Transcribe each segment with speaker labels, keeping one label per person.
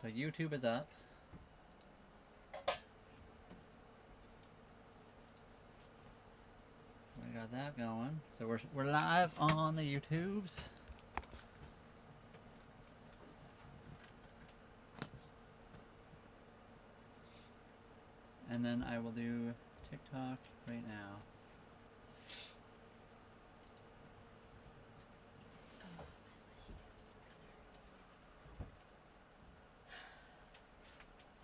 Speaker 1: So YouTube is up. We got that going. So we're live on the YouTubes. And then I will do TikTok right now.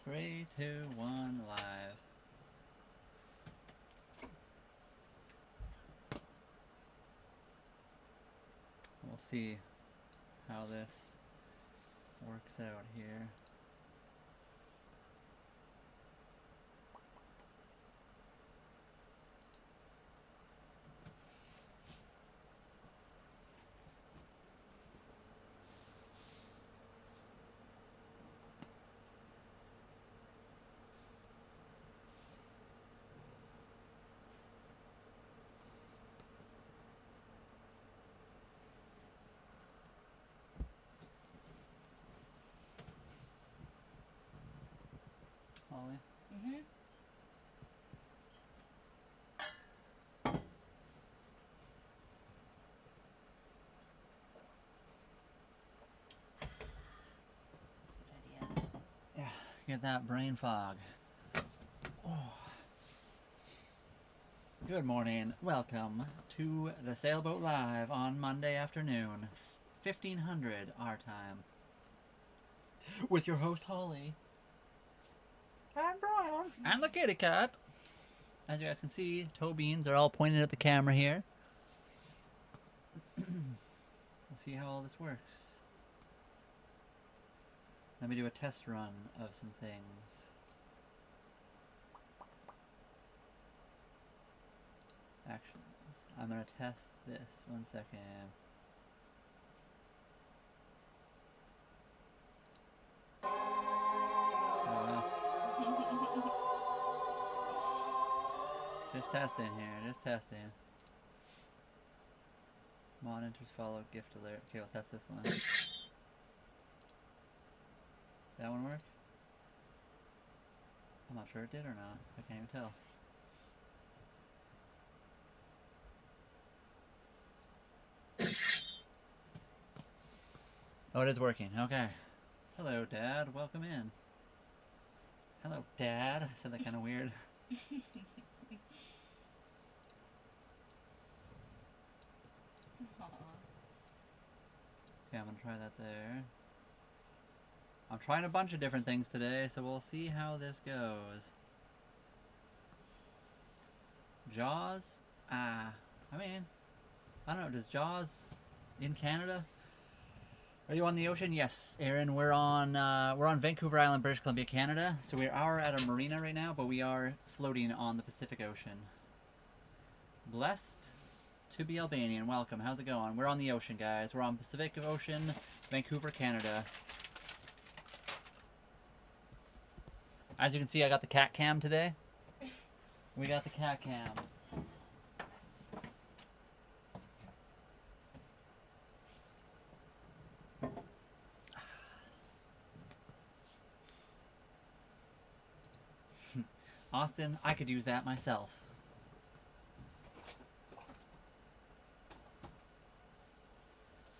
Speaker 1: Three, two, one, live. We'll see how this works out here. Holly?
Speaker 2: Mm-hmm. Good idea.
Speaker 1: Yeah, get that brain fog. Oh. Good morning. Welcome to the Sailboat Live on Monday afternoon, 1500 our time. With your host Holly. And Brian. And the kitty cat. As you guys can see, toe beans are all pointed at the camera here. We'll see how all this works. Let me do a test run of some things. Actions. I'm gonna test this. 1 second. Just testing here, just testing. Monitors follow gift alert. Okay, we'll test this one. That one work? I'm not sure it did or not. I can't even tell. Oh, it is working. Okay. Hello, Dad. Welcome in. Hello, Dad. I said that kind of weird. Okay, I'm gonna try that there. I'm trying a bunch of different things today, so we'll see how this goes. Jaws? I mean, I don't know, does Jaws in Canada? Are you on the ocean? Yes, Aaron, we're on Vancouver Island, British Columbia, Canada. So we are at a marina right now, but we are floating on the Pacific Ocean. Blessed to be Albanian. Welcome. How's it going? We're on the ocean, guys. We're on Pacific Ocean, Vancouver, Canada. As you can see, I got the cat cam today. We got the cat cam. Austin, I could use that myself.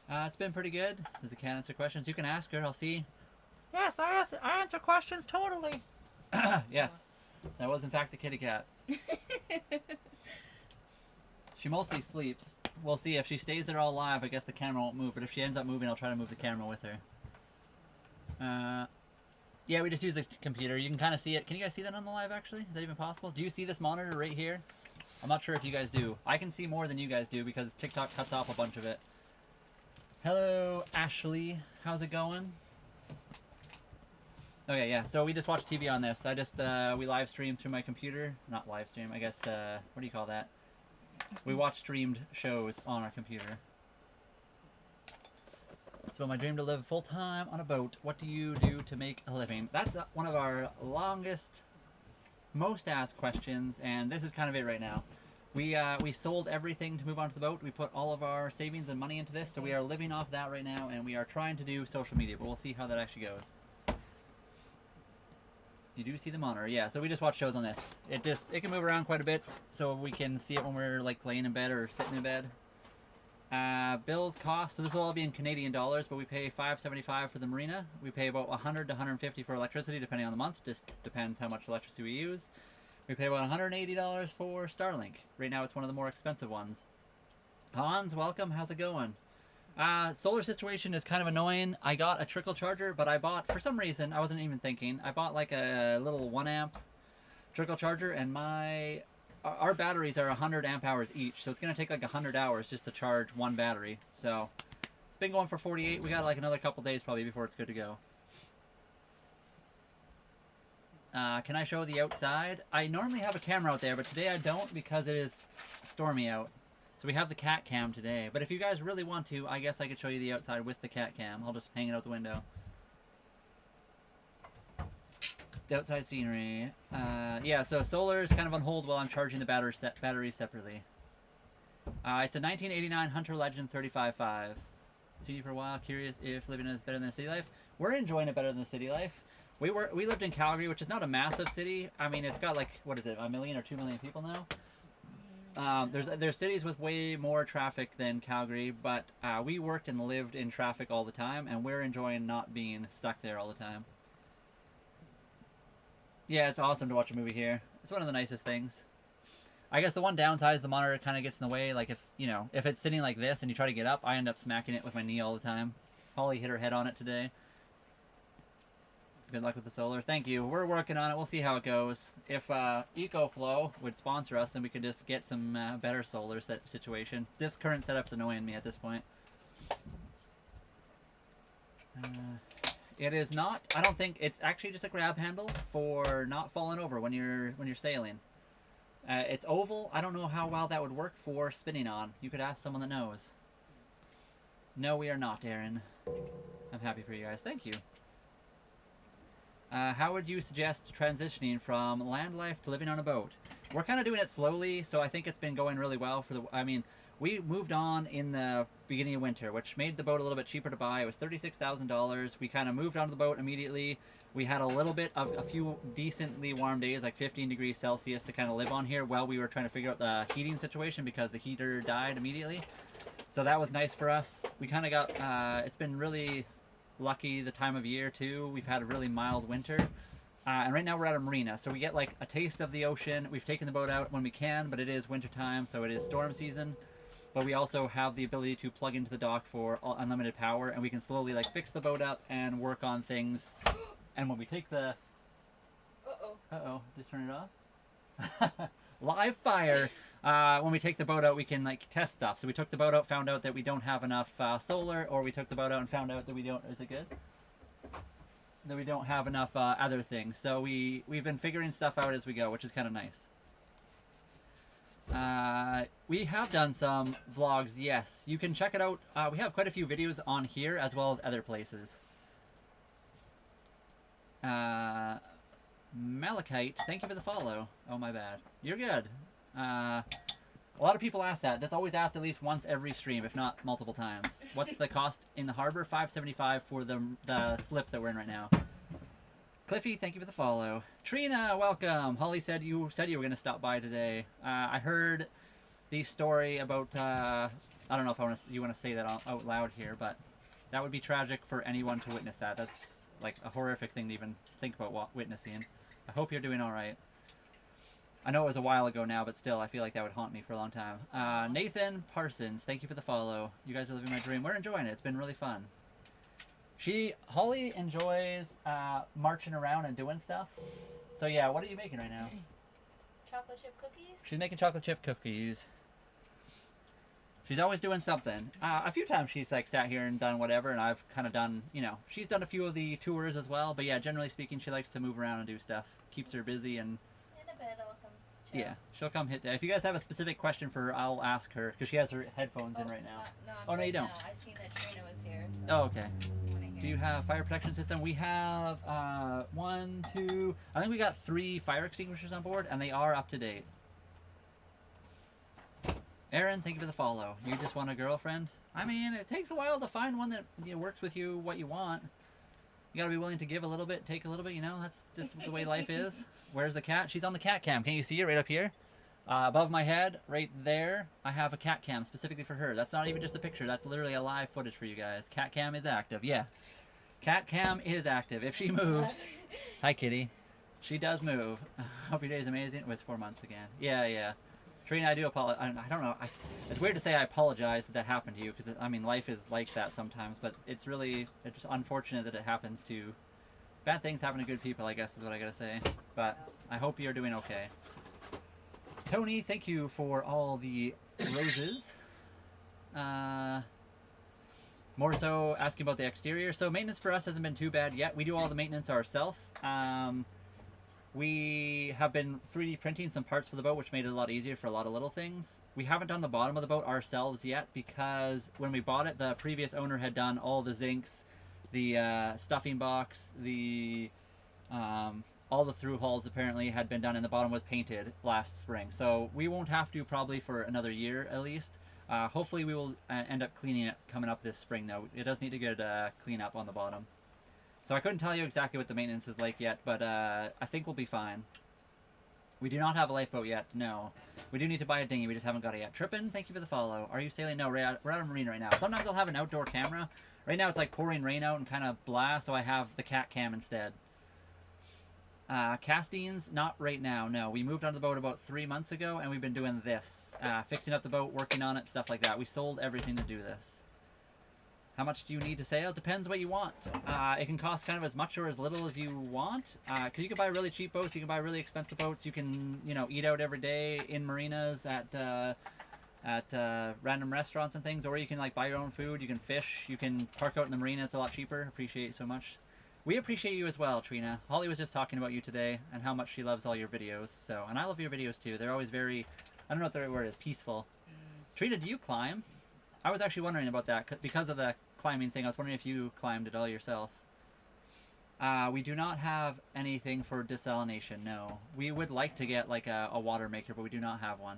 Speaker 1: It's been pretty good. Does the cat answer questions? You can ask her. I'll see. Yes, I answer questions totally. Yes, that was in fact the kitty cat. She mostly sleeps. We'll see if she stays there all live. I guess the camera won't move, but if she ends up moving, I'll try to move the camera with her. Yeah, we just use the computer. You can kind of see it. Can you guys see that on the live, actually? Is that even possible? Do you see this monitor right here? I'm not sure if you guys do. I can see more than you guys do because TikTok cuts off a bunch of it. Hello, Ashley. How's it going? Okay, yeah. So we just watched TV on this. I just, we live streamed through my computer. Not live stream, I guess, what do you call that? We watch streamed shows on our computer. It's about my dream to live full-time on a boat. What do you do to make a living? That's one of our longest, most asked questions, and this is kind of it right now. We sold everything to move onto the boat. We put all of our savings and money into this, so we are living off that right now, and we are trying to do social media, but we'll see how that actually goes. You do see the monitor, yeah. So we just watch shows on this. It can move around quite a bit, so we can see it when we're like laying in bed or sitting in bed. Bills cost. So this will all be in Canadian dollars, but we pay $5.75 for the marina. We pay about $100 to $150 for electricity, depending on the month. Just depends how much electricity we use. We pay about $180 for Starlink. Right now, it's one of the more expensive ones. Hans, welcome. How's it going? Solar situation is kind of annoying. I got a trickle charger, but I bought, for some reason, I wasn't even thinking, I bought like a little 1 amp trickle charger, and our batteries are 100 amp hours each, so it's going to take like 100 hours just to charge one battery. So it's been going for 48. We got like another couple days probably before it's good to go. Can I show the outside? I normally have a camera out there, but today I don't because it is stormy out. So we have the cat cam today. But if you guys really want to, I guess I could show you the outside with the cat cam. I'll just hang it out the window. The outside scenery. Yeah, so solar is kind of on hold while I'm charging the batteries separately. It's a 1989 Hunter Legend 35.5. Seen you for a while. Curious if living is better than the city life. We're enjoying it better than the city life. We lived in Calgary, which is not a massive city. I mean, it's got like, what is it, 1 million or 2 million people now? There's cities with way more traffic than Calgary, but we worked and lived in traffic all the time, and we're enjoying not being stuck there all the time. Yeah, it's awesome to watch a movie here. It's one of the nicest things. I guess the one downside is the monitor kind of gets in the way. Like if it's sitting like this and you try to get up, I end up smacking it with my knee all the time. Holly hit her head on it today. Good luck with the solar. Thank you. We're working on it. We'll see how it goes. If EcoFlow would sponsor us, then we could just get some better solar situation. This current setup's annoying me at this point. It is not. I don't think it's actually just a grab handle for not falling over when you're sailing. It's oval. I don't know how well that would work for spinning on. You could ask someone that knows. No, we are not, Aaron. I'm happy for you guys. Thank you. How would you suggest transitioning from land life to living on a boat? We're kind of doing it slowly, so I think it's been going really well for the. I mean, we moved on in the beginning of winter, which made the boat a little bit cheaper to buy. It was $36,000. We kind of moved onto the boat immediately. We had a little bit of a few decently warm days, like 15 degrees Celsius, to kind of live on here while we were trying to figure out the heating situation because the heater died immediately. So that was nice for us. We kind of got. It's been really lucky the time of year too. We've had a really mild winter, and right now we're at a marina, so we get like a taste of the ocean. We've taken the boat out when we can, but it is winter time, so it is storm season. But we also have the ability to plug into the dock for unlimited power, and we can slowly like fix the boat up and work on things. And when we take the just turn it off. Live fire. When we take the boat out, we can like test stuff. So we took the boat out, found out that we don't have enough solar, or we took the boat out and found out that we don't. Is it good? That we don't have enough other things. So we've been figuring stuff out as we go, which is kind of nice. We have done some vlogs. Yes, you can check it out. We have quite a few videos on here as well as other places. Malachite, thank you for the follow. Oh, my bad. You're good. A lot of people ask that. That's always asked at least once every stream, if not multiple times. What's the cost in the harbor? $5.75 for the slip that we're in right now. Cliffy, thank you for the follow. Trina, welcome. Holly said you were going to stop by today. I heard the story about, I don't know if you want to say that out loud here, but that would be tragic for anyone to witness that. That's like a horrific thing to even think about witnessing. I hope you're doing all right. I know it was a while ago now, but still, I feel like that would haunt me for a long time. Nathan Parsons, thank you for the follow. You guys are living my dream. We're enjoying it. It's been really fun. Holly enjoys marching around and doing stuff. So yeah, what are you making right now?
Speaker 2: Chocolate chip cookies?
Speaker 1: She's making chocolate chip cookies. She's always doing something. A few times she's like sat here and done whatever, and I've kind of done, she's done a few of the tours as well. But yeah, generally speaking, she likes to move around and do stuff. Keeps her busy and...
Speaker 2: In a bit, I'll come chill.
Speaker 1: Yeah, she'll come hit that. If you guys have a specific question for her, I'll ask her, because she has her headphones in right now.
Speaker 2: No,
Speaker 1: you don't.
Speaker 2: I seen that Trina was here. So
Speaker 1: Oh, okay. Do you have fire protection system? We have 1, 2... I think we got 3 fire extinguishers on board, and they are up to date. Aaron, thank you for the follow. You just want a girlfriend? I mean, it takes a while to find one that works with you what you want. You gotta be willing to give a little bit, take a little bit, you know? That's just the way life is. Where's the cat? She's on the cat cam. Can you see her right up here? Above my head, right there, I have a cat cam specifically for her. That's not even just a picture. That's literally a live footage for you guys. Cat cam is active. Yeah. Cat cam is active. If she moves... Hi, kitty. She does move. Hope your day is amazing. It was 4 months again. Yeah, yeah. Trina, I do apologize. I don't know. It's weird to say I apologize that happened to you, because, I mean, life is like that sometimes, but it's just unfortunate that it happens to... Bad things happen to good people, I guess, is what I gotta say. But I hope you're doing okay. Tony, thank you for all the roses. More so asking about the exterior. So maintenance for us hasn't been too bad yet. We do all the maintenance ourselves. We have been 3D printing some parts for the boat, which made it a lot easier for a lot of little things. We haven't done the bottom of the boat ourselves yet, because when we bought it, the previous owner had done all the zincs, the stuffing box, the all the through holes apparently had been done, and the bottom was painted last spring. So we won't have to probably for another year at least. Hopefully we will end up cleaning it coming up this spring though. It does need to get clean up on the bottom. So I couldn't tell you exactly what the maintenance is like yet, but I think we'll be fine. We do not have a lifeboat yet, no. We do need to buy a dinghy, we just haven't got it yet. Trippin, thank you for the follow. Are you sailing? No, we're out of marina right now. Sometimes I'll have an outdoor camera. Right now it's like pouring rain out and kind of blah, so I have the cat cam instead. Castings, not right now, no. We moved onto the boat about 3 months ago, and we've been doing this. Fixing up the boat, working on it, stuff like that. We sold everything to do this. How much do you need to sail? Depends what you want. It can cost kind of as much or as little as you want. Because you can buy really cheap boats, you can buy really expensive boats, you can, you know, eat out every day in marinas at random restaurants and things, or you can like buy your own food, you can fish, you can park out in the marina, it's a lot cheaper. Appreciate it so much. We appreciate you as well, Trina. Holly was just talking about you today and how much she loves all your videos. So, and I love your videos too. They're always very, I don't know what the right word is, peaceful. Trina, do you climb? I was actually wondering about that because of the climbing thing. I was wondering if you climbed it all yourself. We do not have anything for desalination, no. We would like to get like a water maker, but we do not have one.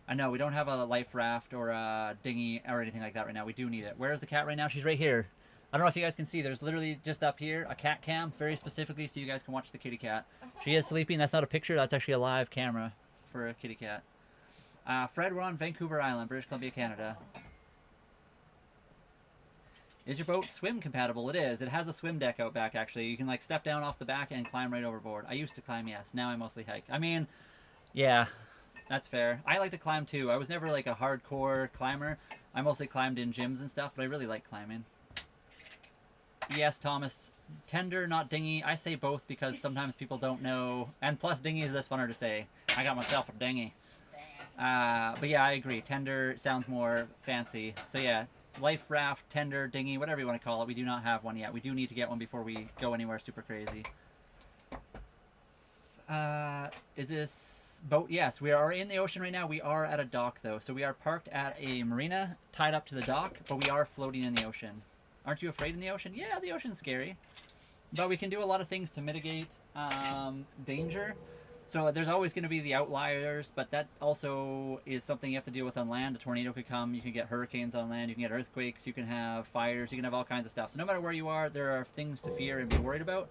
Speaker 1: I know, we don't have a life raft or a dinghy or anything like that right now. We do need it. Where is the cat right now? She's right here. I don't know if you guys can see. There's literally just up here a cat cam, very specifically so you guys can watch the kitty cat. She is sleeping. That's not a picture. That's actually a live camera for a kitty cat. Fred, we're on Vancouver Island, British Columbia, Canada. Is your boat swim compatible? It is. It has a swim deck out back, actually. You can like step down off the back and climb right overboard. I used to climb, yes. Now I mostly hike. I mean, yeah, that's fair. I like to climb too. I was never like a hardcore climber. I mostly climbed in gyms and stuff, but I really like climbing. Yes, Thomas. Tender, not dinghy. I say both because sometimes people don't know. And plus, dinghy is just funner to say. I got myself a dinghy. But yeah, I agree. Tender sounds more fancy. So yeah, life raft, tender, dinghy, whatever you want to call it. We do not have one yet. We do need to get one before we go anywhere super crazy. Is this boat? Yes, we are in the ocean right now. We are at a dock though. So we are parked at a marina, tied up to the dock, but we are floating in the ocean. Aren't you afraid in the ocean? Yeah, the ocean's scary. But we can do a lot of things to mitigate danger. So there's always going to be the outliers, but that also is something you have to deal with on land. A tornado could come, you can get hurricanes on land, you can get earthquakes, you can have fires, you can have all kinds of stuff. So no matter where you are, there are things to fear and be worried about.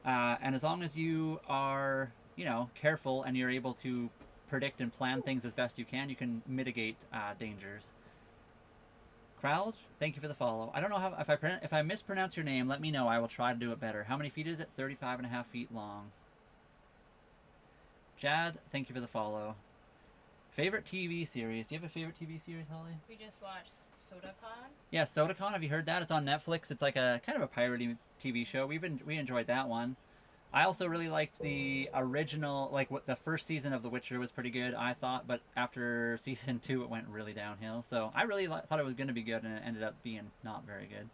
Speaker 1: And as long as you are, you know, careful and you're able to predict and plan things as best you can mitigate dangers. Crowd, thank you for the follow. I don't know how, if I mispronounce your name, let me know. I will try to do it better. How many feet is it? 35.5 feet long. Jad, thank you for the follow. Favorite TV series? Do you have a favorite TV series, Holly?
Speaker 2: We just watched SodaCon.
Speaker 1: Yeah, SodaCon. Have you heard that? It's on Netflix. It's like a kind of a piratey TV show. We enjoyed that one. I also really liked the original, like what the first season of The Witcher was pretty good, I thought, but after season 2 it went really downhill. So I really thought it was going to be good, and it ended up being not very good.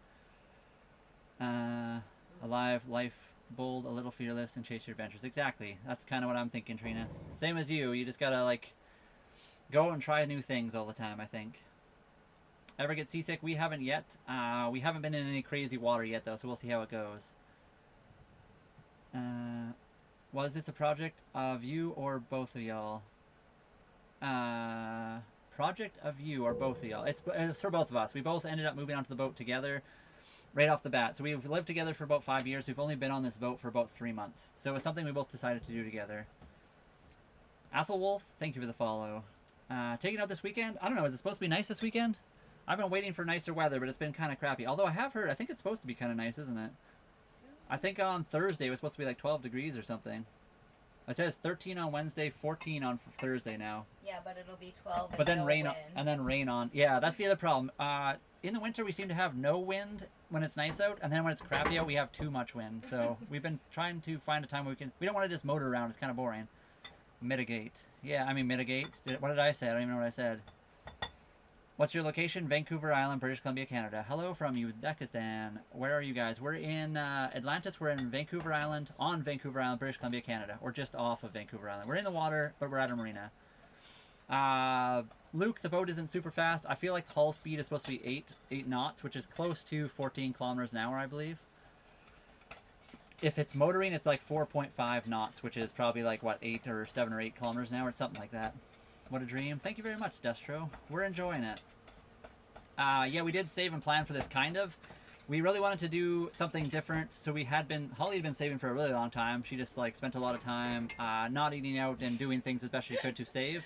Speaker 1: Alive, life, bold, a little fearless, and chase your adventures. Exactly. That's kind of what I'm thinking, Trina. Same as you. You just gotta like go and try new things all the time, I think. Ever get seasick? We haven't yet. We haven't been in any crazy water yet, though, so we'll see how it goes. Was this a project of you or both of y'all? Project of you or both of y'all. It's for both of us. We both ended up moving onto the boat together. right off the bat. So we've lived together for about 5 years. We've only been on this boat for about 3 months. So it was something we both decided to do together. Athelwolf, thank you for the follow. Taking out this weekend? I don't know. Is it supposed to be nice this weekend? I've been waiting for nicer weather, but it's been kind of crappy. Although I have heard, I think it's supposed to be kind of nice, isn't it? I think on Thursday it was supposed to be like 12 degrees or something. It says 13 on Wednesday, 14 on Thursday now.
Speaker 2: Yeah, but it'll be 12 and
Speaker 1: But then
Speaker 2: no
Speaker 1: rain
Speaker 2: wind.
Speaker 1: and then rain on. Yeah, that's the other problem. In the winter we seem to have no wind when it's nice out, and then when it's crappy out we have too much wind. So we've been trying to find a time where we can. We don't want to just motor around. It's kind of boring. Mitigate. Yeah, I mean mitigate. What did I say? I don't even know what I said. What's your location? Vancouver Island, British Columbia, Canada. Hello from Uzbekistan. Where are you guys? We're in Atlantis. We're in Vancouver Island, on Vancouver Island, British Columbia, Canada. Or just off of Vancouver Island. We're in the water, but we're at a marina. Luke, the boat isn't super fast. I feel like the hull speed is supposed to be 8 knots, which is close to 14 kilometers an hour, I believe. If it's motoring, it's like 4.5 knots, which is probably like, what, 8 or 7 or 8 kilometers an hour, something like that. What a dream. Thank you very much, Destro. We're enjoying it. Yeah, we did save and plan for this, kind of. We really wanted to do something different, so Holly had been saving for a really long time. She just, like, spent a lot of time not eating out and doing things as best she could to save.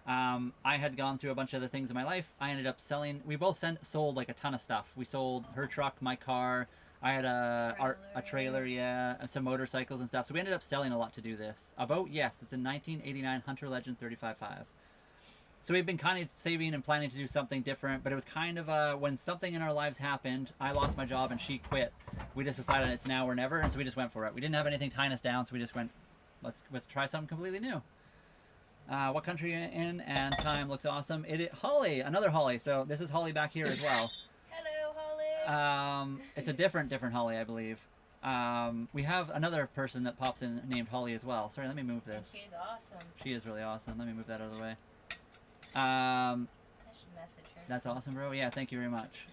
Speaker 1: I had gone through a bunch of other things in my life. I ended up selling, we both sold, like, a ton of stuff. We sold her truck, my car. I had a trailer, yeah, and some motorcycles and stuff. So we ended up selling a lot to do this. A boat, yes, it's a 1989 Hunter Legend 35.5. So we've been kind of saving and planning to do something different, but it was kind of when something in our lives happened, I lost my job and she quit. We just decided it's now or never, and so we just went for it. We didn't have anything tying us down, so we just went, let's try something completely new. What country are you in? And time looks awesome. Holly, another Holly. So this is Holly back here as well.
Speaker 2: Hello, Holly.
Speaker 1: It's a different Holly, I believe. We have another person that pops in named Holly as well. Sorry, let me move this.
Speaker 2: And she's awesome.
Speaker 1: She is really awesome. Let me move that out of the way.
Speaker 2: I should message her.
Speaker 1: That's awesome, bro. Yeah, thank you very much.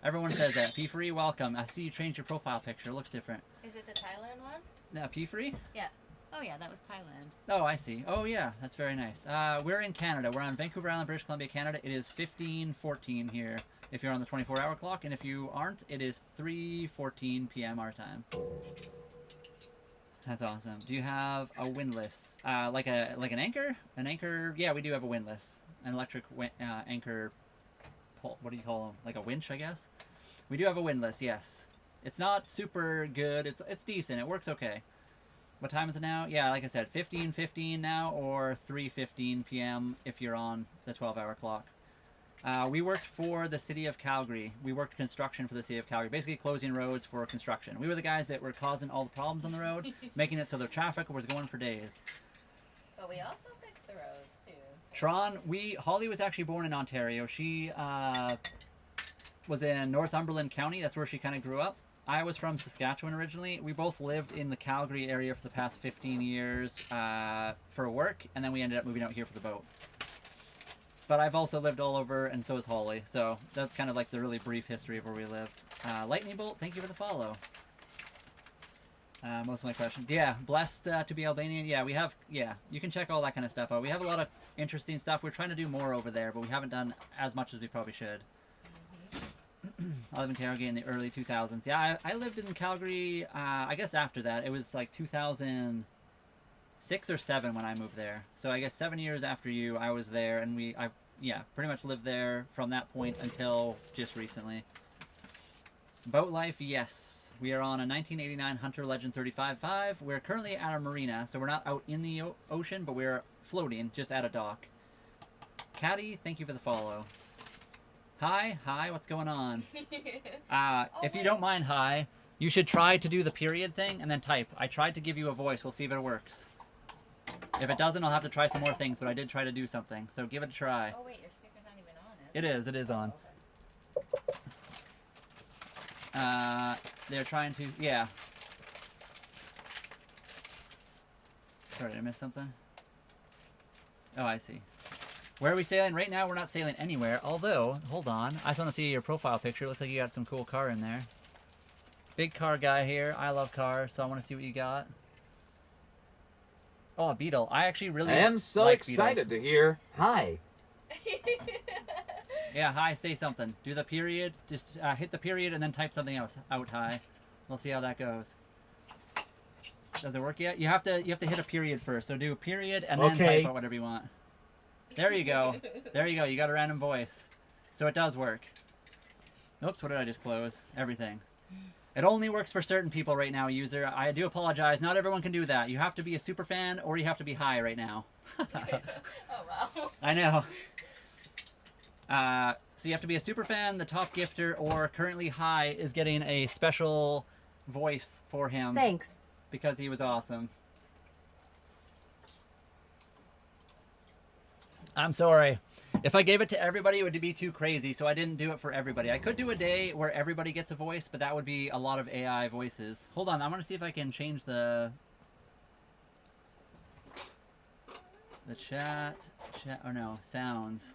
Speaker 1: Everyone says that. P-Free, welcome. I see you changed your profile picture. It looks different.
Speaker 2: Is it the Thailand one?
Speaker 1: P-Free?
Speaker 2: Yeah. Oh, yeah, that was Thailand.
Speaker 1: Oh, I see. Oh, yeah, that's very nice. We're in Canada. We're on Vancouver Island, British Columbia, Canada. It is 15:14 here if you're on the 24-hour clock, and if you aren't, it is 3:14 p.m. our time. That's awesome. Do you have a windlass? Like an anchor? An anchor? Yeah, we do have a windlass. An electric anchor pole. What do you call them? Like a winch, I guess? We do have a windlass, yes. It's not super good. It's decent. It works okay. What time is it now? Yeah, like I said, 15:15 now, or 3:15 p.m. if you're on the 12-hour clock. We worked for the city of Calgary. We worked construction for the city of Calgary, basically closing roads for construction. We were the guys that were causing all the problems on the road, making it so the traffic was going for days.
Speaker 2: But we also fixed the roads, too. So.
Speaker 1: Tron, Holly was actually born in Ontario. She was in Northumberland County. That's where she kind of grew up. I was from Saskatchewan originally. We both lived in the Calgary area for the past 15 years for work, and then we ended up moving out here for the boat. But I've also lived all over, and so has Holly. So that's kind of like the really brief history of where we lived. Lightning Bolt, thank you for the follow. Most of my questions. Yeah, blessed to be Albanian. Yeah, we have, you can check all that kind of stuff out. We have a lot of interesting stuff. We're trying to do more over there, but we haven't done as much as we probably should. I lived in Calgary in the early 2000s. Yeah, I lived in Calgary, I guess after that. It was like 2006 or 7 when I moved there. So I guess 7 years after you, I was there, and I pretty much lived there from that point until just recently. Boat life, yes. We are on a 1989 Hunter Legend 35.5. We're currently at a marina, so we're not out in the ocean, but we're floating just at a dock. Caddy, thank you for the follow. Hi, what's going on? If you don't mind, hi, you should try to do the period thing and then type. I tried to give you a voice. We'll see if it works. If it doesn't, I'll have to try some more things, but I did try to do something, so give it a try.
Speaker 2: Oh, wait, your speaker's not even on,
Speaker 1: It is on.
Speaker 2: Oh, okay.
Speaker 1: They're trying to, yeah. Sorry, did I miss something? Oh, I see. Where are we sailing? Right now, we're not sailing anywhere. Although, hold on. I just want to see your profile picture. Looks like you got some cool car in there. Big car guy here. I love cars, so I want to see what you got. Oh, a Beetle. I actually really
Speaker 3: I am so
Speaker 1: like
Speaker 3: excited
Speaker 1: Beetles.
Speaker 3: to hear. Hi.
Speaker 1: Yeah, hi, say something. Do the period. Just hit the period and then type something else out, hi. We'll see how that goes. Does it work yet? You have to hit a period first. So do a period and then type out whatever you want. There you go. There you go. You got a random voice. So it does work. Oops, what did I just close? Everything. It only works for certain people right now, user. I do apologize. Not everyone can do that. You have to be a super fan or you have to be high right now.
Speaker 2: Oh, wow.
Speaker 1: I know. So you have to be a super fan, the top gifter, or currently high is getting a special voice for him.
Speaker 3: Thanks.
Speaker 1: Because he was awesome. I'm sorry. If I gave it to everybody, it would be too crazy, so I didn't do it for everybody. I could do a day where everybody gets a voice, but that would be a lot of AI voices. Hold on, I'm going to see if I can change the chat, oh no, sounds.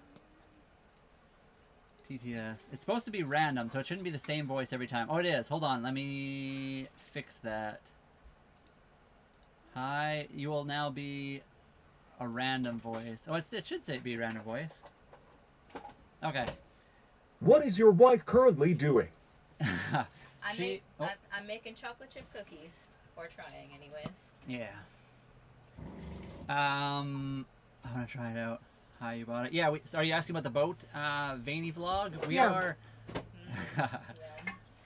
Speaker 1: TTS. It's supposed to be random, so it shouldn't be the same voice every time. Oh, it is. Hold on, let me fix that. Hi, you will now be a random voice. Oh, it should say be a random voice. Okay.
Speaker 4: What is your wife currently doing?
Speaker 2: I'm making chocolate chip cookies. Or trying, anyways.
Speaker 1: Yeah. I'm gonna try it out. Hi, you bought it. Yeah, are you asking about the boat? Veiny vlog? We are...
Speaker 2: Yeah.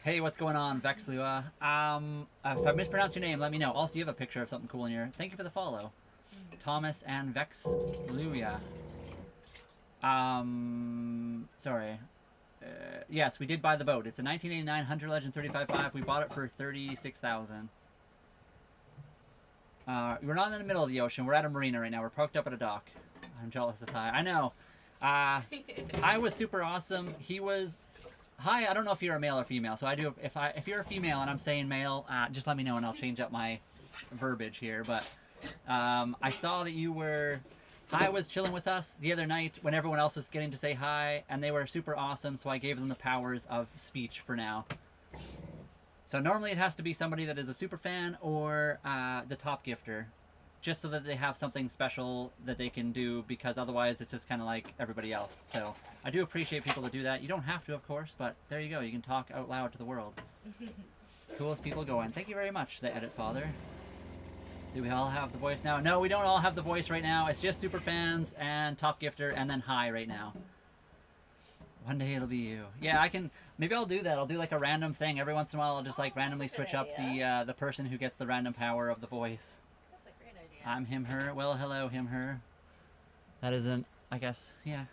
Speaker 1: Hey, what's going on, Vexlua? If I mispronounce your name, let me know. Also, you have a picture of something cool in here. Thank you for the follow. Thomas and Vexlua. Sorry. Yes, we did buy the boat. It's a 1989 Hunter Legend 35.5. We bought it for $36,000. We're not in the middle of the ocean. We're at a marina right now. We're parked up at a dock. I'm jealous of Hi. I know. Hi was super awesome. He was... Hi, I don't know if you're a male or female, so I do. If you're a female and I'm saying male, just let me know and I'll change up my verbiage here. But I saw that you were. Hi was chilling with us the other night when everyone else was getting to say hi, and they were super awesome. So I gave them the powers of speech for now. So normally it has to be somebody that is a super fan or the top gifter, just so that they have something special that they can do, because otherwise it's just kind of like everybody else. So I do appreciate people that do that. You don't have to, of course, but there you go. You can talk out loud to the world. Coolest people going. Thank you very much, the Edit Father. Do we all have the voice now? No, we don't all have the voice right now. It's just super fans and top gifter and then hi right now. One day it'll be you. Yeah, I can. Maybe I'll do that. I'll do like a random thing every once in a while. I'll just like randomly switch up the person who gets the random power of the voice.
Speaker 2: That's a great idea.
Speaker 1: I'm him, her. Well, hello, him, her. That isn't, I guess, yeah.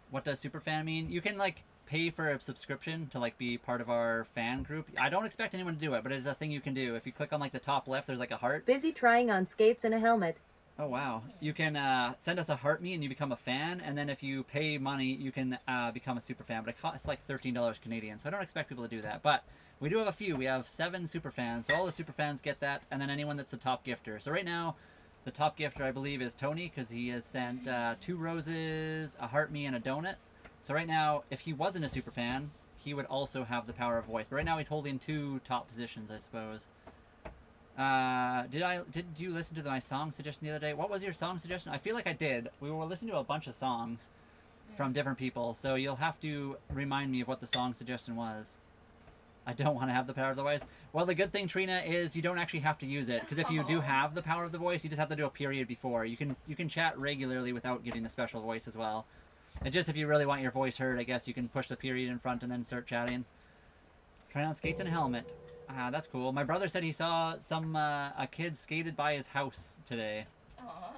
Speaker 1: What does superfan mean? You can, like, pay for a subscription to, like, be part of our fan group. I don't expect anyone to do it, but it's a thing you can do. If you click on, like, the top left, there's, like, a heart.
Speaker 3: Busy trying on skates and a helmet.
Speaker 1: Oh, wow. You can send us a heart me and you become a fan, and then if you pay money, you can become a super fan. But it costs, like, $13 Canadian, so I don't expect people to do that. But we do have a few. We have 7 super fans, so all the super fans get that, and then anyone that's the top gifter. So right now, the top gifter, I believe, is Tony, because he has sent 2 roses, a heart me, and a donut. So right now, if he wasn't a super fan, he would also have the power of voice. But right now, he's holding 2 top positions, I suppose. Did you listen to my song suggestion the other day? What was your song suggestion? I feel like I did. We were listening to a bunch of songs from different people, so you'll have to remind me of what the song suggestion was. I don't want to have the power of the voice. Well, the good thing, Trina, is you don't actually have to use it, because if you do have the power of the voice, you just have to do a period before. You can chat regularly without getting the special voice as well. And just if you really want your voice heard, I guess you can push the period in front and then start chatting. Trying on skates and a helmet. That's cool. My brother said he saw a kid skated by his house today.
Speaker 2: Aww.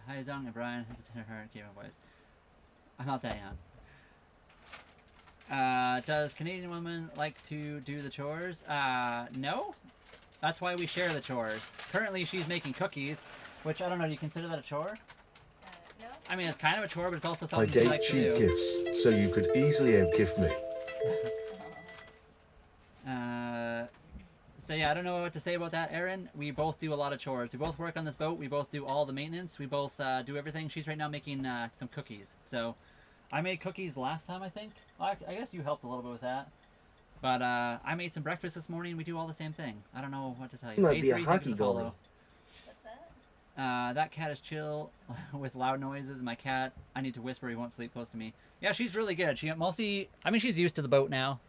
Speaker 1: Hi, Zong and Brian. Her game voice. I'm not that young. Does Canadian women like to do the chores? No. That's why we share the chores. Currently, she's making cookies, which I don't know. Do you consider that a chore?
Speaker 2: No.
Speaker 1: I mean, it's kind of a chore, but it's also
Speaker 4: I
Speaker 1: something she
Speaker 4: gave
Speaker 1: likes to
Speaker 4: cheap
Speaker 1: do.
Speaker 4: gifts, so you could easily outgift me.
Speaker 1: So yeah, I don't know what to say about that, Erin. We both do a lot of chores. We both work on this boat. We both do all the maintenance. We both do everything. She's right now making some cookies. So I made cookies last time, I think. Well, I guess you helped a little bit with that. But I made some breakfast this morning. We do all the same thing. I don't know what to tell you.
Speaker 4: Might be a
Speaker 1: A3, thank you
Speaker 4: hockey
Speaker 1: for the follow.
Speaker 4: goalie.
Speaker 2: What's that?
Speaker 1: That cat is chill with loud noises. My cat, I need to whisper, he won't sleep close to me. Yeah, she's really good. She mostly, I mean, she's used to the boat now.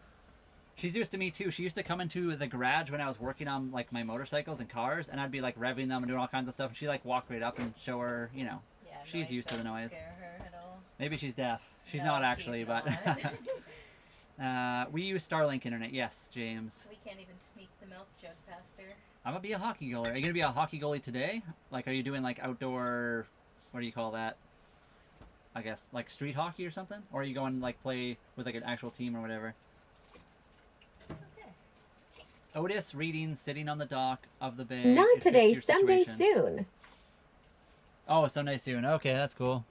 Speaker 1: She's used to me too. She used to come into the garage when I was working on like my motorcycles and cars, and I'd be like revving them and doing all kinds of stuff. And she'd like walk right up and show her, you know,
Speaker 2: Yeah,
Speaker 1: she's used to the noise.
Speaker 2: Scare her at all.
Speaker 1: Maybe she's deaf. She's
Speaker 2: No,
Speaker 1: not actually,
Speaker 2: she's
Speaker 1: but
Speaker 2: not.
Speaker 1: we use Starlink internet. Yes, James.
Speaker 2: We can't even sneak the milk jug past her.
Speaker 1: I'm gonna be a hockey goalie. Are you gonna be a hockey goalie today? Like, are you doing like outdoor? What do you call that? I guess like street hockey or something, or are you going like play with like an actual team or whatever?
Speaker 2: Okay.
Speaker 1: Otis reading, sitting on the dock of the bay.
Speaker 3: Not
Speaker 1: It fits
Speaker 3: today,
Speaker 1: your
Speaker 3: someday
Speaker 1: situation.
Speaker 3: soon.
Speaker 1: Oh, someday soon. Okay, that's cool.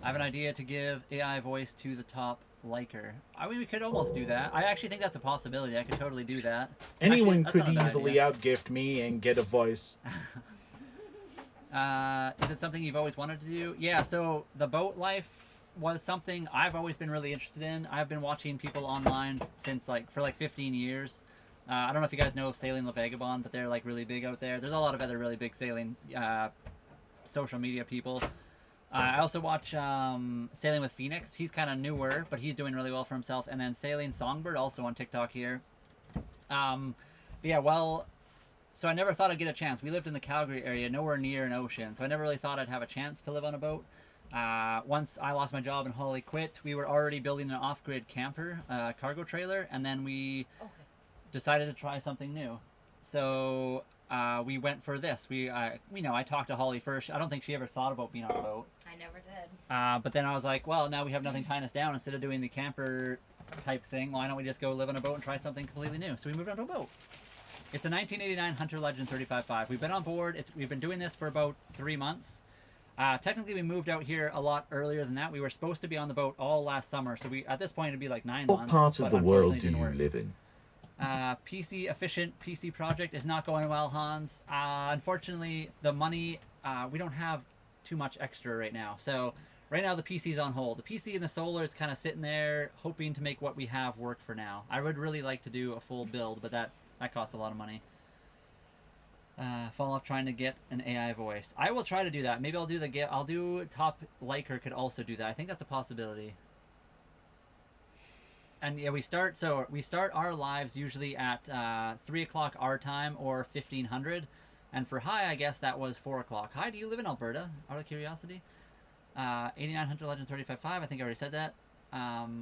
Speaker 1: I have an idea to give AI voice to the top liker. I mean, we could almost do that. I actually think that's a possibility. I could totally do that.
Speaker 5: Anyone
Speaker 1: Actually, that's
Speaker 5: could
Speaker 1: not a bad
Speaker 5: easily
Speaker 1: idea.
Speaker 5: outgift me and get a voice.
Speaker 1: Is it something you've always wanted to do? Yeah, so the boat life was something I've always been really interested in. I've been watching people online since for 15 years. I don't know if you guys know Sailing La Vagabond, but they're like really big out there. There's a lot of other really big sailing social media people. I also watch Sailing with Phoenix. He's kind of newer, but he's doing really well for himself. And then Sailing Songbird, also on TikTok here. But yeah, well, so I never thought I'd get a chance. We lived in the Calgary area, nowhere near an ocean, so I never really thought I'd have a chance to live on a boat. Once I lost my job and Holly quit, we were already building an off-grid camper, cargo trailer, and then we decided to try something new. So we went for this. I talked to Holly first. I don't think she ever thought about being on a boat.
Speaker 2: I never did.
Speaker 1: But then I was like, well, now we have nothing tying us down. Instead of doing the camper type thing, why don't we just go live on a boat and try something completely new? So we moved onto a boat. It's a 1989 Hunter Legend 35.5. We've been on board. We've been doing this for about 3 months. Technically, we moved out here a lot earlier than that. We were supposed to be on the boat all last summer, so at this point it'd be like 9
Speaker 4: What
Speaker 1: months.
Speaker 4: part of
Speaker 1: but
Speaker 4: the world
Speaker 1: unfortunately
Speaker 4: do
Speaker 1: it didn't
Speaker 4: you
Speaker 1: work.
Speaker 4: live in?
Speaker 1: PC efficient PC project is not going well, Hans. Unfortunately, the money, we don't have too much extra right now. So right now the PC's on hold. The PC and the solar is kind of sitting there hoping to make what we have work for now. I would really like to do a full build, but that costs a lot of money. Fall off trying to get an AI voice. I will try to do that. Maybe I'll do top liker could also do that. I think that's a possibility. And yeah, we start our lives usually at 3 o'clock our time or 1500, and for Hi, I guess that was 4 o'clock. Hi, do you live in Alberta? Out of curiosity. 8900 Legend 35.5. I think I already said that.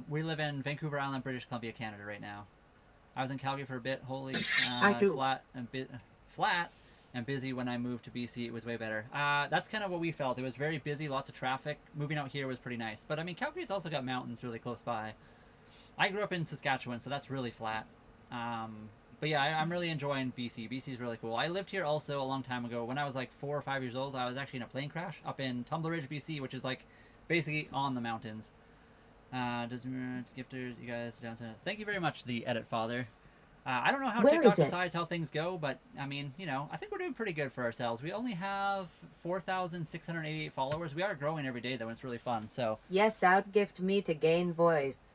Speaker 1: We live in Vancouver Island, British Columbia, Canada right now. I was in Calgary for a bit. Holy, flat and busy when I moved to BC. It was way better. That's kind of what we felt. It was very busy, lots of traffic. Moving out here was pretty nice. But I mean, Calgary's also got mountains really close by. I grew up in Saskatchewan, so that's really flat. But yeah, I'm really enjoying BC. BC's really cool. I lived here also a long time ago. When I was like 4 or 5 years old, I was actually in a plane crash up in Tumbler Ridge, BC, which is like basically on the mountains. Gifters, you guys downstairs. Thank you very much, the Edit Father. I don't know how
Speaker 3: Where
Speaker 1: TikTok
Speaker 3: is it?
Speaker 1: decides how things go, but I mean, I think we're doing pretty good for ourselves. We only have 4,688 followers. We are growing every day, though. It's really fun. So
Speaker 3: Yes, outgift me to gain voice.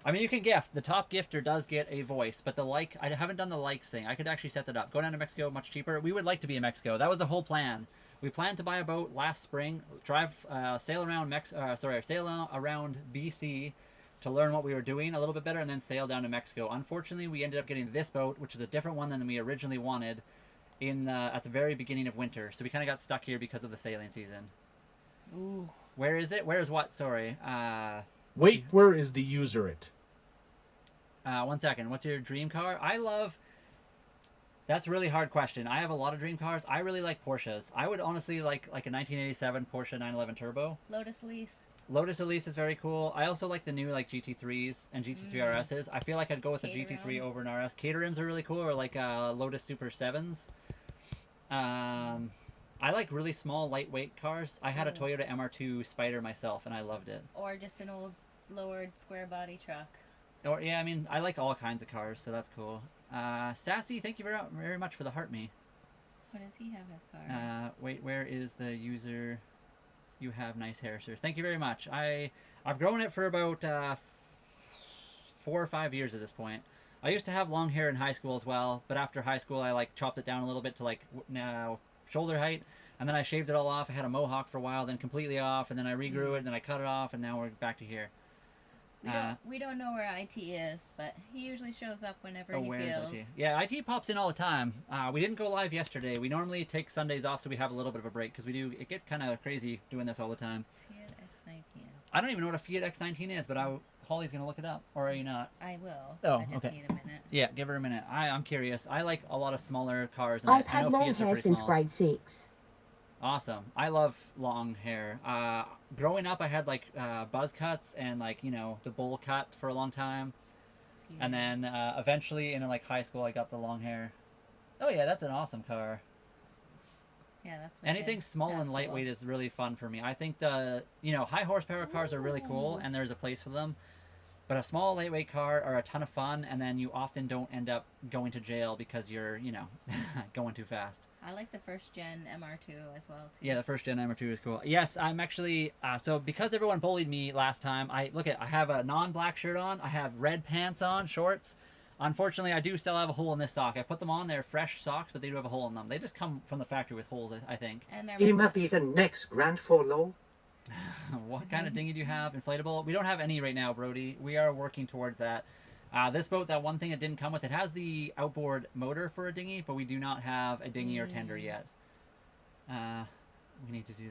Speaker 1: I mean, you can gift. The top gifter does get a voice, but I haven't done the likes thing. I could actually set that up. Go down to Mexico, much cheaper. We would like to be in Mexico. That was the whole plan. We planned to buy a boat last spring, sail around BC to learn what we were doing a little bit better, and then sail down to Mexico. Unfortunately, we ended up getting this boat, which is a different one than we originally wanted, at the very beginning of winter. So we kind of got stuck here because of the sailing season. Ooh. Where is it? Where is what? Sorry.
Speaker 5: Wait, where is the user it?
Speaker 1: 1 second. What's your dream car? That's a really hard question. I have a lot of dream cars. I really like Porsches. I would honestly like a 1987 Porsche 911 Turbo.
Speaker 2: Lotus Elise.
Speaker 1: Lotus Elise is very cool. I also like the new GT3s and GT3 RSs. I feel like I'd go with a GT3 over an RS. Caterhams are really cool, or like Lotus Super 7s. I like really small, lightweight cars. I had a Toyota MR2 Spider myself, and I loved it.
Speaker 2: Or just an old lowered square body truck.
Speaker 1: Or yeah, I mean, I like all kinds of cars, so that's cool. Sassy, thank you very much for the heart me.
Speaker 2: What does he have as cars?
Speaker 1: Wait, where is the user? You have nice hair, sir. Thank you very much. I've grown it for about 4 or 5 years at this point. I used to have long hair in high school as well, but after high school I chopped it down a little bit to now shoulder height, and then I shaved it all off. I had a mohawk for a while, then completely off, and then I regrew it, and then I cut it off, and now we're back to here.
Speaker 2: We don't know where IT is, but he usually shows up whenever he
Speaker 1: where's
Speaker 2: feels.
Speaker 1: IT? Yeah, IT pops in all the time. We didn't go live yesterday. We normally take Sundays off so we have a little bit of a break, because it gets kind of crazy doing this all the time.
Speaker 2: Fiat X19.
Speaker 1: I don't even know what a Fiat X19 is, but Holly's going to look it up, or are you not?
Speaker 2: I will.
Speaker 1: Oh,
Speaker 2: I just
Speaker 1: okay.
Speaker 2: need a minute.
Speaker 1: Yeah, give her a minute. I'm curious. I like a lot of smaller cars. And
Speaker 6: I've
Speaker 1: I
Speaker 6: had
Speaker 1: know
Speaker 6: long
Speaker 1: Fiat's are
Speaker 6: hair
Speaker 1: pretty
Speaker 6: since
Speaker 1: small.
Speaker 6: grade 6.
Speaker 1: Awesome. I love long hair. Growing up, I had like buzz cuts and like, you know, the bowl cut for a long time.
Speaker 2: Yeah.
Speaker 1: And then eventually in like high school, I got the long hair. Oh yeah, that's an awesome car.
Speaker 2: Yeah, that's what
Speaker 1: Anything small and lightweight is really fun for me. I think the, you know, high horsepower cars are really cool and there's a place for them. But a small lightweight car are a ton of fun, and then you often don't end up going to jail because you're, you know, going too fast.
Speaker 2: I like the first gen MR2 as well too.
Speaker 1: Yeah, the first gen MR2 is cool. Yes, I'm actually so because everyone bullied me last time. I have a non-black shirt on. I have red pants on, shorts. Unfortunately, I do still have a hole in this sock. I put them on. They're fresh socks, but they do have a hole in them. They just come from the factory with holes, I think.
Speaker 2: And they're
Speaker 7: It might be the next Grand Forlorn.
Speaker 1: What kind of dinghy do you have? Inflatable? We don't have any right now, Brody. We are working towards that. This boat, that one thing it didn't come with, it has the outboard motor for a dinghy, but we do not have a dinghy or tender yet. We need to do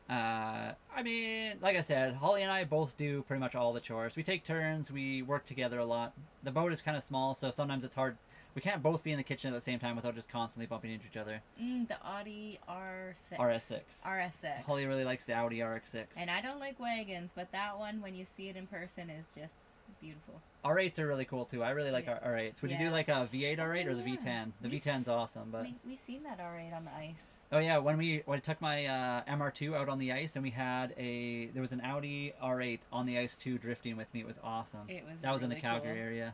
Speaker 1: that. I mean, like I said, Holly and I both do pretty much all the chores. We take turns. We work together a lot. The boat is kind of small, so sometimes it's hard. We can't both be in the kitchen at the same time without just constantly bumping into each other.
Speaker 2: The Audi RS6.
Speaker 1: RS6. Holly really likes the Audi RX6.
Speaker 2: And I don't like wagons, but that one, when you see it in person, is just beautiful.
Speaker 1: R8s are really cool too. I really like R8s. Would you do like a V8 R8 or the V10? The V10's awesome, but
Speaker 2: we seen that R8 on the ice.
Speaker 1: Oh yeah, when I took my MR2 out on the ice and we had there was an Audi R8 on the ice too drifting with me. It was awesome. That was in the Calgary area.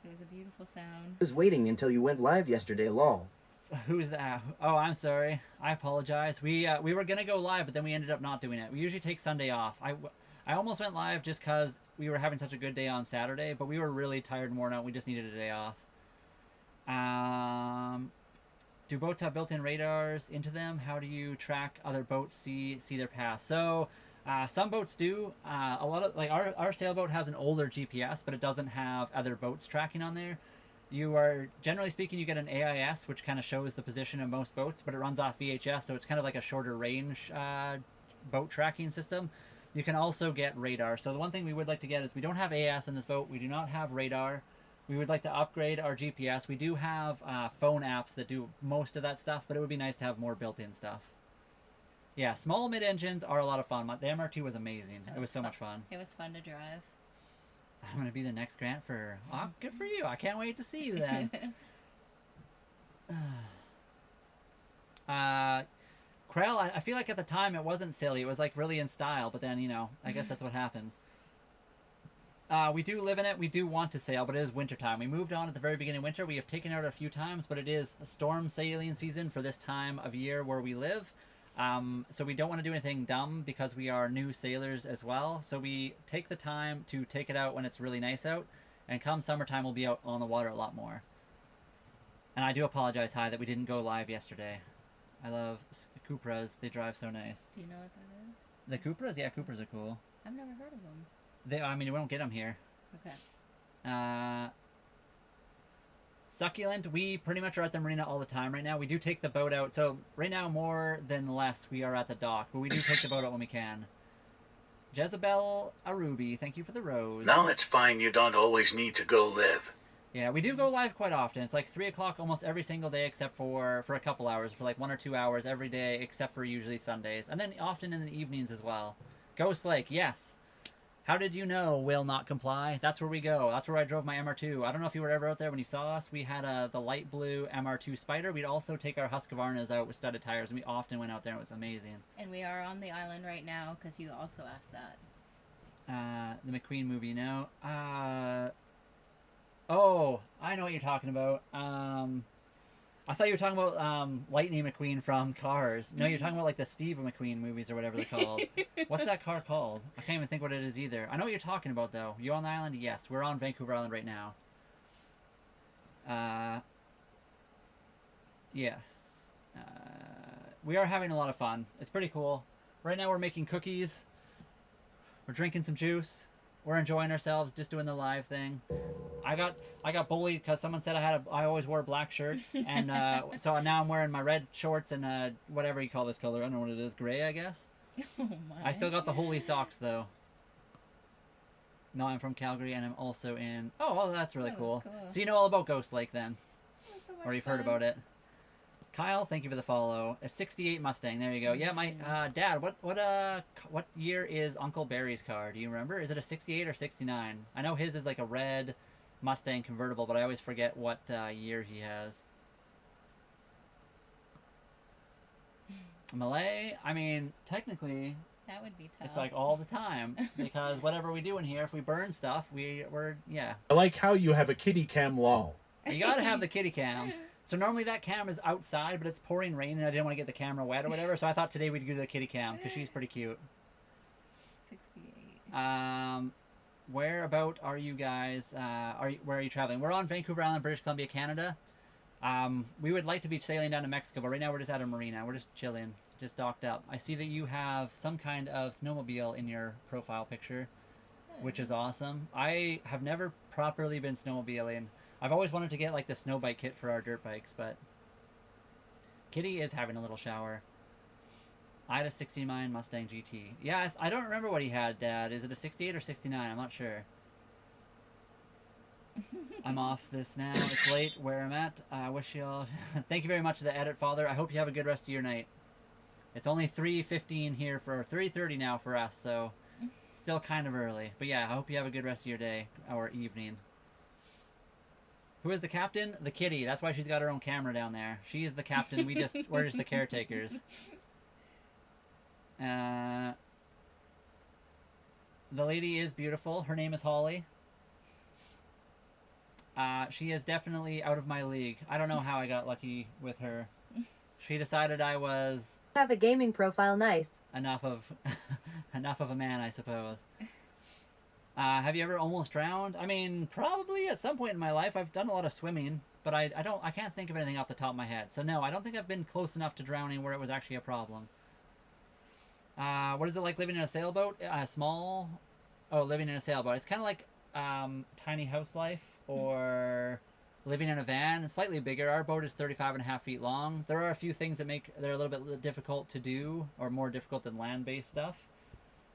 Speaker 2: It was a beautiful sound.
Speaker 7: I was waiting until you went live yesterday, lol.
Speaker 1: Who's that? Oh, I'm sorry. I apologize. We were gonna go live, but then we ended up not doing it. We usually take Sunday off. I almost went live just because we were having such a good day on Saturday, but we were really tired and worn out. We just needed a day off. Do boats have built-in radars into them? How do you track other boats, see their path? So some boats do. A lot of, like our sailboat has an older GPS, but it doesn't have other boats tracking on there. You are, generally speaking, you get an AIS, which kind of shows the position of most boats, but it runs off VHS, so it's kind of like a shorter range boat tracking system. You can also get radar. So the one thing we would like to get is we don't have AIS in this boat. We do not have radar. We would like to upgrade our GPS. We do have phone apps that do most of that stuff, but it would be nice to have more built-in stuff. Yeah, small mid-engines are a lot of fun. The MR2 was amazing. It was so much fun.
Speaker 2: It was fun to drive.
Speaker 1: I'm going to be the next Grant for... Oh, good for you. I can't wait to see you then. Krell, I feel like at the time it wasn't silly. It was like really in style, but then, you know, I guess that's what happens. We do live in it. We do want to sail, but it is wintertime. We moved on at the very beginning of winter. We have taken out a few times, but it is a storm sailing season for this time of year where we live. So we don't want to do anything dumb because we are new sailors as well. So we take the time to take it out when it's really nice out. And come summertime, we'll be out on the water a lot more. And I do apologize, Hi, that we didn't go live yesterday. I love Cupras. They drive so nice.
Speaker 2: Do you know what that is?
Speaker 1: The Cupras? Yeah, Cupras are cool.
Speaker 2: I've never heard of them.
Speaker 1: I mean, we don't get them here.
Speaker 2: Okay.
Speaker 1: Succulent, we pretty much are at the marina all the time right now. We do take the boat out. So right now, more than less, we are at the dock. But we do take the boat out when we can. Jezebel Arubi, thank you for the rose.
Speaker 8: Now it's fine. You don't always need to go live.
Speaker 1: Yeah, we do go live quite often. It's like 3 o'clock almost every single day except for a couple hours. For like 1 or 2 hours every day except for usually Sundays. And then often in the evenings as well. Ghost Lake, yes. How did you know will not comply? That's where we go. That's where I drove my MR2. I don't know if you were ever out there when you saw us. We had the light blue MR2 Spider. We'd also take our Husqvarnas out with studded tires, and we often went out there, and it was amazing.
Speaker 2: And we are on the island right now because you also asked that.
Speaker 1: The McQueen movie, no. Oh, I know what you're talking about. I thought you were talking about Lightning McQueen from Cars. No, you're talking about like the Steve McQueen movies or whatever they're called. What's that car called? I can't even think what it is either. I know what you're talking about though. You on the island? Yes, we're on Vancouver Island right now. Yes. We are having a lot of fun. It's pretty cool. Right now we're making cookies. We're drinking some juice. We're enjoying ourselves, just doing the live thing. I got bullied because someone said I always wore black shirts, and so now I'm wearing my red shorts and whatever you call this color. I don't know what it is, gray, I guess.
Speaker 2: Oh my.
Speaker 1: I still got the holy socks though. No, I'm from Calgary, and I'm also in. Oh, well, that's really cool.
Speaker 2: That's cool.
Speaker 1: So you know all about Ghost Lake then,
Speaker 2: That's so much
Speaker 1: or you've
Speaker 2: fun.
Speaker 1: heard about it. Kyle, thank you for the follow. A '68 Mustang. There you go. Yeah, my dad. What year is Uncle Barry's car? Do you remember? Is it a '68 or '69? I know his is like a red Mustang convertible, but I always forget what year he has. Malay. I mean, technically,
Speaker 2: That would be tough.
Speaker 1: it's like all the time because whatever we do in here, if we burn stuff, we're yeah.
Speaker 5: I like how you have a kitty cam lol.
Speaker 1: You gotta have the kitty cam. So normally that cam is outside, but it's pouring rain, and I didn't want to get the camera wet or whatever. So I thought today we'd do the kitty cam because she's pretty cute.
Speaker 2: 68.
Speaker 1: Where about are you guys? Where are you traveling? We're on Vancouver Island, British Columbia, Canada. We would like to be sailing down to Mexico, but right now we're just at a marina. We're just chilling, just docked up. I see that you have some kind of snowmobile in your profile picture, which is awesome. I have never properly been snowmobiling. I've always wanted to get like the snow bike kit for our dirt bikes, but Kitty is having a little shower. I had a 69 Mustang GT. Yeah, I don't remember what he had, Dad. Is it a 68 or 69? I'm not sure. I'm off this now. It's late where I'm at. I wish you all... Thank you very much to the edit, Father. I hope you have a good rest of your night. It's only 3:15 here for... 3:30 now for us, so... Still kind of early. But yeah, I hope you have a good rest of your day. Or evening. Who is the captain? The kitty. That's why she's got her own camera down there. She is the captain. We're just the caretakers. The lady is beautiful. Her name is Holly. She is definitely out of my league. I don't know how I got lucky with her. She decided I was
Speaker 3: Have a gaming profile, nice.
Speaker 1: enough of a man, I suppose. Have you ever almost drowned? I mean, probably at some point in my life. I've done a lot of swimming, but I can't think of anything off the top of my head. So no, I don't think I've been close enough to drowning where it was actually a problem. What is it like living in a sailboat? Living in a sailboat. It's kind of like tiny house life or living in a van. It's slightly bigger. Our boat is 35.5 feet long. There are a few things that make they're a little bit difficult to do, or more difficult than land-based stuff.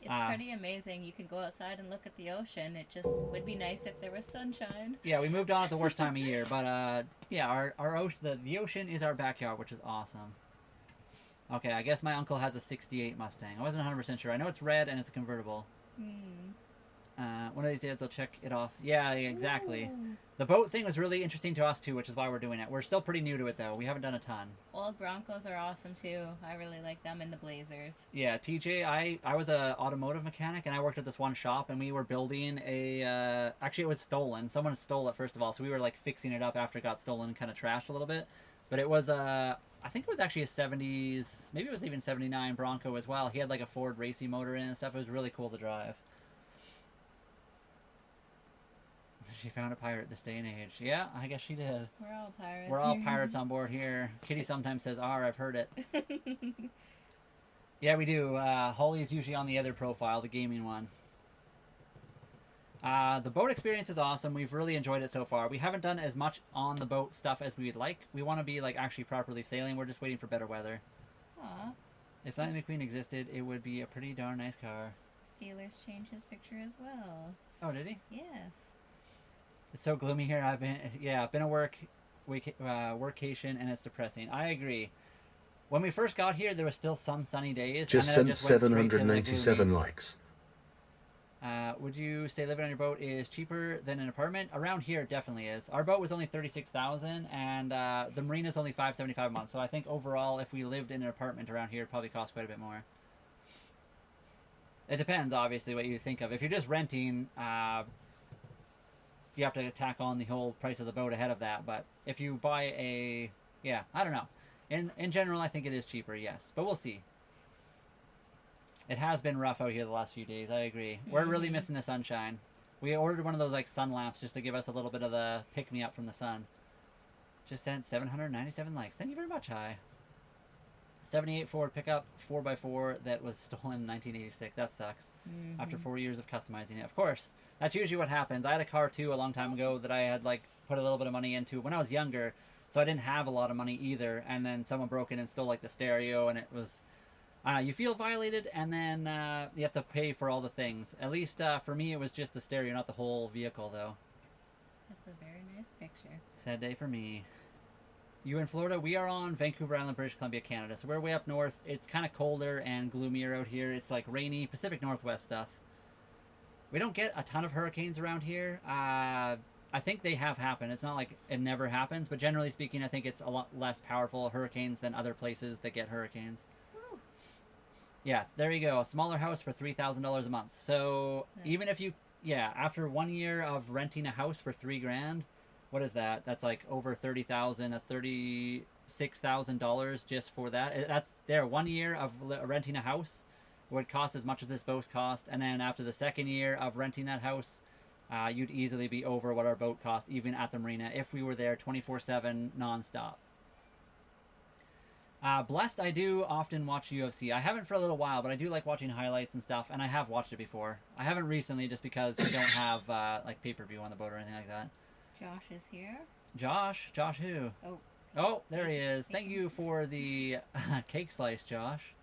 Speaker 2: It's pretty amazing. You can go outside and look at the ocean. It just would be nice if there was sunshine.
Speaker 1: Yeah, we moved on at the worst time of year, but yeah, our ocean, the ocean is our backyard, which is awesome. Okay, I guess my uncle has a 68 Mustang. I wasn't 100% sure. I know it's red and it's a convertible. One of these days I'll check it off. Yeah, exactly.
Speaker 2: Ooh.
Speaker 1: The boat thing was really interesting to us too, which is why we're doing it. We're still pretty new to it though. We haven't done a ton.
Speaker 2: Old Broncos are awesome too. I really like them and the Blazers.
Speaker 1: Yeah, TJ, I was a automotive mechanic and I worked at this one shop and we were building a actually it was stolen. Someone stole it first of all, so we were like fixing it up after it got stolen and kind of trashed a little bit. But it was I think it was actually a 70s, maybe it was even 79 Bronco as well. He had like a Ford racing motor in it and stuff. It was really cool to drive. She found a pirate this day and age. Yeah, I guess she did.
Speaker 2: We're all pirates.
Speaker 1: We're all pirates on board here. Kitty sometimes says, "R," I've heard it. Yeah, we do. Holly is usually on the other profile, the gaming one. The boat experience is awesome. We've really enjoyed it so far. We haven't done as much on the boat stuff as we would like. We want to be like actually properly sailing. We're just waiting for better weather.
Speaker 2: Aw.
Speaker 1: If Lightning McQueen existed, it would be a pretty darn nice car.
Speaker 2: Steelers changed his picture as well.
Speaker 1: Oh, did he?
Speaker 2: Yes.
Speaker 1: It's so gloomy here. I've been a workcation, and it's depressing. I agree. When we first got here, there was still some sunny days.
Speaker 4: Just
Speaker 1: and then it
Speaker 4: sent
Speaker 1: went straight to the
Speaker 4: 797
Speaker 1: gloomy.
Speaker 4: likes.
Speaker 1: Would you say living on your boat is cheaper than an apartment? Around here, it definitely is. Our boat was only $36,000, and the marina's only $575 a month. So I think overall, if we lived in an apartment around here, it'd probably cost quite a bit more. It depends, obviously, what you think of. If you're just renting, you have to tack on the whole price of the boat ahead of that. But if you buy I don't know. In general, I think it is cheaper, yes. But we'll see. It has been rough out here the last few days. I agree. We're really missing the sunshine. We ordered one of those like sun lamps just to give us a little bit of the pick-me-up from the sun. Just sent 797 likes. Thank you very much, hi. 78 Ford pickup 4x4 that was stolen in 1986. That sucks. After 4 years of customizing it. Of course, that's usually what happens. I had a car too a long time ago that I had like put a little bit of money into when I was younger, so I didn't have a lot of money either. And then someone broke in and stole like the stereo, and it was you feel violated, and then you have to pay for all the things. At least for me, it was just the stereo, not the whole vehicle, though.
Speaker 2: That's a very nice picture.
Speaker 1: Sad day for me. You in Florida? We are on Vancouver Island, British Columbia, Canada. So we're way up north. It's kind of colder and gloomier out here. It's like rainy, Pacific Northwest stuff. We don't get a ton of hurricanes around here. I think they have happened. It's not like it never happens, but generally speaking, I think it's a lot less powerful hurricanes than other places that get hurricanes.
Speaker 2: Woo.
Speaker 1: Yeah, there you go. A smaller house for $3,000 a month. So
Speaker 2: Nice.
Speaker 1: even if you, after 1 year of renting a house for $3,000, what is that? That's like over 30,000. That's $36,000 just for that. That's there. 1 year of renting a house would cost as much as this boat cost, and then after the second year of renting that house, you'd easily be over what our boat cost, even at the marina, if we were there 24/7 nonstop. Blessed, I do often watch UFC. I haven't for a little while, but I do like watching highlights and stuff, and I have watched it before. I haven't recently just because we don't have like pay-per-view on the boat or anything like that.
Speaker 2: Josh is here.
Speaker 1: Josh who? Oh, there he is. Thank you for the cake slice, Josh.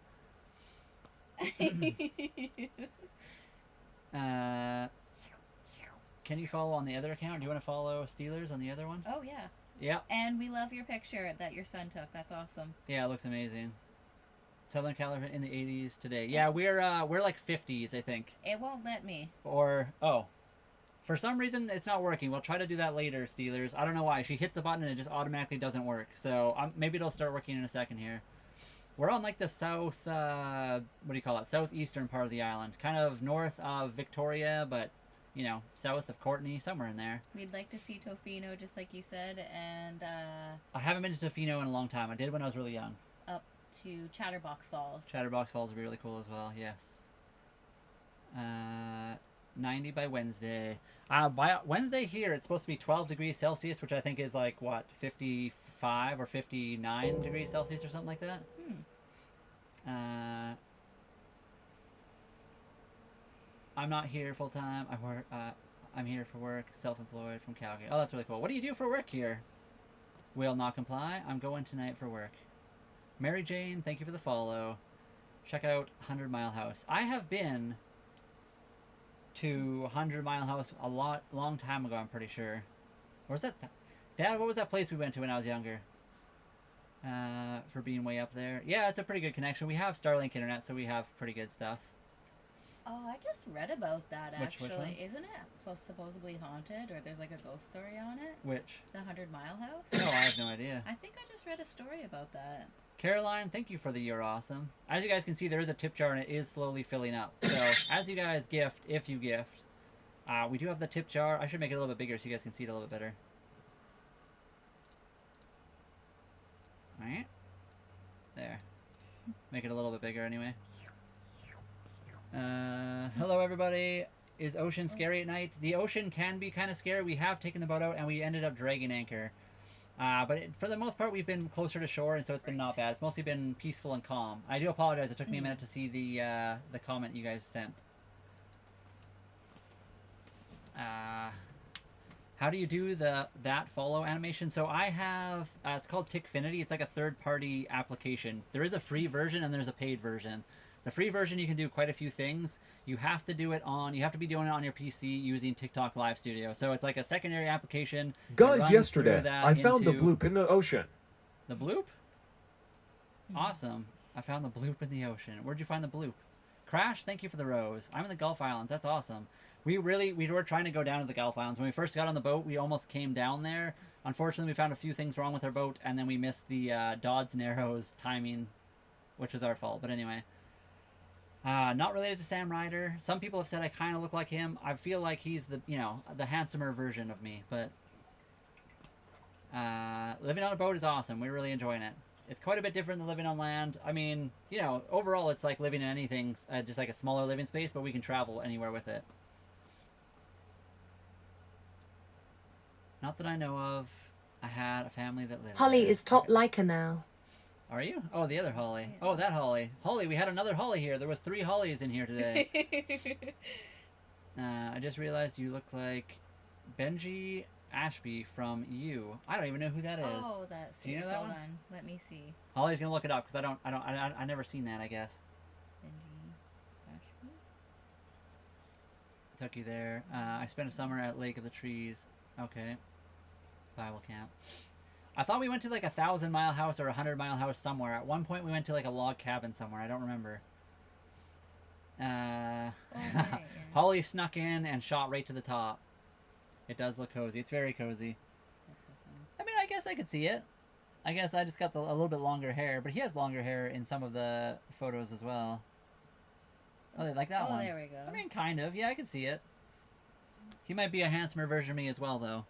Speaker 1: Can you follow on the other account? Do you want to follow Steelers on the other one?
Speaker 2: Oh, yeah.
Speaker 1: Yeah.
Speaker 2: And we love your picture that your son took. That's awesome.
Speaker 1: Yeah, it looks amazing. Southern California in the 80s today. Yeah, we're like 50s, I think.
Speaker 2: It won't let me.
Speaker 1: Or, for some reason, it's not working. We'll try to do that later, Steelers. I don't know why. She hit the button and it just automatically doesn't work. So maybe it'll start working in a second here. We're on like the south, what do you call it? Southeastern part of the island. Kind of north of Victoria, but, you know, south of Courtney, somewhere in there.
Speaker 2: We'd like to see Tofino, just like you said, and
Speaker 1: I haven't been to Tofino in a long time. I did when I was really young.
Speaker 2: up to Chatterbox Falls.
Speaker 1: Chatterbox Falls would be really cool as well, yes. 90 by Wednesday. By Wednesday here, it's supposed to be 12 degrees Celsius, which I think is like, what, 55 or 59 degrees Celsius or something like that? I'm not here full time. I work. I'm here for work. Self-employed from Calgary. Oh, that's really cool. What do you do for work here? Will not comply. I'm going tonight for work. Mary Jane, thank you for the follow. Check out 100 Mile House. I have been to 100 Mile House a long time ago, I'm pretty sure. Or was that... Dad, what was that place we went to when I was younger? For being way up there. Yeah, it's a pretty good connection. We have Starlink internet, so we have pretty good stuff.
Speaker 2: Oh, I just read about that,
Speaker 1: Which
Speaker 2: actually.
Speaker 1: one?
Speaker 2: Isn't it supposedly haunted, or there's like a ghost story on it?
Speaker 1: Which?
Speaker 2: The 100 Mile House?
Speaker 1: Oh, I have no idea.
Speaker 2: I think I just read a story about that.
Speaker 1: Caroline, thank you for the You're Awesome. As you guys can see, there is a tip jar, and it is slowly filling up. So, as you guys gift, if you gift, we do have the tip jar. I should make it a little bit bigger so you guys can see it a little bit better. Alright. There. Make it a little bit bigger anyway. Hello everybody. Is ocean scary at night? The ocean can be kind of scary. We have taken the boat out and we ended up dragging anchor. But for the most part, we've been closer to shore, and so it's been not bad. It's mostly been peaceful and calm. I do apologize. It took me a minute to see the comment you guys sent. How do you do that follow animation? So I have, it's called Tickfinity. It's like a third-party application. There is a free version and there's a paid version. The free version, you can do quite a few things. You have to be doing it on your PC using TikTok Live Studio. So it's like a secondary application.
Speaker 4: Guys, yesterday, I found the bloop in the ocean.
Speaker 1: The bloop? Awesome. I found the bloop in the ocean. Where'd you find the bloop? Crash, thank you for the rose. I'm in the Gulf Islands. That's awesome. We were trying to go down to the Gulf Islands. When we first got on the boat, we almost came down there. Unfortunately, we found a few things wrong with our boat, and then we missed the Dodds and Arrows timing, which was our fault. But anyway. Not related to Sam Ryder. Some people have said I kind of look like him. I feel like he's the handsomer version of me. But living on a boat is awesome. We're really enjoying it. It's quite a bit different than living on land. I mean, overall it's like living in anything, just like a smaller living space, but we can travel anywhere with it. Not that I know of. I had a family that lived
Speaker 3: Holly
Speaker 1: there.
Speaker 3: is top
Speaker 1: Okay.
Speaker 3: liker now.
Speaker 1: Are you? Oh, the other Holly. Oh, that Holly. Holly, we had another Holly here. There was 3 Hollies in here today. I just realized you look like Benji Ashby from You. I don't even know who that is.
Speaker 2: Oh, that's.
Speaker 1: Do you know that
Speaker 2: Hold
Speaker 1: one?
Speaker 2: on. Let me see.
Speaker 1: Holly's gonna look it up because I never seen that. I guess.
Speaker 2: Benji Ashby?
Speaker 1: Took you there. I spent a summer at Lake of the Trees. Okay. Bible camp. I thought we went to like a 1,000-mile house or a 100-mile house somewhere. At one point we went to like a log cabin somewhere. I don't remember.
Speaker 2: Right, yeah.
Speaker 1: Holly snuck in and shot right to the top. It does look cozy. It's very cozy. I mean, I guess I could see it. I guess I just got a little bit longer hair, but he has longer hair in some of the photos as well. Oh, they like that one.
Speaker 2: Oh, there we go.
Speaker 1: I mean, kind of. Yeah, I can see it. He might be a handsomer version of me as well, though.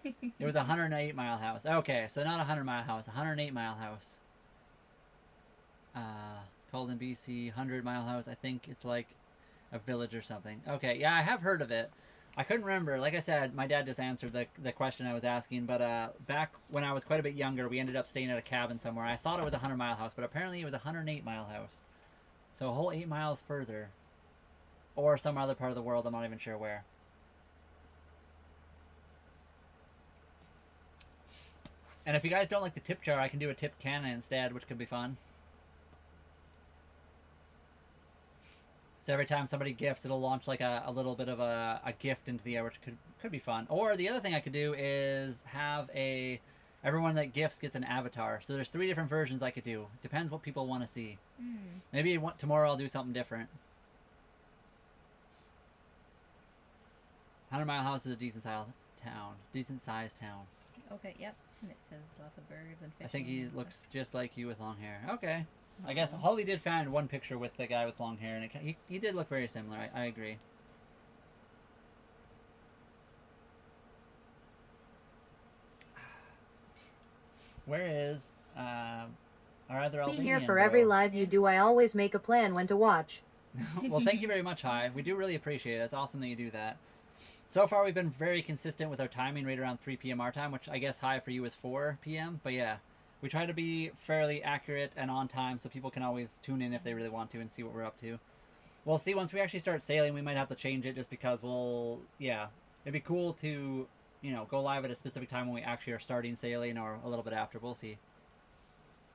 Speaker 1: It was a 108-mile house. Okay, so not a 100-mile house, a 108-mile house. Called in BC, 100-mile house. I think it's like a village or something. Okay, yeah, I have heard of it. I couldn't remember. Like I said, my dad just answered the question I was asking. But back when I was quite a bit younger, we ended up staying at a cabin somewhere. I thought it was a 100-mile house, but apparently it was a 108-mile house. So a whole 8 miles further. Or some other part of the world, I'm not even sure where. And if you guys don't like the tip jar, I can do a tip cannon instead, which could be fun. So every time somebody gifts, it'll launch like a little bit of a gift into the air, which could be fun. Or the other thing I could do is have everyone that gifts gets an avatar. So there's 3 different versions I could do. Depends what people want to see. Maybe tomorrow I'll do something different. 100-mile house is a decent sized town.
Speaker 2: Okay, yep. And it says lots of birds and fish.
Speaker 1: I think he looks just like you with long hair. Okay. I guess Holly did find one picture with the guy with long hair, and he did look very similar. I agree. Where is our other
Speaker 3: Be
Speaker 1: Albanian
Speaker 3: here for
Speaker 1: bro?
Speaker 3: every live you do. I always make a plan when to watch.
Speaker 1: Well, thank you very much, Hi. We do really appreciate it. It's awesome that you do that. So far, we've been very consistent with our timing, right around 3 p.m. our time, which I guess Hi for you is 4 p.m. But yeah, we try to be fairly accurate and on time so people can always tune in if they really want to and see what we're up to. We'll see once we actually start sailing, we might have to change it just because it'd be cool to, go live at a specific time when we actually are starting sailing or a little bit after. We'll see.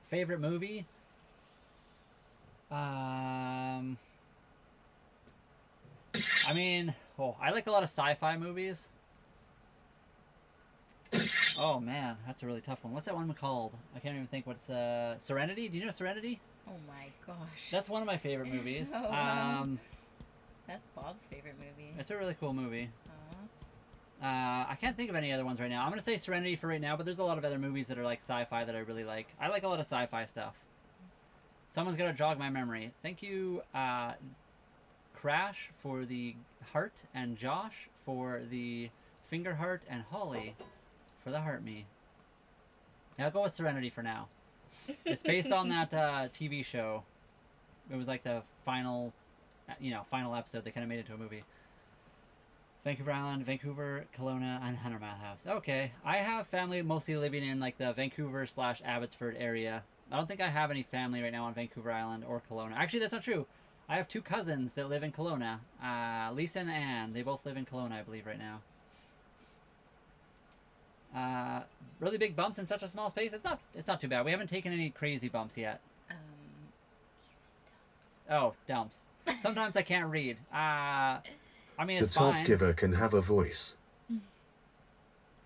Speaker 1: Favorite movie? I mean, I like a lot of sci-fi movies. Oh man, that's a really tough one. What's that one called? I can't even think. What's Serenity? Do you know Serenity?
Speaker 2: Oh my gosh.
Speaker 1: That's one of my favorite movies.
Speaker 2: Oh, wow. That's Bob's favorite movie.
Speaker 1: It's a really cool movie.
Speaker 2: Aww.
Speaker 1: I can't think of any other ones right now. I'm gonna say Serenity for right now, but there's a lot of other movies that are like sci-fi that I really like. I like a lot of sci-fi stuff. Someone's gonna jog my memory. Thank you, Crash for the heart, and Josh for the finger heart, and Holly for the heart me. I'll go with Serenity for now. It's based on that TV show. It was like the final episode. They kind of made it to a movie. Vancouver Island, Vancouver, Kelowna, and 100-mile house. Okay, I have family mostly living in like the Vancouver/Abbotsford area. I don't think I have any family right now on Vancouver Island or Kelowna. Actually, that's not true. I have 2 cousins that live in Kelowna. Lisa and Anne. They both live in Kelowna, I believe, right now. Really big bumps in such a small space? It's not too bad. We haven't taken any crazy bumps yet. Oh, dumps. Sometimes I can't read. I mean, it's fine.
Speaker 4: The top giver can have a voice.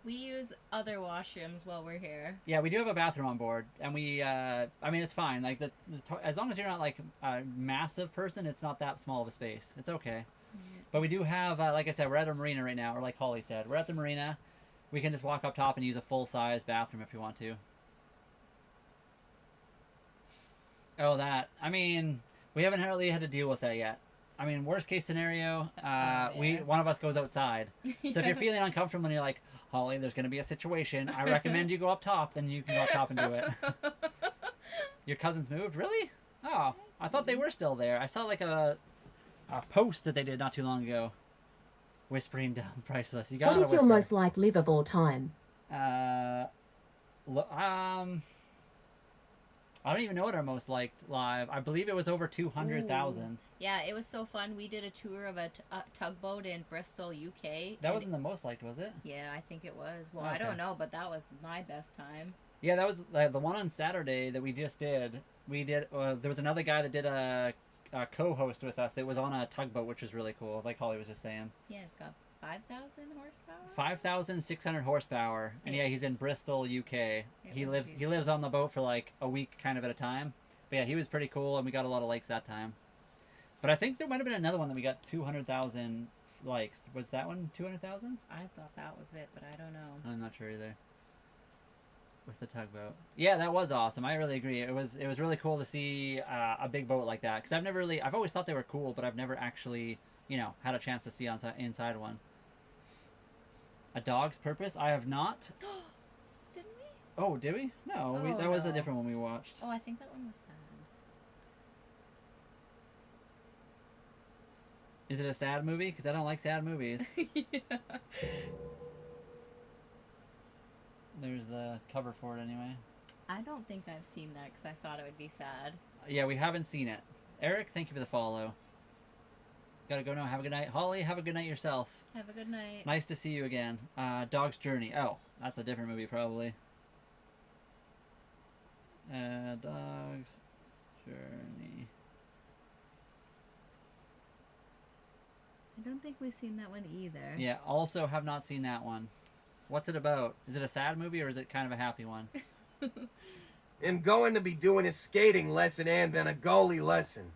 Speaker 2: We use other washrooms while we're here.
Speaker 1: Yeah, we do have a bathroom on board, and we, I mean, it's fine. Like, as long as you're not, like, a massive person, it's not that small of a space. It's okay. But we do have, like I said, we're at a marina right now, or like Holly said. We're at the marina. We can just walk up top and use a full-size bathroom if you want to. Oh, that. I mean, we haven't really had to deal with that yet. I mean, worst case scenario, one of us goes outside. So if you're feeling uncomfortable and you're like, Holly, there's going to be a situation, I recommend you go up top, then you can go up top and do it. Your cousins moved? Really? Oh, I thought they were still there. I saw like a post that they did not too long ago. Whispering down priceless. You got
Speaker 3: What is your most like live of all time?
Speaker 1: I don't even know what our most liked live. I believe it was over 200,000.
Speaker 2: Yeah, it was so fun. We did a tour of a tugboat in Bristol, UK.
Speaker 1: That wasn't the most liked, was it?
Speaker 2: Yeah, I think it was. Well,
Speaker 1: Okay.
Speaker 2: I don't know, but that was my best time.
Speaker 1: Yeah, that was the one on Saturday that we just did. We did. There was another guy that did a co-host with us that was on a tugboat, which was really cool. Like Holly was just saying.
Speaker 2: Yeah, it's got 5,000 horsepower.
Speaker 1: 5,600 horsepower, and yeah, he's in Bristol, UK. He lives on the boat for like a week, kind of at a time. But yeah, he was pretty cool, and we got a lot of likes that time. But I think there might have been another one that we got 200,000 likes. Was that one 200,000?
Speaker 2: I thought that was it, but I don't know.
Speaker 1: I'm not sure either. With the tugboat, yeah, that was awesome. I really agree. It was really cool to see a big boat like that, because I've always thought they were cool, but I've never actually had a chance to see inside one. A Dog's Purpose? I have not.
Speaker 2: Didn't we?
Speaker 1: Oh, did we? No, that was a different one we watched.
Speaker 2: Oh, I think that one was sad.
Speaker 1: Is it a sad movie? Because I don't like sad movies.
Speaker 2: Yeah.
Speaker 1: There's the cover for it anyway.
Speaker 2: I don't think I've seen that because I thought it would be sad.
Speaker 1: Yeah, we haven't seen it. Eric, thank you for the follow. Gotta go now. Have a good night. Holly, have a good night yourself.
Speaker 2: Have a good night.
Speaker 1: Nice to see you again. Dog's Journey. Oh, that's a different movie probably. Dog's Journey.
Speaker 2: I don't think we've seen that one either.
Speaker 1: Yeah, also have not seen that one. What's it about? Is it a sad movie or is it kind of a happy one?
Speaker 6: I'm going to be doing a skating lesson and then a goalie lesson.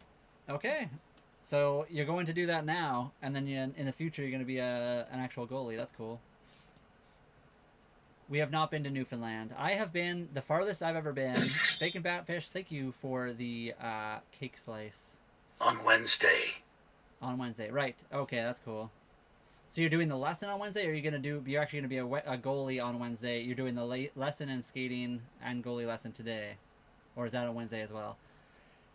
Speaker 1: Okay. So you're going to do that now, and then in the future you're going to be an actual goalie. That's cool. We have not been to Newfoundland. I have been, the farthest I've ever been. Bacon Batfish, thank you for the cake slice.
Speaker 8: On Wednesday.
Speaker 1: On Wednesday, right. Okay, that's cool. So you're doing the lesson on Wednesday, or you're actually going to be a goalie on Wednesday? You're doing the lesson and skating and goalie lesson today? Or is that on Wednesday as well?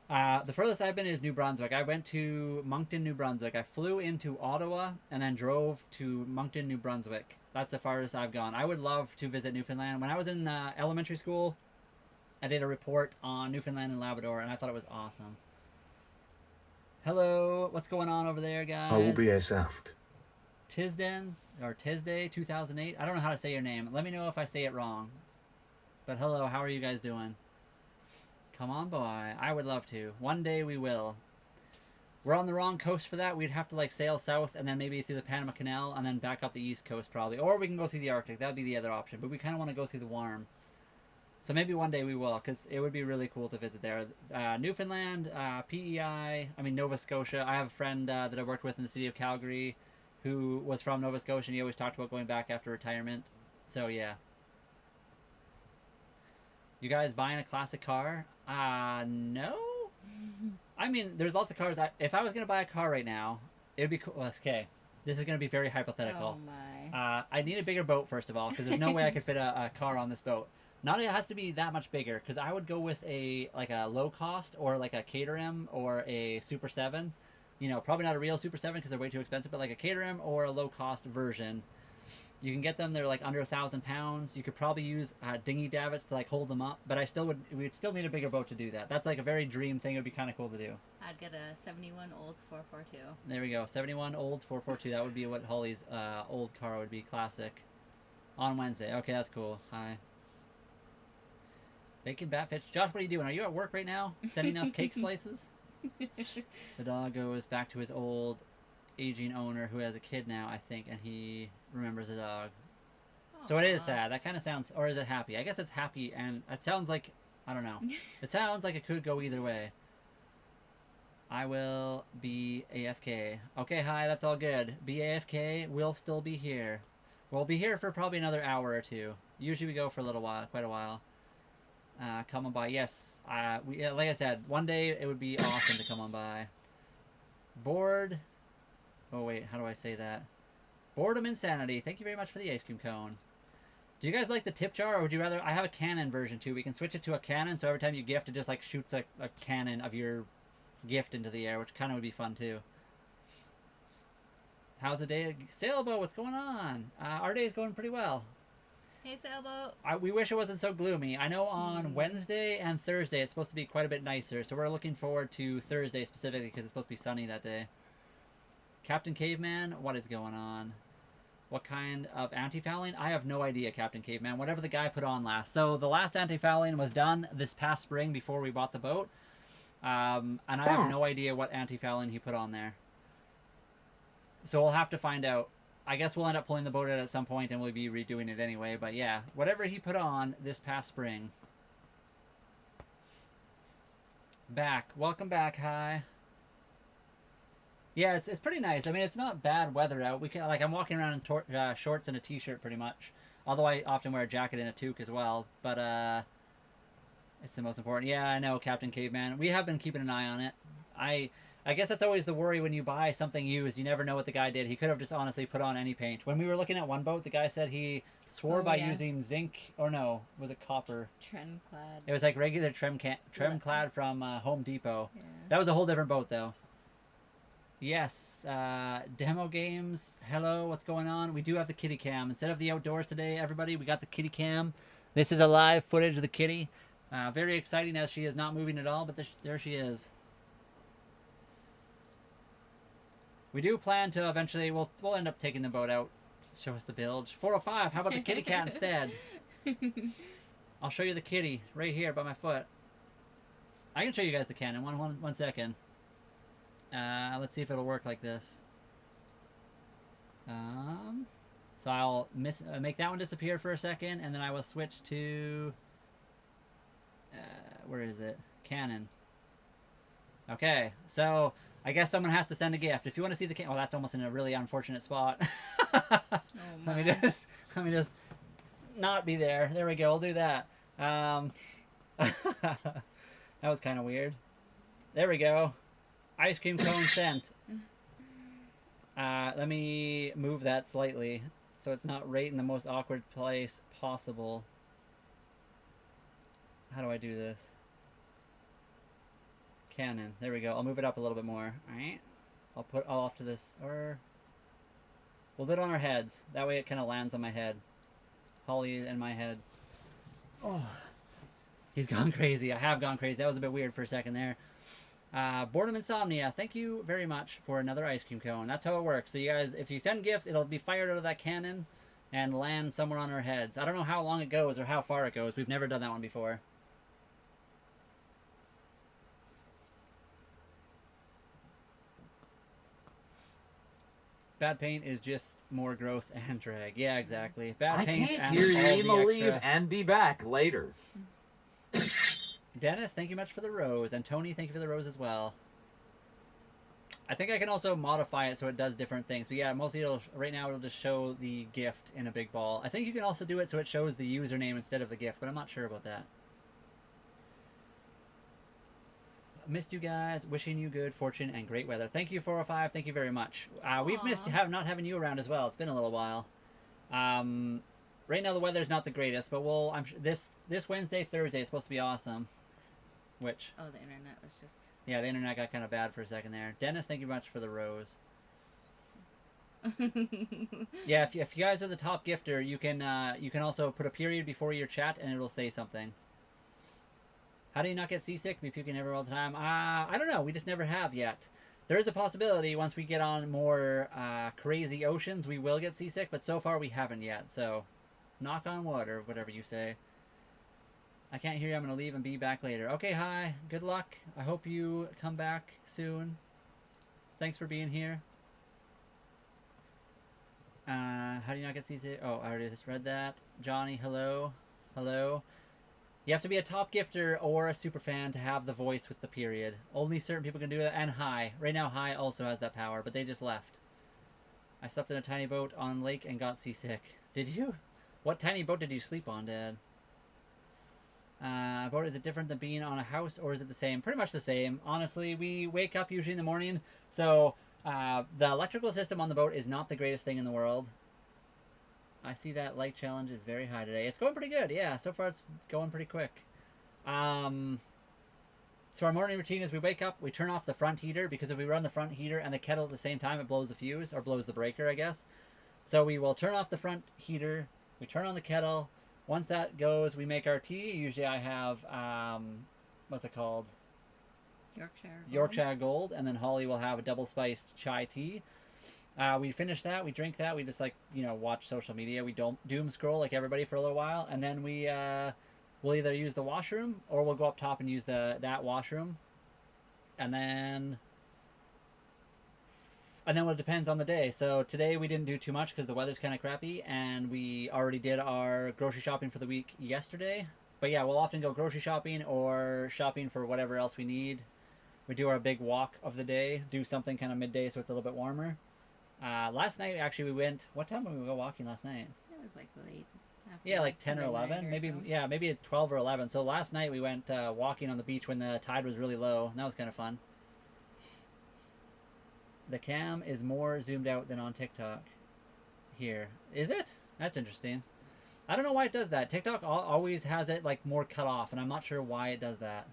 Speaker 1: The furthest I've been is New Brunswick. I went to Moncton, New Brunswick. I flew into Ottawa and then drove to Moncton, New Brunswick. That's the farthest I've gone. I would love to visit Newfoundland. When I was in elementary school, I did a report on Newfoundland and Labrador, and I thought it was awesome. Hello, what's going on over there, guys?
Speaker 4: I will be a Saft.
Speaker 1: Tisden, or Tisday 2008. I don't know how to say your name. Let me know if I say it wrong. But hello, how are you guys doing? Come on, boy. I would love to. One day we will. We're on the wrong coast for that. We'd have to like sail south and then maybe through the Panama Canal and then back up the east coast probably. Or we can go through the Arctic. That would be the other option. But we kind of want to go through the warm. So maybe one day we will, because it would be really cool to visit there. Newfoundland, PEI, Nova Scotia. I have a friend that I worked with in the city of Calgary who was from Nova Scotia, and he always talked about going back after retirement. So yeah. You guys buying a classic car? No. There's lots of cars. If I was going to buy a car right now, it would be cool. Okay, this is going to be very hypothetical.
Speaker 2: Oh my.
Speaker 1: I need a bigger boat, first of all, because there's no way I could fit a car on this boat. Not it has to be that much bigger, because I would go with a low cost or like a Caterham or a Super 7. Probably not a real Super 7 because they're way too expensive, but like a Caterham or a low cost version. You can get them, they're like under 1,000 pounds. You could probably use dinghy davits to like hold them up, but we'd still need a bigger boat to do that. That's like a very dream thing. It would be kind of cool to do.
Speaker 2: I'd get a 71 Olds 442.
Speaker 1: There we go, 71 Olds 442. That would be what Holly's old car would be, classic. On Wednesday. Okay, that's cool. Hi. Bacon Batfish. Josh, what are you doing? Are you at work right now? Sending us cake slices? The dog goes back to his old aging owner who has a kid now, I think, and he remembers the dog. Aww. So it is sad. That kind of sounds, or is it happy? I guess it's happy, and it sounds like, I don't know. It sounds like it could go either way. I will be AFK. Okay, hi, that's all good. Be AFK, we'll still be here. We'll be here for probably another hour or two. Usually we go for a little while, quite a while. Come on by. Yes, like I said, one day it would be awesome to come on by. Bored. Oh wait, how do I say that? Boredom Insanity. Thank you very much for the ice cream cone. Do you guys like the tip jar, or would you rather? I have a cannon version too. We can switch it to a cannon, so every time you gift, it just like shoots a cannon of your gift into the air, which kind of would be fun too. How's the day? Sailboat, what's going on? Our day is going pretty well.
Speaker 2: Hey, Sailboat.
Speaker 1: We wish it wasn't so gloomy. I know on Wednesday and Thursday it's supposed to be quite a bit nicer, so we're looking forward to Thursday specifically because it's supposed to be sunny that day. Captain Caveman, what is going on? What kind of anti-fouling? I have no idea, Captain Caveman. Whatever the guy put on last. So the last anti-fouling was done this past spring before we bought the boat. And I have no idea what anti-fouling he put on there. So we'll have to find out. I guess we'll end up pulling the boat out at some point and we'll be redoing it anyway. But yeah, whatever he put on this past spring. Back. Welcome back, hi. Yeah, it's pretty nice. I mean, it's not bad weather out. We can I'm walking around in shorts and a t-shirt pretty much. Although I often wear a jacket and a toque as well. But it's the most important. Yeah, I know, Captain Caveman. We have been keeping an eye on it. I guess that's always the worry when you buy something used. You never know what the guy did. He could have just honestly put on any paint. When we were looking at one boat, the guy said he swore by using zinc, or no, was it copper?
Speaker 2: Trim clad.
Speaker 1: It was like regular trim clad from Home Depot.
Speaker 2: Yeah.
Speaker 1: That was a whole different boat though. Yes, demo games. Hello, what's going on? We do have the kitty cam. Instead of the outdoors today, everybody, we got the kitty cam. This is a live footage of the kitty. Very exciting as she is not moving at all, but there she is. We do plan to eventually, we'll end up taking the boat out. Show us the bilge. 405, how about the kitty cat instead? I'll show you the kitty right here by my foot. I can show you guys the cannon. One second. Let's see if it'll work like this. So I'll make that one disappear for a second, and then I will switch to where is it? Cannon. Okay, so I guess someone has to send a gift. If you want to see the cannon, oh, that's almost in a really unfortunate spot.
Speaker 2: Oh my.
Speaker 1: Let me just not be there. There we go. I'll do that. That was kind of weird. There we go. Ice cream cone sent. Let me move that slightly so it's not right in the most awkward place possible. How do I do this? Cannon. There we go. I'll move it up a little bit more. Alright. I'll put all off to this, or we'll do it on our heads. That way it kind of lands on my head. Holly and my head. Oh. He's gone crazy. I have gone crazy. That was a bit weird for a second there. Boredom Insomnia, thank you very much for another ice cream cone. That's how it works. So you guys, if you send gifts, it'll be fired out of that cannon and land somewhere on our heads. I don't know how long it goes or how far it goes. We've never done that one before. Bad paint is just more growth and drag. Yeah, exactly. Bad paint.
Speaker 9: I can't
Speaker 1: and
Speaker 9: hear
Speaker 1: all
Speaker 9: you.
Speaker 1: the
Speaker 9: I'ma leave
Speaker 1: extra...
Speaker 9: and be back later.
Speaker 1: Dennis, thank you much for the rose. And Tony, thank you for the rose as well. I think I can also modify it so it does different things. But yeah, mostly right now it'll just show the gift in a big ball. I think you can also do it so it shows the username instead of the gift, but I'm not sure about that. Missed you guys. Wishing you good fortune and great weather. Thank you, 405. Thank you very much. We've missed not having you around as well. It's been a little while. Right now the weather's not the greatest, but I'm sure this Wednesday, Thursday is supposed to be awesome. Which?
Speaker 2: Oh, the internet was just...
Speaker 1: Yeah, the internet got kind of bad for a second there. Dennis, thank you much for the rose. Yeah, if you guys are the top gifter, you can also put a period before your chat and it'll say something. How do you not get seasick? Be puking everywhere all the time? I don't know. We just never have yet. There is a possibility once we get on more crazy oceans, we will get seasick, but so far we haven't yet. So, knock on wood or whatever you say. I can't hear you. I'm going to leave and be back later. Okay, hi. Good luck. I hope you come back soon. Thanks for being here. How do you not get seasick? Oh, I already just read that. Johnny, hello. Hello. You have to be a top gifter or a super fan to have the voice with the period. Only certain people can do that. And Hi. Right now, Hi also has that power, but they just left. I slept in a tiny boat on lake and got seasick. Did you? What tiny boat did you sleep on, Dad? Boat, is it different than being on a house, or is it the same? Pretty much the same. Honestly, we wake up usually in the morning, so the electrical system on the boat is not the greatest thing in the world. I see that light challenge is very high today. It's going pretty good, yeah. So far it's going pretty quick. So our morning routine is we wake up, we turn off the front heater, because if we run the front heater and the kettle at the same time, it blows the fuse, or blows the breaker, I guess. So we will turn off the front heater, We turn on the kettle. Once that goes, we make our tea. Usually I have, what's it called? Yorkshire Gold. And then Holly will have a double spiced chai tea. We finish that. We drink that. We just watch social media. We don't doom scroll like everybody for a little while. And then we'll either use the washroom or we'll go up top and use that washroom. And then it depends on the day. So today we didn't do too much because the weather's kind of crappy, and we already did our grocery shopping for the week yesterday. But yeah, we'll often go grocery shopping or shopping for whatever else we need. We do our big walk of the day, do something kind of midday so it's a little bit warmer. Last night, actually, we went... What time did we go walking last night?
Speaker 2: It was like late.
Speaker 1: Yeah, like 10 or 11. Maybe, yeah, maybe at 12 or 11. So last night we went walking on the beach when the tide was really low, and that was kind of fun. The cam is more zoomed out than on TikTok. Here. Is it? That's interesting. I don't know why it does that. TikTok always has it like more cut off, and I'm not sure why it does that.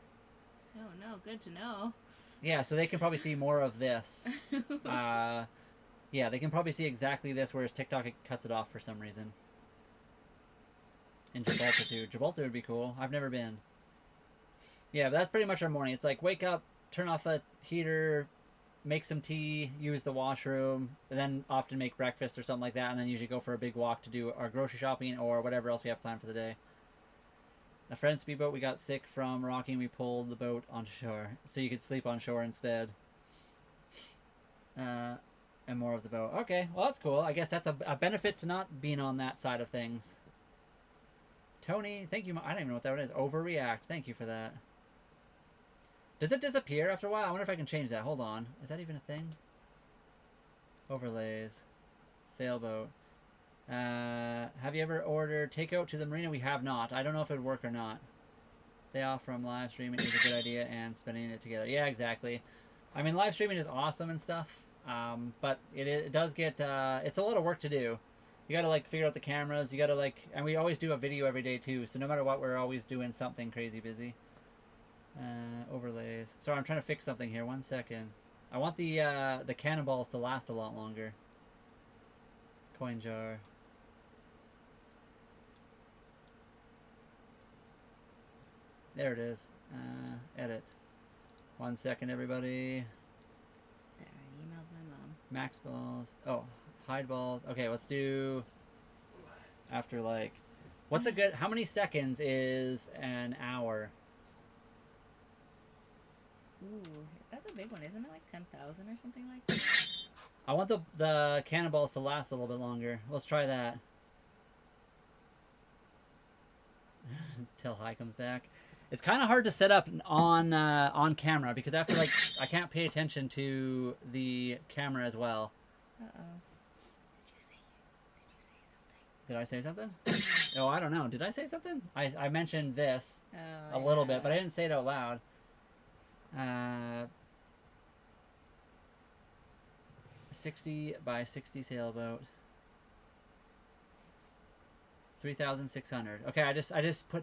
Speaker 2: Oh, no. Good to know.
Speaker 1: Yeah, so they can probably see more of this. Yeah, they can probably see exactly this, whereas TikTok, it cuts it off for some reason. In Gibraltar, too. Gibraltar would be cool. I've never been. Yeah, but that's pretty much our morning. It's like, wake up, turn off a heater, make some tea, use the washroom, and then often make breakfast or something like that, and then usually go for a big walk to do our grocery shopping or whatever else we have planned for the day. A friend's speedboat, we got sick from rocking, we pulled the boat on shore, so you could sleep on shore instead. And more of the boat. Okay, well that's cool. I guess that's a benefit to not being on that side of things. Tony, thank you. I don't even know what that is. Overreact. Thank you for that. Does it disappear after a while? I wonder if I can change that. Hold on. Is that even a thing? Overlays. Sailboat. Have you ever ordered takeout to the marina? We have not. I don't know if it would work or not. Day off from live streaming is a good idea, and spending it together. Yeah, exactly. I mean, live streaming is awesome and stuff. But it does get, it's a lot of work to do. You gotta, like, figure out the cameras, you gotta, like, and we always do a video every day, too, so no matter what, we're always doing something crazy busy. Overlays. Sorry, I'm trying to fix something here, 1 second. I want the cannonballs to last a lot longer. Coin jar. There it is. Edit. 1 second, everybody. Max balls. Oh, hide balls. Okay, let's do after like, what's a good, how many seconds is an hour?
Speaker 2: Ooh, that's a big one. Isn't it like 10,000 or something like that?
Speaker 1: I want the cannonballs to last a little bit longer. Let's try that. Till High comes back. It's kind of hard to set up on camera because I have to, like, I can't pay attention to the camera as well.
Speaker 2: Uh-oh.
Speaker 1: Did I say something? Oh, I don't know. Did I say something? I mentioned this
Speaker 2: a
Speaker 1: little bit, but I didn't say it out loud. 60 by 60 sailboat. 3,600. Okay, I just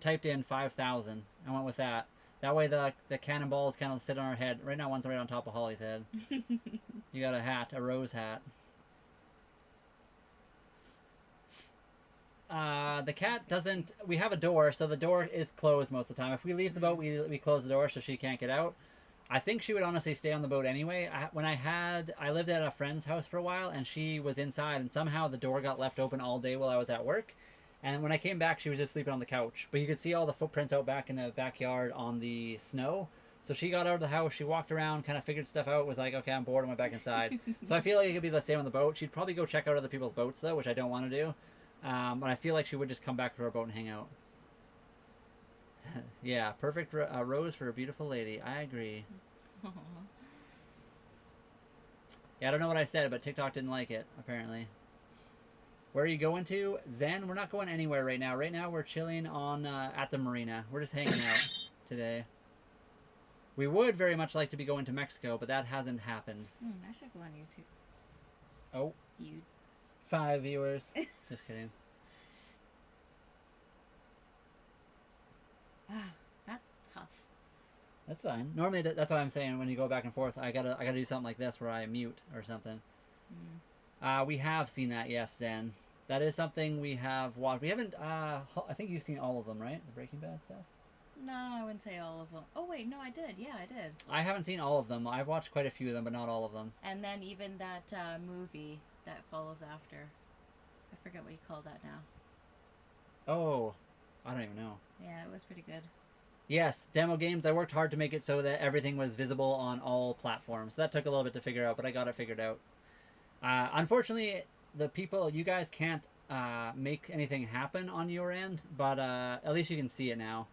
Speaker 1: typed in 5,000. I went with that. That way the cannonballs kind of sit on our head. Right now one's right on top of Holly's head. You got a hat, a rose hat. The cat doesn't... We have a door, so the door is closed most of the time. If we leave the boat, we close the door so she can't get out. I think she would honestly stay on the boat anyway. I lived at a friend's house for a while, and she was inside, and somehow the door got left open all day while I was at work. And when I came back, she was just sleeping on the couch. But you could see all the footprints out back in the backyard on the snow. So she got out of the house, she walked around, kind of figured stuff out, was like, okay, I'm bored, I went back inside. So I feel like it could be the same on the boat. She'd probably go check out other people's boats, though, which I don't want to do. But I feel like she would just come back to our boat and hang out. Yeah, perfect rose for a beautiful lady. I agree.
Speaker 2: Aww.
Speaker 1: Yeah, I don't know what I said, but TikTok didn't like it, apparently. Where are you going to? Zen, we're not going anywhere right now. Right now we're chilling on at the marina. We're just hanging out today. We would very much like to be going to Mexico, but that hasn't happened.
Speaker 2: I should go on YouTube.
Speaker 1: Oh.
Speaker 2: You.
Speaker 1: 5 viewers. Just kidding.
Speaker 2: That's tough.
Speaker 1: That's fine. Normally, that's why I'm saying when you go back and forth, I gotta do something like this where I mute or something. We have seen that, yes, Zen. That is something we have watched. We haven't. I think you've seen all of them, right? The Breaking Bad stuff.
Speaker 2: No, I wouldn't say all of them. Oh wait, no, I did. Yeah, I did.
Speaker 1: I haven't seen all of them. I've watched quite a few of them, but not all of them.
Speaker 2: And then even that movie that follows after. I forget what you call that now.
Speaker 1: Oh, I don't even know.
Speaker 2: Yeah, it was pretty good.
Speaker 1: Yes, demo games. I worked hard to make it so that everything was visible on all platforms. That took a little bit to figure out, but I got it figured out. Unfortunately, you guys can't make anything happen on your end, but at least you can see it now.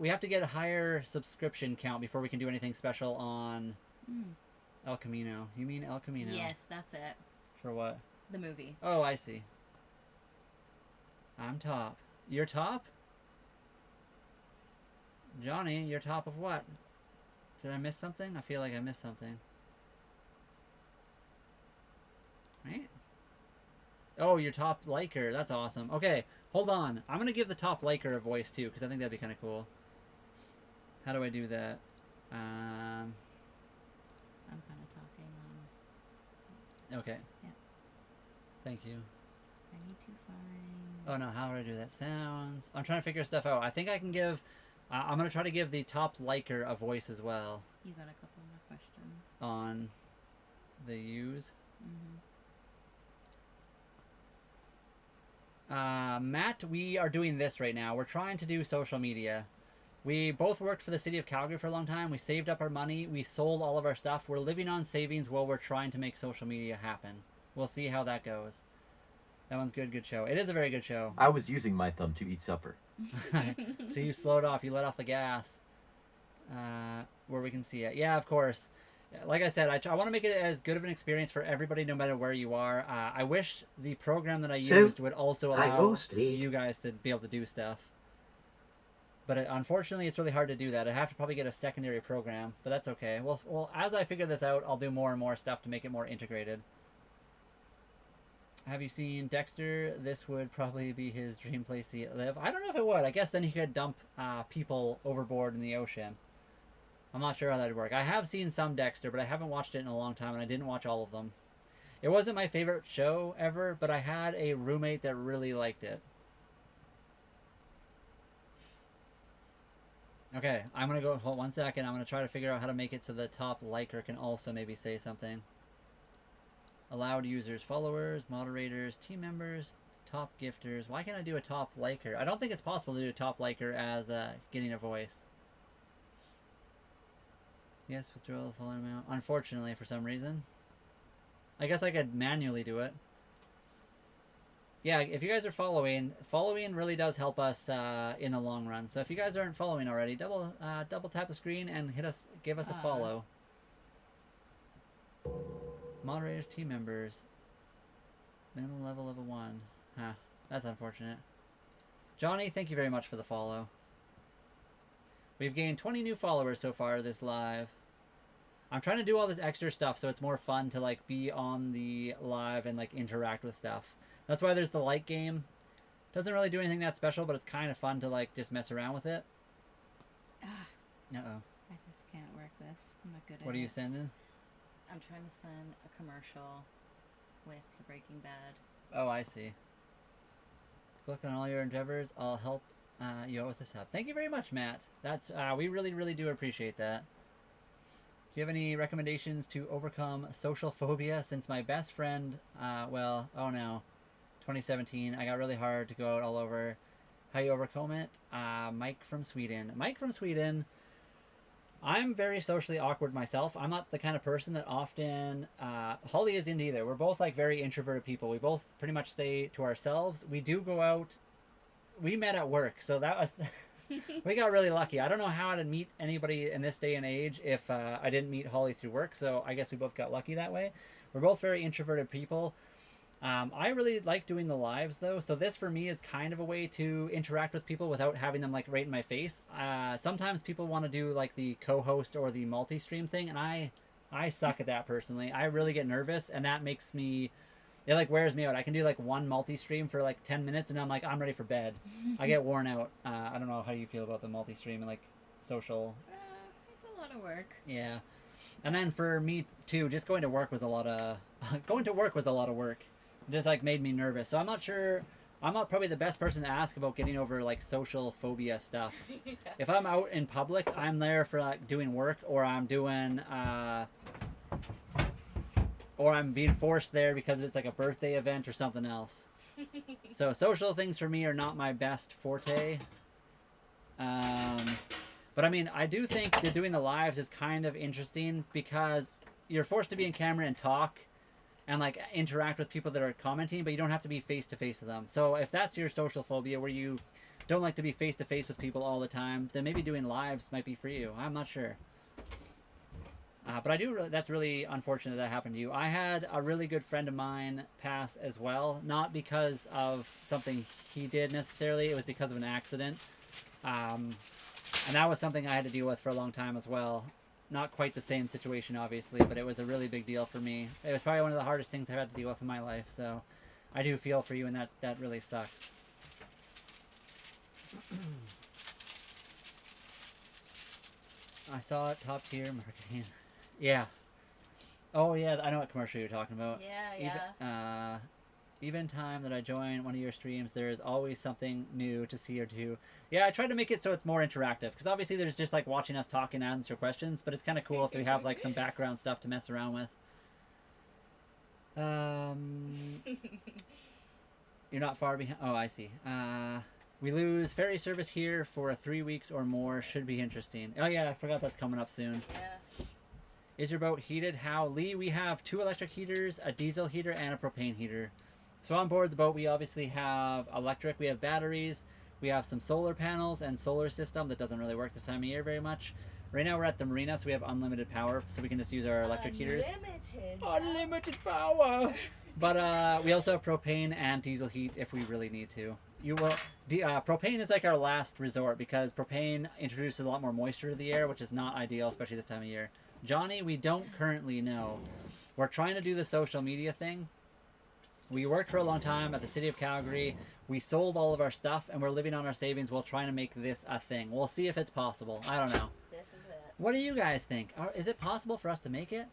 Speaker 1: We have to get a higher subscription count before we can do anything special on El Camino. You mean El Camino?
Speaker 2: Yes, that's it.
Speaker 1: For what?
Speaker 2: The movie.
Speaker 1: Oh, I see. I'm top. You're top? Johnny, you're top of what? Did I miss something? I feel like I missed something. Right? Oh, you're top liker. That's awesome. Okay, hold on. I'm going to give the top liker a voice too, because I think that'd be kind of cool. How do I do that?
Speaker 2: I'm kind of talking on...
Speaker 1: Okay.
Speaker 2: Yeah.
Speaker 1: Thank you.
Speaker 2: I need to find...
Speaker 1: Oh no, how do I do that? Sounds. I'm trying to figure stuff out. I think I can give... I'm going to try to give the top liker a voice as well.
Speaker 2: You got a couple more questions.
Speaker 1: On the use. Matt, we are doing this right now. We're trying to do social media. We both worked for the city of Calgary for a long time. We saved up our money. We sold all of our stuff. We're living on savings while we're trying to make social media happen. We'll see how that goes. That one's good. Good show. It is a very good show.
Speaker 9: I was using my thumb to eat supper.
Speaker 1: So you slowed off. You let off the gas. Where we can see it. Yeah, of course. Like I said, I want to make it as good of an experience for everybody, no matter where you are. I wish the program that I used would also allow you guys to be able to do stuff. But unfortunately, it's really hard to do that. I have to probably get a secondary program, but that's okay. Well, as I figure this out, I'll do more and more stuff to make it more integrated. Have you seen Dexter? This would probably be his dream place to live. I don't know if it would. I guess then he could dump people overboard in the ocean. I'm not sure how that would work. I have seen some Dexter, but I haven't watched it in a long time, and I didn't watch all of them. It wasn't my favorite show ever, but I had a roommate that really liked it. Okay, I'm going to go, hold 1 second. I'm going to try to figure out how to make it so the top liker can also maybe say something. Allowed users, followers, moderators, team members, top gifters. Why can't I do a top liker? I don't think it's possible to do a top liker as getting a voice. Yes, withdraw the following amount. Unfortunately, for some reason. I guess I could manually do it. Yeah, if you guys are following really does help us in the long run. So if you guys aren't following already, double tap the screen and give us a follow. Moderators, team members. Minimum level 1. Huh, that's unfortunate. Johnny, thank you very much for the follow. We've gained 20 new followers so far this live. I'm trying to do all this extra stuff so it's more fun to like be on the live and like interact with stuff. That's why there's the like game. Doesn't really do anything that special, but it's kind of fun to like just mess around with it. Uh-oh.
Speaker 2: I just can't work this. I'm not good at it.
Speaker 1: What are you sending?
Speaker 2: I'm trying to send a commercial with the Breaking Bad.
Speaker 1: Oh, I see. Click on all your endeavors. I'll help you out with this up. Thank you very much, Matt. That's we really do appreciate that. Do you have any recommendations to overcome social phobia? Since my best friend, well, oh no, 2017, I got really hard to go out all over. How you overcome it? Mike from Sweden. Mike from Sweden. I'm very socially awkward myself. I'm not the kind of person that often... Holly isn't either. We're both like very introverted people. We both pretty much stay to ourselves. We do go out. We met at work, so that was... we got really lucky. I don't know how I'd meet anybody in this day and age if I didn't meet Holly through work, so I guess we both got lucky that way. We're both very introverted people. I really like doing the lives though, so this for me is kind of a way to interact with people without having them like right in my face. Sometimes people want to do like the co-host or the multi-stream thing, and I suck at that personally. I really get nervous, and that makes me, it like wears me out. I can do like one multi-stream for like 10 minutes, and I'm like, I'm ready for bed. I get worn out. I don't know how you feel about the multi-stream and like social.
Speaker 2: It's a lot of work.
Speaker 1: Yeah. And then for me too, just going to work was a lot of work. just like made me nervous. So I'm not sure. I'm not probably the best person to ask about getting over like social phobia stuff.
Speaker 2: Yeah.
Speaker 1: If I'm out in public, I'm there for like doing work, or I'm doing, or I'm being forced there because it's like a birthday event or something else. So social things for me are not my best forte. But I mean, I do think that doing the lives is kind of interesting because you're forced to be in camera and talk and like interact with people that are commenting, but you don't have to be face to face with them. So if that's your social phobia where you don't like to be face to face with people all the time, then maybe doing lives might be for you. I'm not sure. But I do. That's really unfortunate that happened to you. I had a really good friend of mine pass as well, not because of something he did necessarily. It was because of an accident, and that was something I had to deal with for a long time as well. Not quite the same situation, obviously, but it was a really big deal for me. It was probably one of the hardest things I've had to deal with in my life. So, I do feel for you, and that really sucks. I saw it, top tier marketing. Yeah. Oh yeah, I know what commercial you're talking about.
Speaker 2: Yeah.
Speaker 1: Even time that I join one of your streams, there is always something new to see or do. Yeah, I tried to make it so it's more interactive because obviously there's just like watching us talk and answer questions, but it's kind of cool if we have like some background stuff to mess around with. You're not far behind. Oh, I see. We lose ferry service here for 3 weeks or more. Should be interesting. Oh yeah, I forgot that's coming up soon.
Speaker 2: Yeah.
Speaker 1: Is your boat heated? How? Lee, we have 2 electric heaters, a diesel heater, and a propane heater. So on board the boat, we obviously have electric, we have batteries, we have some solar panels and solar system that doesn't really work this time of year very much. Right now we're at the marina, so we have unlimited power, so we can just use our electric heaters. Unlimited power! But we also have propane and diesel heat if we really need to. Propane is like our last resort because propane introduces a lot more moisture to the air, which is not ideal, especially this time of year. Johnny, we don't currently know. We're trying to do the social media thing. We worked for a long time at the city of Calgary. We sold all of our stuff, and we're living on our savings while trying to make this a thing. We'll see if it's possible. I don't know.
Speaker 2: This is it.
Speaker 1: What do you guys think? Is it possible for us to make it?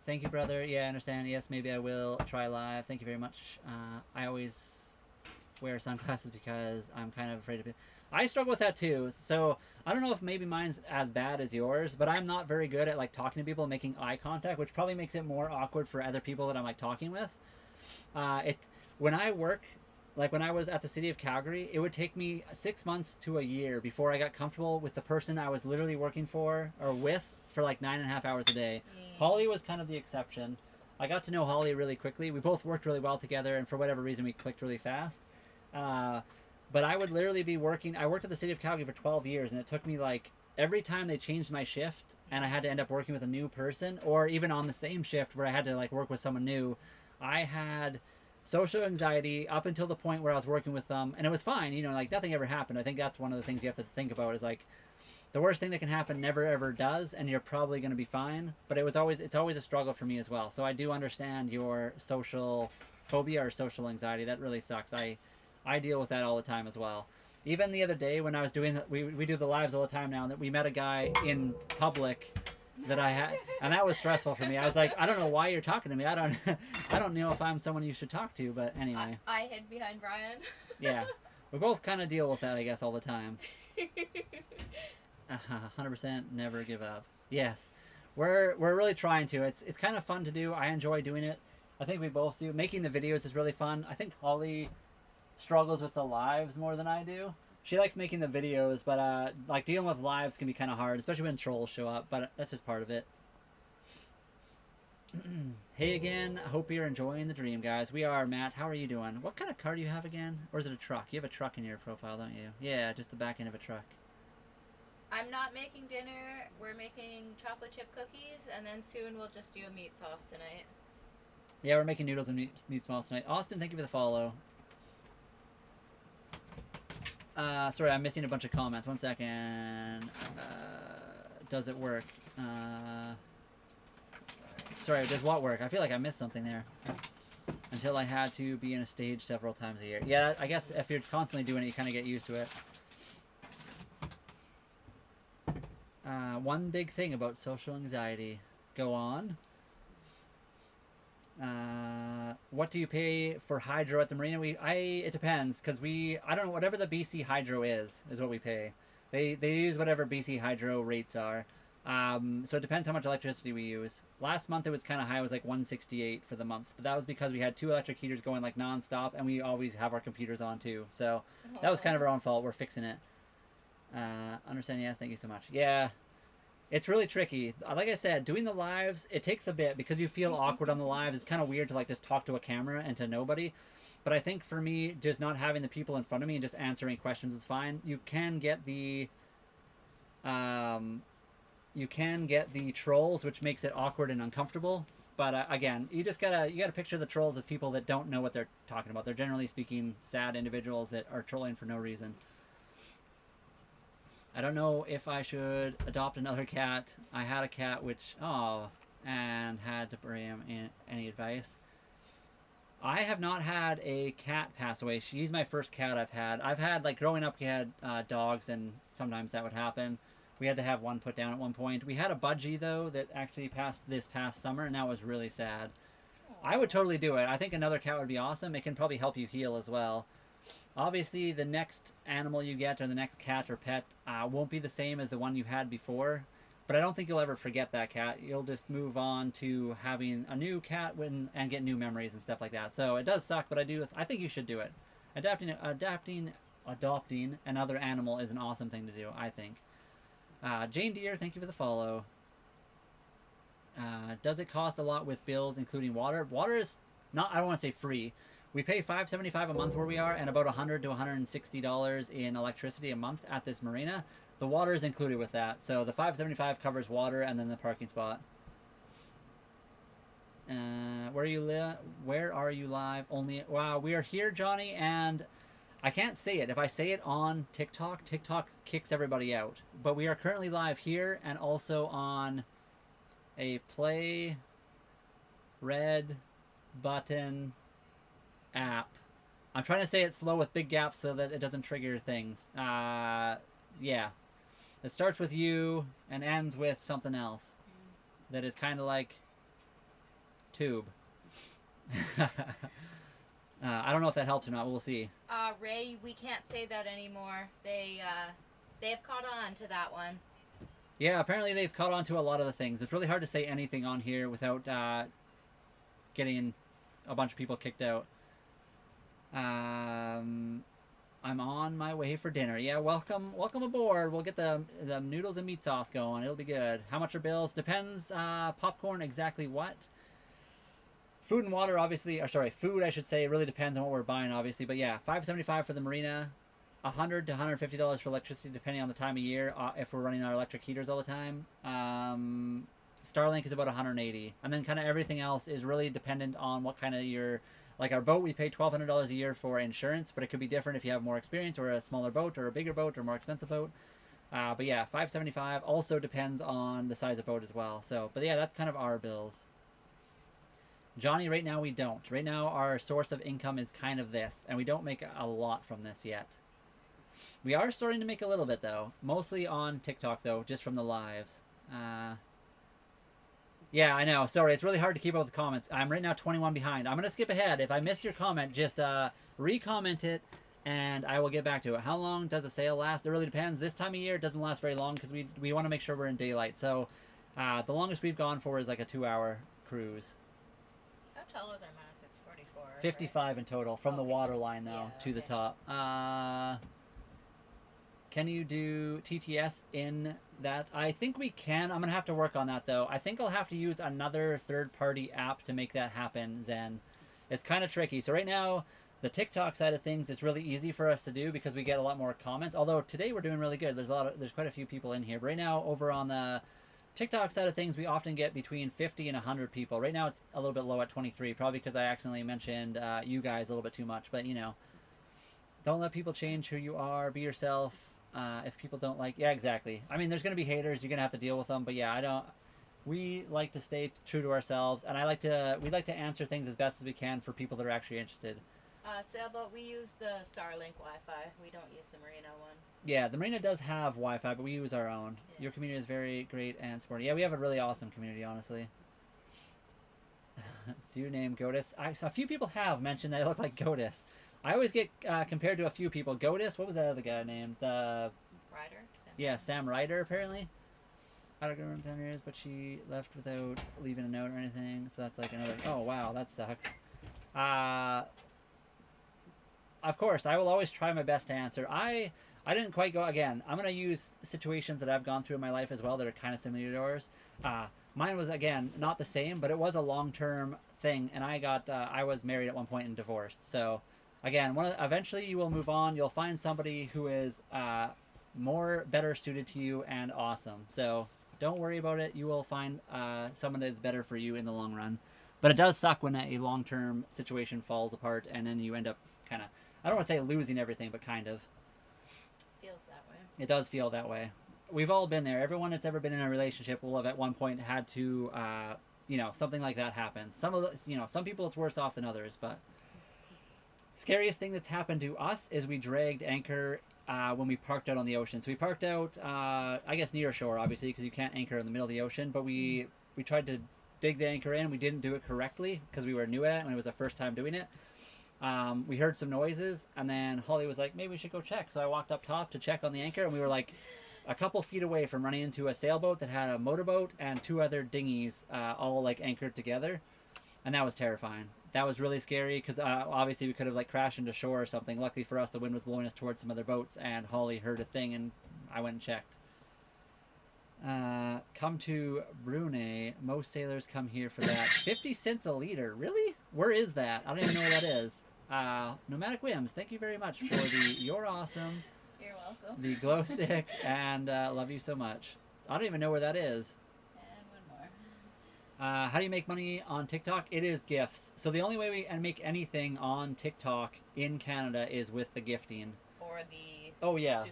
Speaker 1: Thank you, brother. Yeah, I understand. Yes, maybe I will try live. Thank you very much. I always wear sunglasses because I'm kind of afraid of it. I struggle with that too. So I don't know if maybe mine's as bad as yours, but I'm not very good at like talking to people and making eye contact, which probably makes it more awkward for other people that I'm like talking with. When I work, like when I was at the city of Calgary, it would take me 6 months to a year before I got comfortable with the person I was literally working for or with for like 9.5 hours a day. Holly was kind of the exception. I got to know Holly really quickly. We both worked really well together, and for whatever reason, we clicked really fast. But I would literally be working. I worked at the city of Calgary for 12 years, and it took me like every time they changed my shift, and I had to end up working with a new person, or even on the same shift where I had to like work with someone new. I had social anxiety up until the point where I was working with them, and it was fine. You know, like nothing ever happened. I think that's one of the things you have to think about is like the worst thing that can happen never ever does, and you're probably going to be fine. But it's always a struggle for me as well. So I do understand your social phobia or social anxiety. That really sucks. I deal with that all the time as well. Even the other day when I was doing, we do the lives all the time now, and that we met a guy in public that I had, and that was stressful for me. I was like, I don't know why you're talking to me. I don't know if I'm someone you should talk to, but anyway.
Speaker 2: I hid behind Brian.
Speaker 1: Yeah, we both kind of deal with that, I guess, all the time. 100% never give up. Yes, we're really trying to. It's kind of fun to do. I enjoy doing it. I think we both do. Making the videos is really fun. I think Holly struggles with the lives more than I do. She likes making the videos, but like dealing with lives can be kind of hard, especially when trolls show up, but that's just part of it. Hey again, hope you're enjoying the dream, guys. We are. Matt, how are you doing? What kind of car do you have again? Or is it a truck? You have a truck in your profile, don't you? Yeah, just the back end of a truck.
Speaker 2: I'm not making dinner. We're making chocolate chip cookies, and then soon we'll just do a meat sauce tonight.
Speaker 1: Yeah, we're making noodles and meat sauce tonight. Austin, thank you for the follow. Sorry, I'm missing a bunch of comments. 1 second. Does it work? Sorry, does what work? I feel like I missed something there. Until I had to be in a stage several times a year. Yeah, I guess if you're constantly doing it, you kind of get used to it. One big thing about social anxiety. Go on. What do you pay for hydro at the marina? It depends, because I don't know, whatever the BC hydro is what we pay. They use whatever BC hydro rates are. So it depends how much electricity we use. Last month it was kind of high. It was like 168 for the month, but that was because we had 2 electric heaters going like nonstop, and we always have our computers on too. So that was kind of our own fault. We're fixing it. Understand? Yes, thank you so much. Yeah, it's really tricky. Like I said, doing the lives, it takes a bit because you feel awkward on the lives. It's kind of weird to like just talk to a camera and to nobody. But I think for me, just not having the people in front of me and just answering questions is fine. You can get the trolls, which makes it awkward and uncomfortable. But again, you gotta picture the trolls as people that don't know what they're talking about. They're generally speaking sad individuals that are trolling for no reason. I don't know if I should adopt another cat. I had a cat and had to bring him in. Any advice? I have not had a cat pass away. She's my first cat I've had. I've had, like, growing up, we had dogs, and sometimes that would happen. We had to have one put down at one point. We had a budgie, though, that actually passed this past summer, and that was really sad. I would totally do it. I think another cat would be awesome. It can probably help you heal as well. Obviously, the next animal you get, or the next cat or pet, won't be the same as the one you had before. But I don't think you'll ever forget that cat. You'll just move on to having a new cat and get new memories and stuff like that. So it does suck, but I think you should do it. Adopting another animal is an awesome thing to do, I think. Jane Deere, thank you for the follow. Does it cost a lot with bills, including water? Water is not, I don't want to say free. We pay $5.75 a month where we are, and about $100 to $160 in electricity a month at this marina. The water is included with that. So the $5.75 covers water and then the parking spot. Where are you live? Wow, we are here, Johnny, and I can't say it. If I say it on TikTok, TikTok kicks everybody out. But we are currently live here and also on a Play Red Button app. I'm trying to say it slow with big gaps so that it doesn't trigger things. Yeah. It starts with U and ends with something else that is kind of like tube. I don't know if that helps or not. We'll see.
Speaker 2: Ray, we can't say that anymore. They have caught on to that one.
Speaker 1: Yeah, apparently they've caught on to a lot of the things. It's really hard to say anything on here without getting a bunch of people kicked out. I'm on my way for dinner. Yeah, welcome aboard. We'll get the noodles and meat sauce going. It'll be good. How much are bills? Depends. Popcorn, exactly what? Food and water, obviously. Or sorry, food, I should say. It really depends on what we're buying, obviously. But yeah, $5.75 for the marina. $100 to $150 for electricity, depending on the time of year. If we're running our electric heaters all the time. Starlink is about $180, and then kind of everything else is really dependent on what kind of your. Like our boat, we pay $1,200 a year for insurance, but it could be different if you have more experience or a smaller boat or a bigger boat or more expensive boat. But yeah, $5.75 also depends on the size of boat as well. So, but yeah, that's kind of our bills. Johnny, right now we don't. Right now our source of income is kind of this, and we don't make a lot from this yet. We are starting to make a little bit though, mostly on TikTok though, just from the lives. Yeah, I know. Sorry, it's really hard to keep up with the comments. I'm right now 21 behind. I'm going to skip ahead. If I missed your comment, just re-comment it, and I will get back to it. How long does a sail last? It really depends. This time of year, it doesn't last very long because we want to make sure we're in daylight. So the longest we've gone for is like a 2-hour cruise.
Speaker 2: How tall is our mast? It's 44.
Speaker 1: 55
Speaker 2: right?
Speaker 1: in total, from the water line, though,
Speaker 2: Yeah,
Speaker 1: to the top. Can you do TTS in that? I think we can. I'm going to have to work on that, though. I think I'll have to use another third-party app to make that happen, Zen. It's kind of tricky. So right now, the TikTok side of things is really easy for us to do because we get a lot more comments. Although today we're doing really good. There's quite a few people in here. But right now, over on the TikTok side of things, we often get between 50 and 100 people. Right now, it's a little bit low at 23, probably because I accidentally mentioned you guys a little bit too much. But, you know, don't let people change who you are. Be yourself. If people don't like, yeah, exactly. I mean, there's going to be haters. You're going to have to deal with them. But yeah, we like to stay true to ourselves. And we like to answer things as best as we can for people that are actually interested.
Speaker 2: Sailboat, we use the Starlink Wi-Fi. We don't use the Marina one.
Speaker 1: Yeah, the Marina does have Wi-Fi, but we use our own. Yeah. Your community is very great and supportive. Yeah, we have a really awesome community, honestly. Do you name Godis? A few people have mentioned that I look like Godis. I always get compared to a few people. Godis, what was that other guy named?
Speaker 2: Ryder?
Speaker 1: Sam Ryder, apparently. I don't remember 10 years, but she left without leaving a note or anything. So that's like another. Oh, wow, that sucks. Of course, I will always try my best to answer. I didn't quite go. Again, I'm going to use situations that I've gone through in my life as well that are kind of similar to yours. Mine was, again, not the same, but it was a long-term thing. And I was married at one point and divorced. So, again, eventually you will move on. You'll find somebody who is better suited to you and awesome. So don't worry about it. You will find someone that's better for you in the long run. But it does suck when a long-term situation falls apart and then you end up kind of, I don't want to say losing everything, but kind of.
Speaker 2: Feels that way.
Speaker 1: It does feel that way. We've all been there. Everyone that's ever been in a relationship will have at one point had to, something like that happen. Some people it's worse off than others, but scariest thing that's happened to us is we dragged anchor when we parked out on the ocean. So we parked out, I guess near shore, obviously, because you can't anchor in the middle of the ocean, but we tried to dig the anchor in. We didn't do it correctly because we were new at it and it was the first time doing it. We heard some noises and then Holly was like, maybe we should go check. So I walked up top to check on the anchor and we were like a couple feet away from running into a sailboat that had a motorboat and two other dinghies all like anchored together. And that was terrifying. That was really scary because obviously we could have like crashed into shore or something. Luckily for us, the wind was blowing us towards some other boats and Holly heard a thing and I went and checked. Come to Brunei. Most sailors come here for that. 50 cents a liter. Really? Where is that? I don't even know where that is. Nomadic Whims, thank you very much for the You're Awesome.
Speaker 2: You're welcome.
Speaker 1: The glow stick, and love you so much. I don't even know where that is.
Speaker 2: And one more.
Speaker 1: How do you make money on TikTok? It is gifts. So the only way we can make anything on TikTok in Canada is with the gifting.
Speaker 2: Or the...
Speaker 1: Oh, yeah.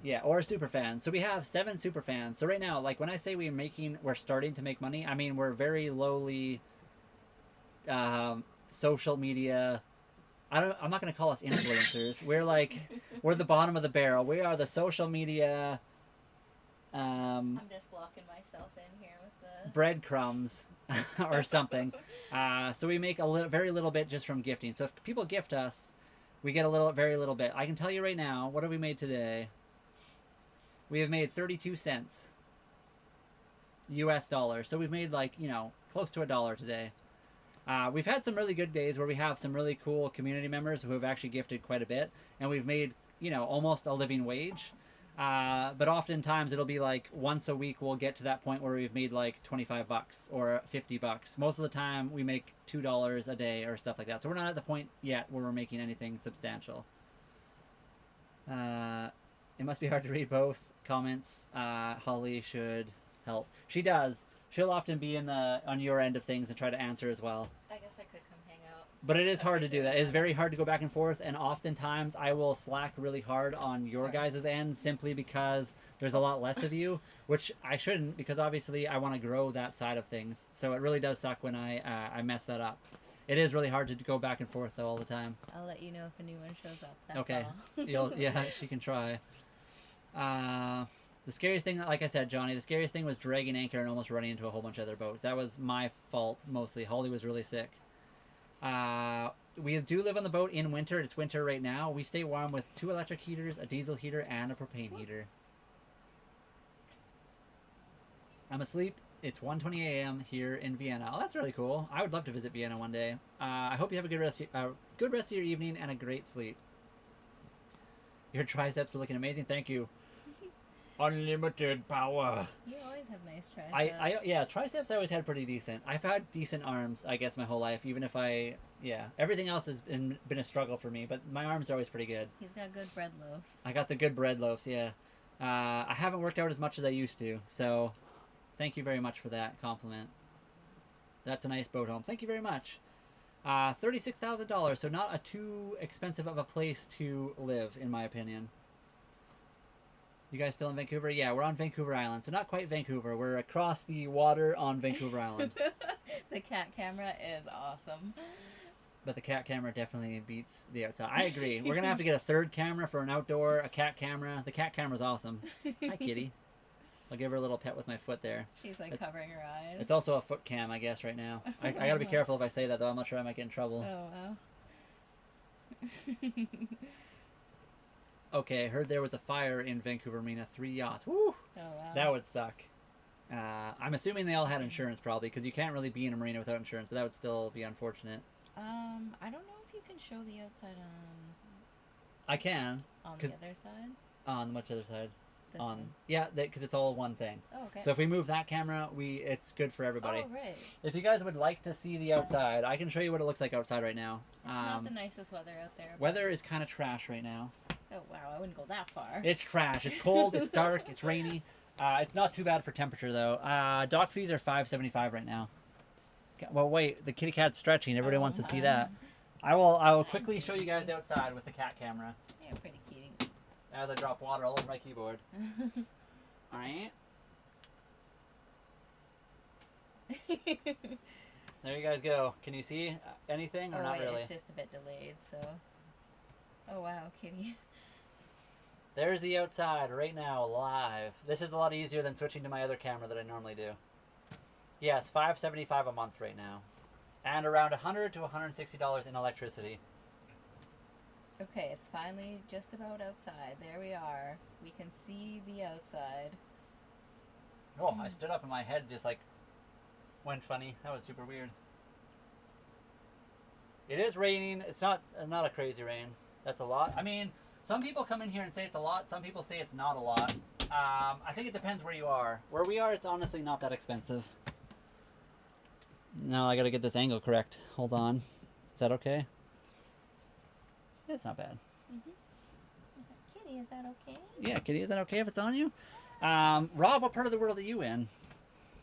Speaker 1: Yeah, or super fans. So we have 7 super fans. So right now, like when I say we're starting to make money, I mean we're very lowly social media. I'm not going to call us influencers. We're the bottom of the barrel. We are the social media.
Speaker 2: I'm just blocking myself in here with the
Speaker 1: breadcrumbs or something. So we make very little bit just from gifting. So if people gift us, we get very little bit. I can tell you right now, what have we made today? We have made 32 cents US dollars. So we've made close to $1 today. We've had some really good days where we have some really cool community members who have actually gifted quite a bit, and we've made, almost a living wage. But oftentimes it'll be like once a week we'll get to that point where we've made like $25 or $50. Most of the time we make $2 a day or stuff like that. So we're not at the point yet where we're making anything substantial. It must be hard to read both comments. Holly should help. She does. She'll often be on your end of things and try to answer as well.
Speaker 2: I guess I could come hang out.
Speaker 1: But it is hard to do that. It is very hard to go back and forth, and oftentimes I will slack really hard on your guys' end simply because there's a lot less of you, which I shouldn't because obviously I want to grow that side of things. So it really does suck when I mess that up. It is really hard to go back and forth though all the time.
Speaker 2: I'll let you know if a new one shows up. That's
Speaker 1: okay.
Speaker 2: all.
Speaker 1: Yeah, she can try. The scariest thing, like I said, Johnny, the scariest thing was dragging anchor and almost running into a whole bunch of other boats. That was my fault, mostly. Holly was really sick. We do live on the boat in winter. It's winter right now. We stay warm with 2 electric heaters, a diesel heater, and a propane heater. I'm asleep. It's 1:20 a.m. here in Vienna. Oh, that's really cool. I would love to visit Vienna one day. I hope you have a good rest of your evening and a great sleep. Your triceps are looking amazing. Thank you. Unlimited power.
Speaker 2: You always have nice triceps.
Speaker 1: Yeah, triceps I always had pretty decent. I've had decent arms, I guess, my whole life. Even if everything else has been a struggle for me, but my arms are always pretty good.
Speaker 2: He's got good bread loaves.
Speaker 1: I got the good bread loaves, yeah. I haven't worked out as much as I used to, so thank you very much for that compliment. That's a nice boat home. Thank you very much. $36,000, so not too expensive of a place to live, in my opinion. You guys still in Vancouver? Yeah, we're on Vancouver Island. So not quite Vancouver. We're across the water on Vancouver Island.
Speaker 2: The cat camera is awesome.
Speaker 1: But the cat camera definitely beats the outside. I agree. We're going to have to get a third camera for an outdoor, a cat camera. The cat camera's awesome. Hi, kitty. I'll give her a little pet with my foot there.
Speaker 2: She's like covering her eyes.
Speaker 1: It's also a foot cam, I guess, right now. I gotta be careful if I say that, though. I'm not sure I might get in trouble.
Speaker 2: Oh, wow.
Speaker 1: Okay, heard there was a fire in Vancouver Marina. 3 yachts. Woo!
Speaker 2: Oh, wow.
Speaker 1: That would suck. I'm assuming they all had insurance, probably, because you can't really be in a marina without insurance, but that would still be unfortunate.
Speaker 2: I don't know if you can show the outside
Speaker 1: I can.
Speaker 2: on the other side.
Speaker 1: On which other side?
Speaker 2: This one.
Speaker 1: Yeah, because it's all one thing.
Speaker 2: Oh, okay.
Speaker 1: So if we move that camera, it's good for everybody.
Speaker 2: Oh, right.
Speaker 1: If you guys would like to see the outside, I can show you what it looks like outside right now.
Speaker 2: It's not the nicest weather out there.
Speaker 1: Weather is kind of trash right now.
Speaker 2: Oh, wow. I wouldn't go that far.
Speaker 1: It's trash. It's cold. It's dark. It's rainy. It's not too bad for temperature, though. Dock fees are $5.75 right now. Well, wait. The kitty cat's stretching. Everybody wants to see that. I will quickly show you guys outside with the cat camera.
Speaker 2: Yeah, pretty kitty.
Speaker 1: As I drop water all over my keyboard. Alright. There you guys go. Can you see anything or not
Speaker 2: wait,
Speaker 1: really?
Speaker 2: It's just a bit delayed, so... Oh, wow, kitty.
Speaker 1: There's the outside right now, live. This is a lot easier than switching to my other camera that I normally do. Yes, $5.75 a month right now. And around $100 to $160 in electricity.
Speaker 2: Okay, it's finally just about outside. There we are. We can see the outside.
Speaker 1: Oh, I stood up and my head just like went funny. That was super weird. It is raining. It's not a crazy rain. That's a lot. I mean, some people come in here and say it's a lot. Some people say it's not a lot. I think it depends where you are. Where we are, it's honestly not that expensive. Now I gotta get this angle correct. Hold on. Is that okay? It's not bad.
Speaker 2: Kitty, is that okay?
Speaker 1: Yeah, Kitty, is that okay if it's on you? Rob, what part of the world are you in?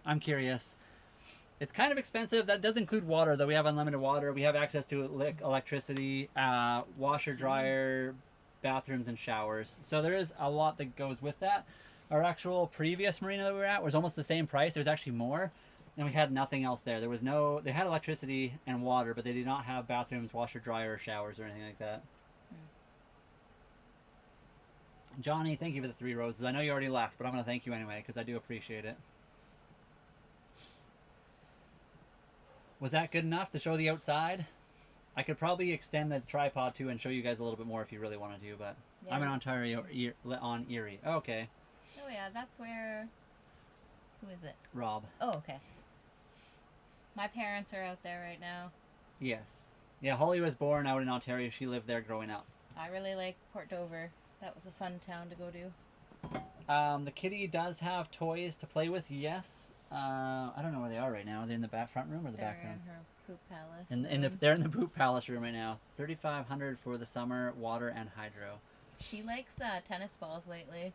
Speaker 1: I'm curious. It's kind of expensive. That does include water, though. We have unlimited water. We have access to electricity, washer, dryer, bathrooms, and showers. So there is a lot that goes with that. Our actual previous marina that we were at was almost the same price. There's actually more. And we had nothing else there. They had electricity and water, but they did not have bathrooms, washer, dryer, or showers, or anything like that. Johnny, thank you for the 3 roses. I know you already left, but I'm going to thank you anyway, because I do appreciate it. Was that good enough to show the outside? I could probably extend the tripod too and show you guys a little bit more if you really want to do, but yeah. I'm in Ontario, on Erie. Oh, okay.
Speaker 2: Oh yeah, that's where... Who is it?
Speaker 1: Rob.
Speaker 2: Oh, okay. My parents are out there right now.
Speaker 1: Yes. Yeah, Holly was born out in Ontario. She lived there growing up.
Speaker 2: I really like Port Dover. That was a fun town to go to.
Speaker 1: The kitty does have toys to play with, yes. I don't know where they are right now. Are they in the front room or the back room?
Speaker 2: They're in her poop palace.
Speaker 1: They're in the poop palace room right now. $3,500 for the summer, water, and hydro.
Speaker 2: She likes tennis balls lately.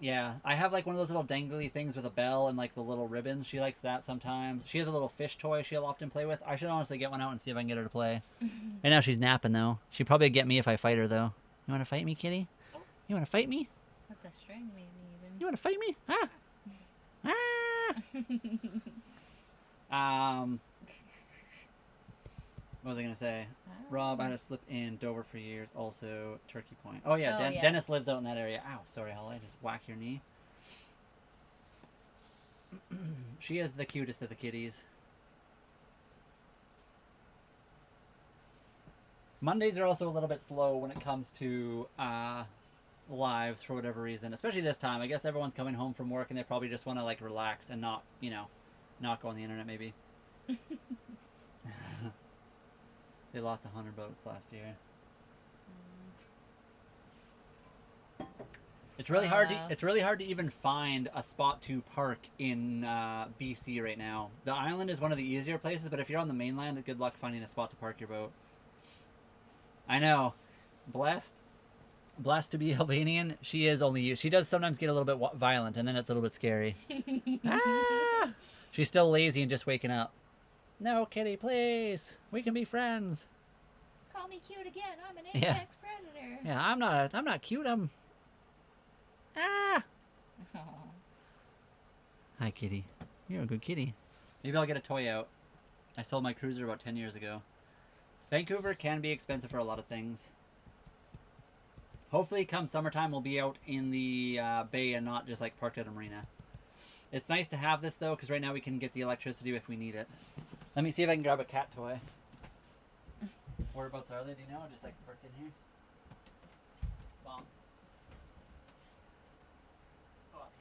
Speaker 1: Yeah, I have like one of those little dangly things with a bell and like the little ribbons. She likes that sometimes. She has a little fish toy she'll often play with. I should honestly get one out and see if I can get her to play. Right now she's napping though. She'd probably get me if I fight her though. You want to fight me, kitty?
Speaker 2: Oh.
Speaker 1: You want to fight me?
Speaker 2: With the string maybe even.
Speaker 1: You want to fight me? Ah! Ah! What was I gonna say? Rob, I had to slip in Dover for years. Also, Turkey Point. Oh yeah,
Speaker 2: yeah.
Speaker 1: Dennis lives out in that area. Ow, sorry, Holly. I just whack your knee. She is the cutest of the kitties. Mondays are also a little bit slow when it comes to lives for whatever reason, especially this time. I guess everyone's coming home from work and they probably just want to like relax and not, not go on the internet maybe. They lost 100 boats last year. It's really hard to even find a spot to park in BC right now. The island is one of the easier places, but if you're on the mainland, good luck finding a spot to park your boat. I know. Blessed to be Albanian. She is only you. She does sometimes get a little bit violent, and then it's a little bit scary. Ah! She's still lazy and just waking up. No, kitty, please. We can be friends.
Speaker 2: Call me cute again. I'm an apex predator.
Speaker 1: Yeah, I'm not cute. I'm... Ah!
Speaker 2: Aww.
Speaker 1: Hi, kitty. You're a good kitty. Maybe I'll get a toy out. I sold my cruiser about 10 years ago. Vancouver can be expensive for a lot of things. Hopefully, come summertime, we'll be out in the bay and not just like parked at a marina. It's nice to have this though, because right now we can get the electricity if we need it. Let me see if I can grab a cat toy. Whereabouts are they? Do you know? Just like parked in here. Bomb. Oh, up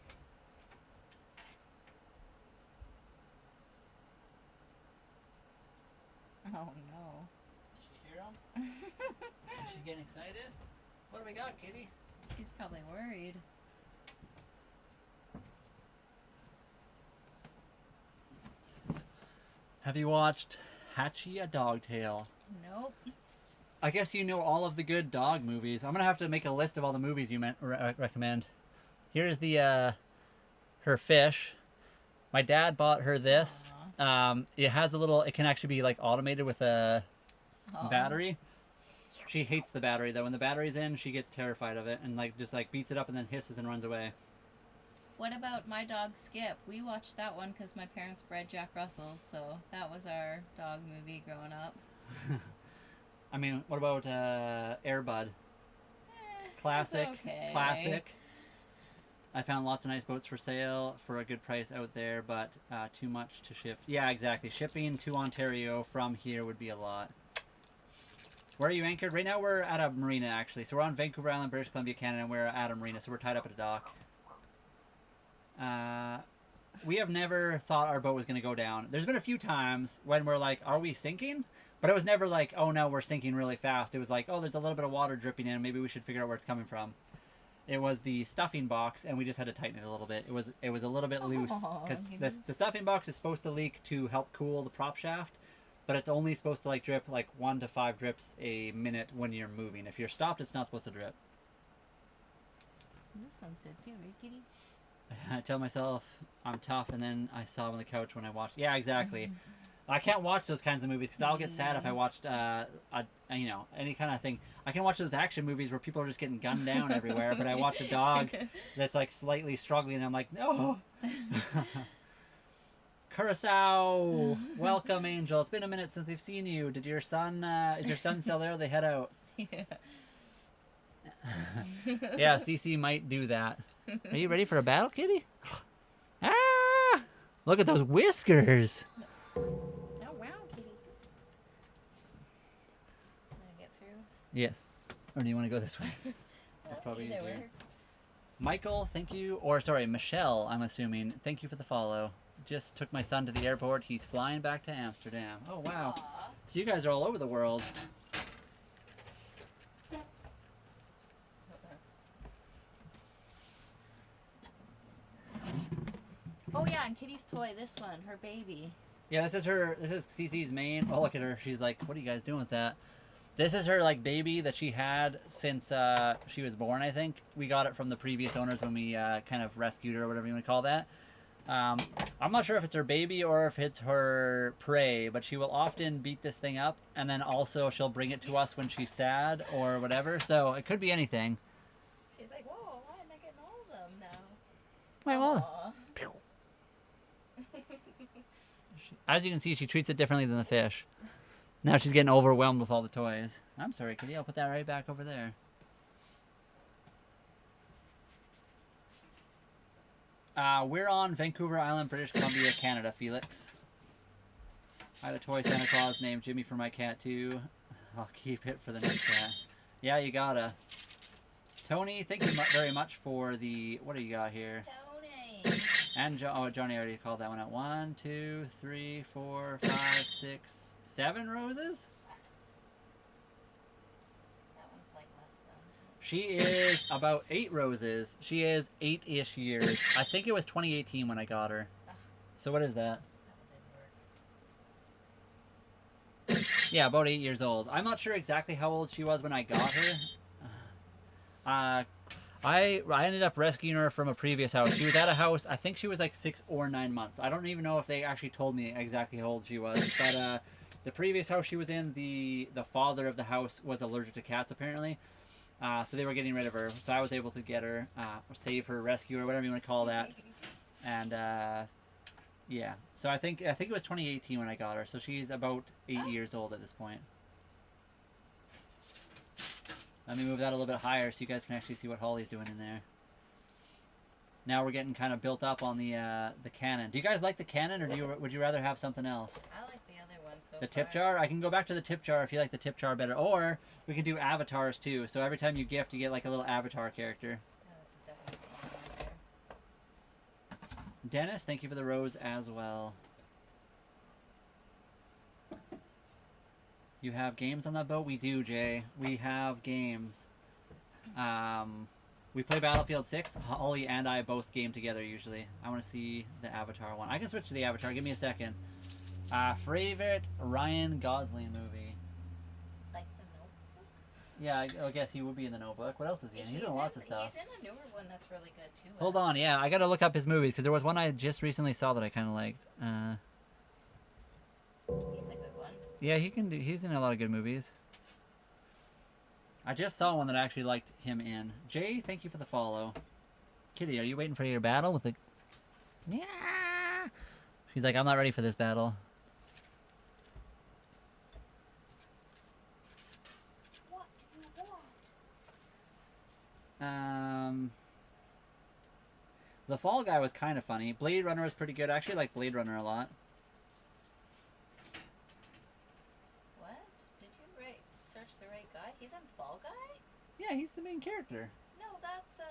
Speaker 1: here.
Speaker 2: Oh no.
Speaker 1: Did she hear them? Is she getting excited? What do we got, kitty?
Speaker 2: She's probably worried.
Speaker 1: Have you watched Hatchie a Dogtail?
Speaker 2: Nope.
Speaker 1: I guess you know all of the good dog movies. I'm gonna have to make a list of all the movies you recommend. Here's the her fish. My dad bought her this. It has a little. It can actually be like automated with a battery. She hates the battery though. When the battery's in, she gets terrified of it and like just like beats it up and then hisses and runs away.
Speaker 2: What about my dog Skip? We watched that one because my parents bred Jack Russells, so that was our dog movie growing up.
Speaker 1: I mean, what about Air Bud? Classic,
Speaker 2: okay.
Speaker 1: classic. I found lots of nice boats for sale for a good price out there, but too much to ship. Yeah, exactly. Shipping to Ontario from here would be a lot. Where are you anchored? Right now we're at a marina, actually. So we're on Vancouver Island, British Columbia, Canada, and we're at a marina, so we're tied up at a dock. We have never thought our boat was going to go down. There's been a few times when we're like, are we sinking? But it was never like, oh no, we're sinking really fast. It was like, oh, there's a little bit of water dripping in. Maybe we should figure out where it's coming from. It was the stuffing box, and we just had to tighten it a little bit. It was a little bit loose because the stuffing box is supposed to leak to help cool the prop shaft, but it's only supposed to like drip like 1 to 5 drips a minute when you're moving. If you're stopped, it's not supposed to drip.
Speaker 2: That sounds good too, right, kitty?
Speaker 1: I tell myself I'm tough, and then I saw him on the couch when I watched. Yeah, exactly. I can't watch those kinds of movies because I'll get sad if I watched, you know, any kind of thing. I can watch those action movies where people are just getting gunned down everywhere, but I watch a dog that's like slightly struggling, and I'm like, no. Curacao, welcome, Angel. It's been a minute since we've seen you. Did your son? Is your son still there? They head out.
Speaker 2: Yeah.
Speaker 1: Yeah, CC might do that. Are you ready for a battle, kitty? Ah! Look at those whiskers.
Speaker 2: Oh wow, kitty. Can I get through?
Speaker 1: Yes. Or do you want to go this way? That's probably
Speaker 2: Either
Speaker 1: easier.
Speaker 2: works.
Speaker 1: Michael, thank you. Or sorry, Michelle, I'm assuming. Thank you for the follow. Just took my son to the airport. He's flying back to Amsterdam. Oh, wow.
Speaker 2: Aw.
Speaker 1: So you guys are all over the world.
Speaker 2: Oh yeah, and Kitty's toy, this one, her baby.
Speaker 1: Yeah, this is Cece's main. Oh, look at her. She's like, what are you guys doing with that? This is her like baby that she had since she was born, I think. We got it from the previous owners when we kind of rescued her or whatever you want to call that. I'm not sure if it's her baby or if it's her prey, but she will often beat this thing up, and then also she'll bring it to us when she's sad or whatever. So it could be anything.
Speaker 2: She's like, whoa, why am I getting all of them now?
Speaker 1: Wait, well,
Speaker 2: Aw.
Speaker 1: as you can see, she treats it differently than the fish. Now she's getting overwhelmed with all the toys. I'm sorry, Kitty. I'll put that right back over there. We're on Vancouver Island, British Columbia, Canada, Felix. I had a toy Santa Claus named Jimmy for my cat, too. I'll keep it for the next cat. Yeah, you gotta. Tony, thank you very much for the... What do you got here?
Speaker 2: Tony.
Speaker 1: And Johnny already called that one out. 1, 2, 3, 4, 5, 6, 7 roses?
Speaker 2: That one's like less than.
Speaker 1: She is about 8 roses. She is 8-ish years. I think it was 2018 when I got her. So what is that?
Speaker 2: That one didn't work.
Speaker 1: Yeah, about 8 years old. I'm not sure exactly how old she was when I got her. I ended up rescuing her from a previous house. She was at a house, I think she was like 6 or 9 months. I don't even know if they actually told me exactly how old she was. But the previous house she was in, the father of the house was allergic to cats apparently. So they were getting rid of her. So I was able to get her, or save her, rescue her, whatever you want to call that. And yeah. So I think it was 2018 when I got her. So she's about 8 years old at this point. Let me move that a little bit higher so you guys can actually see what Holly's doing in there. Now we're getting kind of built up on the cannon. Do you guys like the cannon, or would you rather have something else?
Speaker 2: I like the other one so
Speaker 1: The tip
Speaker 2: far.
Speaker 1: jar? I can go back to the tip jar if you like the tip jar better. Or we can do avatars too. So every time you gift, you get like a little avatar character.
Speaker 2: Yeah, this is definitely the one right there.
Speaker 1: Dennis, thank you for the rose as well. You have games on that boat? We do, Jay. We have games. We play Battlefield 6. Holly and I both game together usually. I want to see the Avatar one. I can switch to the Avatar. Give me a second. Favorite Ryan Gosling movie?
Speaker 2: Like The Notebook?
Speaker 1: Yeah, I guess he would be in The Notebook. What else is he in? He's in lots of stuff.
Speaker 2: He's in a newer one that's really good too.
Speaker 1: Hold on, yeah. I got to look up his movies because there was one I just recently saw that I kind of liked.
Speaker 2: He's a good one.
Speaker 1: Yeah, he's in a lot of good movies. I just saw one that I actually liked him in. Jay, thank you for the follow. Kitty, are you waiting for your battle with the... Yeah. She's like, I'm not ready for this battle.
Speaker 2: What do you want?
Speaker 1: The Fall Guy was kind of funny. Blade Runner was pretty good. I actually like Blade Runner a lot.
Speaker 2: What? Did you search the right guy? He's in Fall Guy?
Speaker 1: Yeah, he's the main character.
Speaker 2: No, that's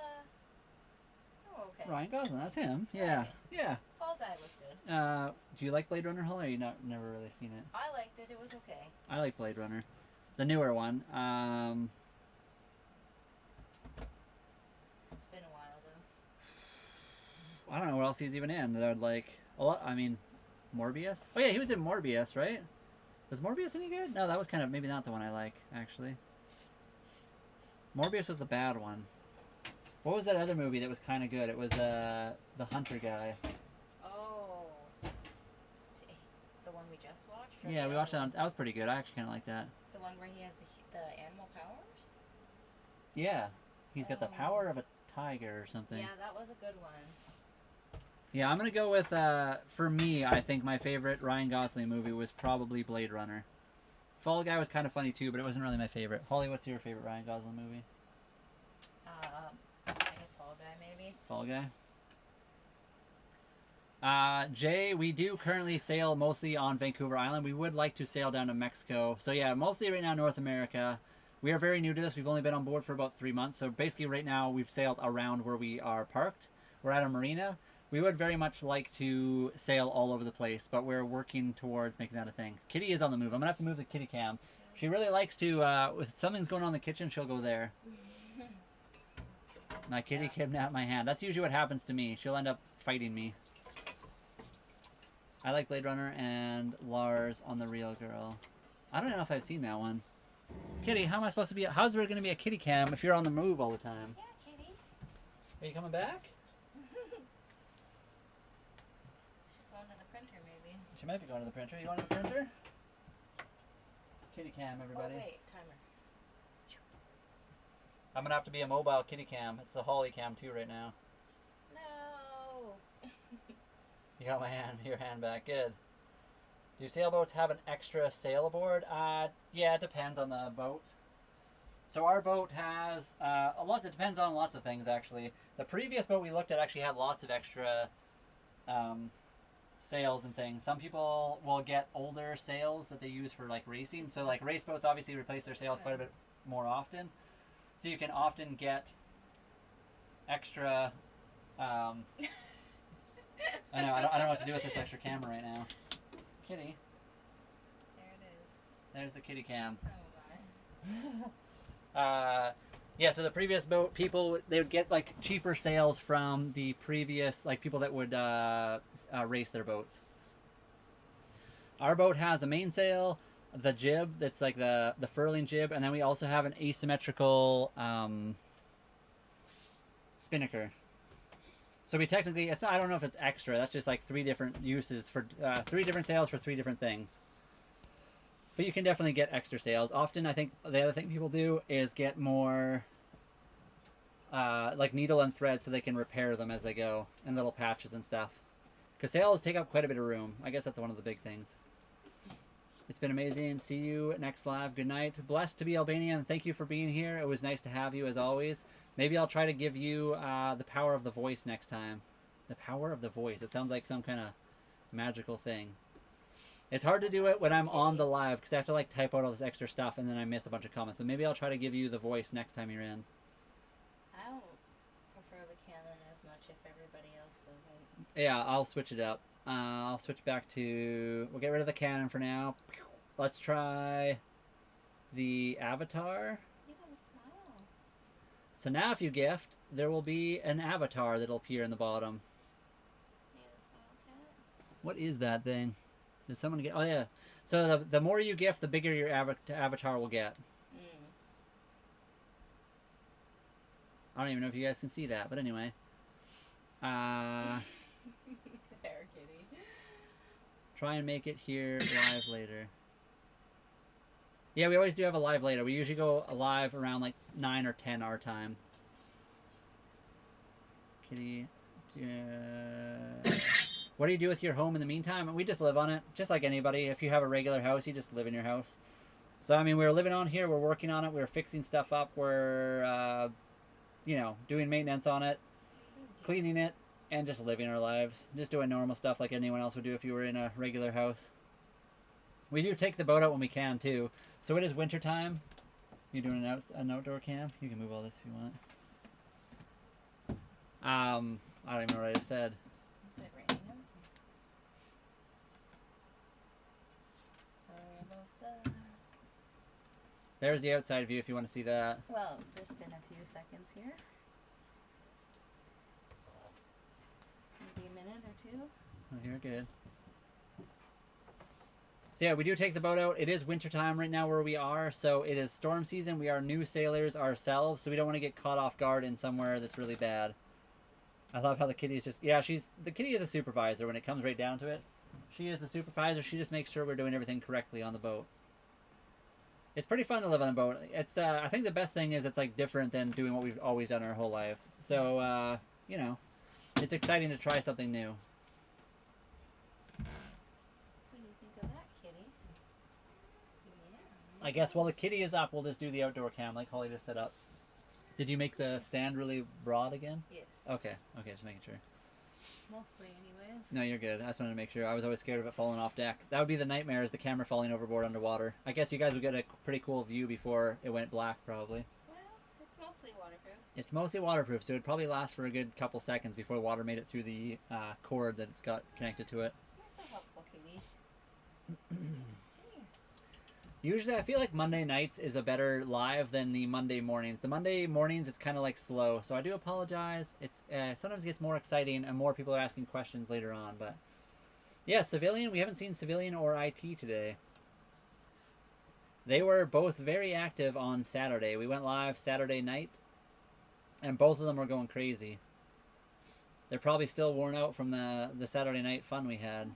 Speaker 2: Oh, okay.
Speaker 1: Ryan Gosling, that's him. Yeah,
Speaker 2: Right.
Speaker 1: yeah.
Speaker 2: Fall Guy was good.
Speaker 1: Do you like Blade Runner, Holly, or you never really seen it?
Speaker 2: I liked it. It was okay.
Speaker 1: I like Blade Runner. The newer one.
Speaker 2: It's been a while though.
Speaker 1: I don't know what else he's even in that I would like. A lot. I mean, Morbius. Oh yeah, he was in Morbius, right? Was Morbius any good? No, that was kind of maybe not the one I like actually. Morbius was the bad one. What was that other movie that was kind of good? It was the Hunter guy.
Speaker 2: Oh. The one we just watched? Or
Speaker 1: Yeah,
Speaker 2: the
Speaker 1: we
Speaker 2: other
Speaker 1: watched that.
Speaker 2: one?
Speaker 1: That was pretty good. I actually kind of like that.
Speaker 2: The one where he has the animal powers?
Speaker 1: Yeah, he's got the
Speaker 2: Oh.
Speaker 1: power of a tiger or something.
Speaker 2: Yeah, that was a good one.
Speaker 1: Yeah, I'm gonna go with for me, I think my favorite Ryan Gosling movie was probably Blade Runner. Fall Guy was kind of funny too, but it wasn't really my favorite. Holly, what's your favorite Ryan Gosling movie?
Speaker 2: I guess Fall Guy maybe.
Speaker 1: Fall Guy. Jay, we do currently sail mostly on Vancouver Island. We would like to sail down to Mexico. So yeah, mostly right now North America. We are very new to this. We've only been on board for about 3 months. So basically right now we've sailed around where we are parked. We're at a marina. We would very much like to sail all over the place, but we're working towards making that a thing. Kitty is on the move. I'm going to have to move the kitty cam. She really likes to, if something's going on in the kitchen, she'll go there. My kitty kidnapped my hand. That's usually what happens to me. She'll end up fighting me. I like Blade Runner and Lars on The Real Girl. I don't know if I've seen that one. Kitty, how am I supposed to be? How's there going to be a kitty cam if you're on the move all the time?
Speaker 2: Yeah, Kitty.
Speaker 1: Are you coming back?
Speaker 2: She's going to the printer maybe.
Speaker 1: She might be going to the printer. You going to the printer? Kitty cam, everybody.
Speaker 2: Oh wait, timer.
Speaker 1: I'm going to have to be a mobile kitty cam. It's the Holly cam too right now.
Speaker 2: No.
Speaker 1: You got your hand back. Good. Do sailboats have an extra sailboard? Yeah, it depends on the boat. So our boat has it depends on lots of things actually. The previous boat we looked at actually had lots of extra sails and things. Some people will get older sails that they use for like racing. So like race boats obviously replace their sails quite a bit more often. So you can often get extra. I know. I don't know what to do with this extra camera right now. Kitty.
Speaker 2: There it is.
Speaker 1: There's the kitty cam.
Speaker 2: Oh my.
Speaker 1: Yeah, so the previous boat, they would get like cheaper sails from the previous, like people that would race their boats. Our boat has a mainsail, the jib, that's like the furling jib, and then we also have an asymmetrical spinnaker. So we technically, I don't know if it's extra, that's just like 3 different uses for, 3 different sails for 3 different things. But you can definitely get extra sails. Often, I think the other thing people do is get more, like needle and thread so they can repair them as they go, in little patches and stuff. Because sails take up quite a bit of room. I guess that's one of the big things. It's been amazing. See you next live. Good night. Blessed to be Albanian. Thank you for being here. It was nice to have you as always. Maybe I'll try to give you the power of the voice next time. The power of the voice. It sounds like some kind of magical thing. It's hard to do it when I'm on the live because I have to like type out all this extra stuff and then I miss a bunch of comments. But maybe I'll try to give you the voice next time you're in.
Speaker 2: I don't prefer the canon as much if everybody else doesn't.
Speaker 1: Yeah, I'll switch it up. I'll switch back to... We'll get rid of the cannon for now. Let's try the avatar.
Speaker 2: You gotta smile.
Speaker 1: So now if you gift, there will be an avatar that'll appear in the bottom.
Speaker 2: Yeah, the smile cat.
Speaker 1: What is that thing? Did someone get... Oh, yeah. So the more you gift, the bigger your avatar will get. I don't even know if you guys can see that, but anyway.
Speaker 2: There, kitty.
Speaker 1: Try and make it here live later. Yeah, we always do have a live later. We usually go live around like 9 or 10 our time. Kitty. What do you do with your home in the meantime? We just live on it, just like anybody. If you have a regular house, you just live in your house. So, I mean, we're living on here. We're working on it. We're fixing stuff up. We're, you know, doing maintenance on it, cleaning it, and just living our lives. Just doing normal stuff like anyone else would do if you were in a regular house. We do take the boat out when we can, too. So it is winter time. You doing an outdoor cam? You can move all this if you want. I don't even know what I just said.
Speaker 2: Is it raining? Sorry about that.
Speaker 1: There's the outside view if you want to see that.
Speaker 2: Well, just in a few seconds here. Maybe a minute or two.
Speaker 1: Oh, you're good. So yeah, we do take the boat out. It is wintertime right now where we are, so it is storm season. We are new sailors ourselves, so we don't want to get caught off guard in somewhere that's really bad. I love how the kitty is just... Yeah, the kitty is a supervisor when it comes right down to it. She is the supervisor. She just makes sure we're doing everything correctly on the boat. It's pretty fun to live on a boat. It's I think the best thing is it's like different than doing what we've always done our whole lives. So, you know, it's exciting to try something new.
Speaker 2: What do you think of that, kitty? Yeah.
Speaker 1: I guess while the kitty is up, we'll just do the outdoor cam like Holly just set up. Did you make the stand really broad again?
Speaker 2: Yes.
Speaker 1: Okay, just making sure.
Speaker 2: Mostly, anyways.
Speaker 1: No, you're good. I just wanted to make sure. I was always scared of it falling off deck. That would be the nightmare, is the camera falling overboard underwater. I guess you guys would get a pretty cool view before it went black, probably.
Speaker 2: Well, it's mostly waterproof.
Speaker 1: It's mostly waterproof, so it would probably last for a good couple seconds before water made it through the cord that it's got connected to it.
Speaker 2: You're so helpful, kitty.
Speaker 1: Usually I feel like Monday nights is a better live than the Monday mornings. The Monday mornings it's kind of like slow, so I do apologize. It's sometimes it gets more exciting and more people are asking questions later on, but yeah, Civilian, we haven't seen Civilian or IT today. They were both very active on Saturday. We went live Saturday night and both of them were going crazy. They're probably still worn out from the Saturday night fun we had.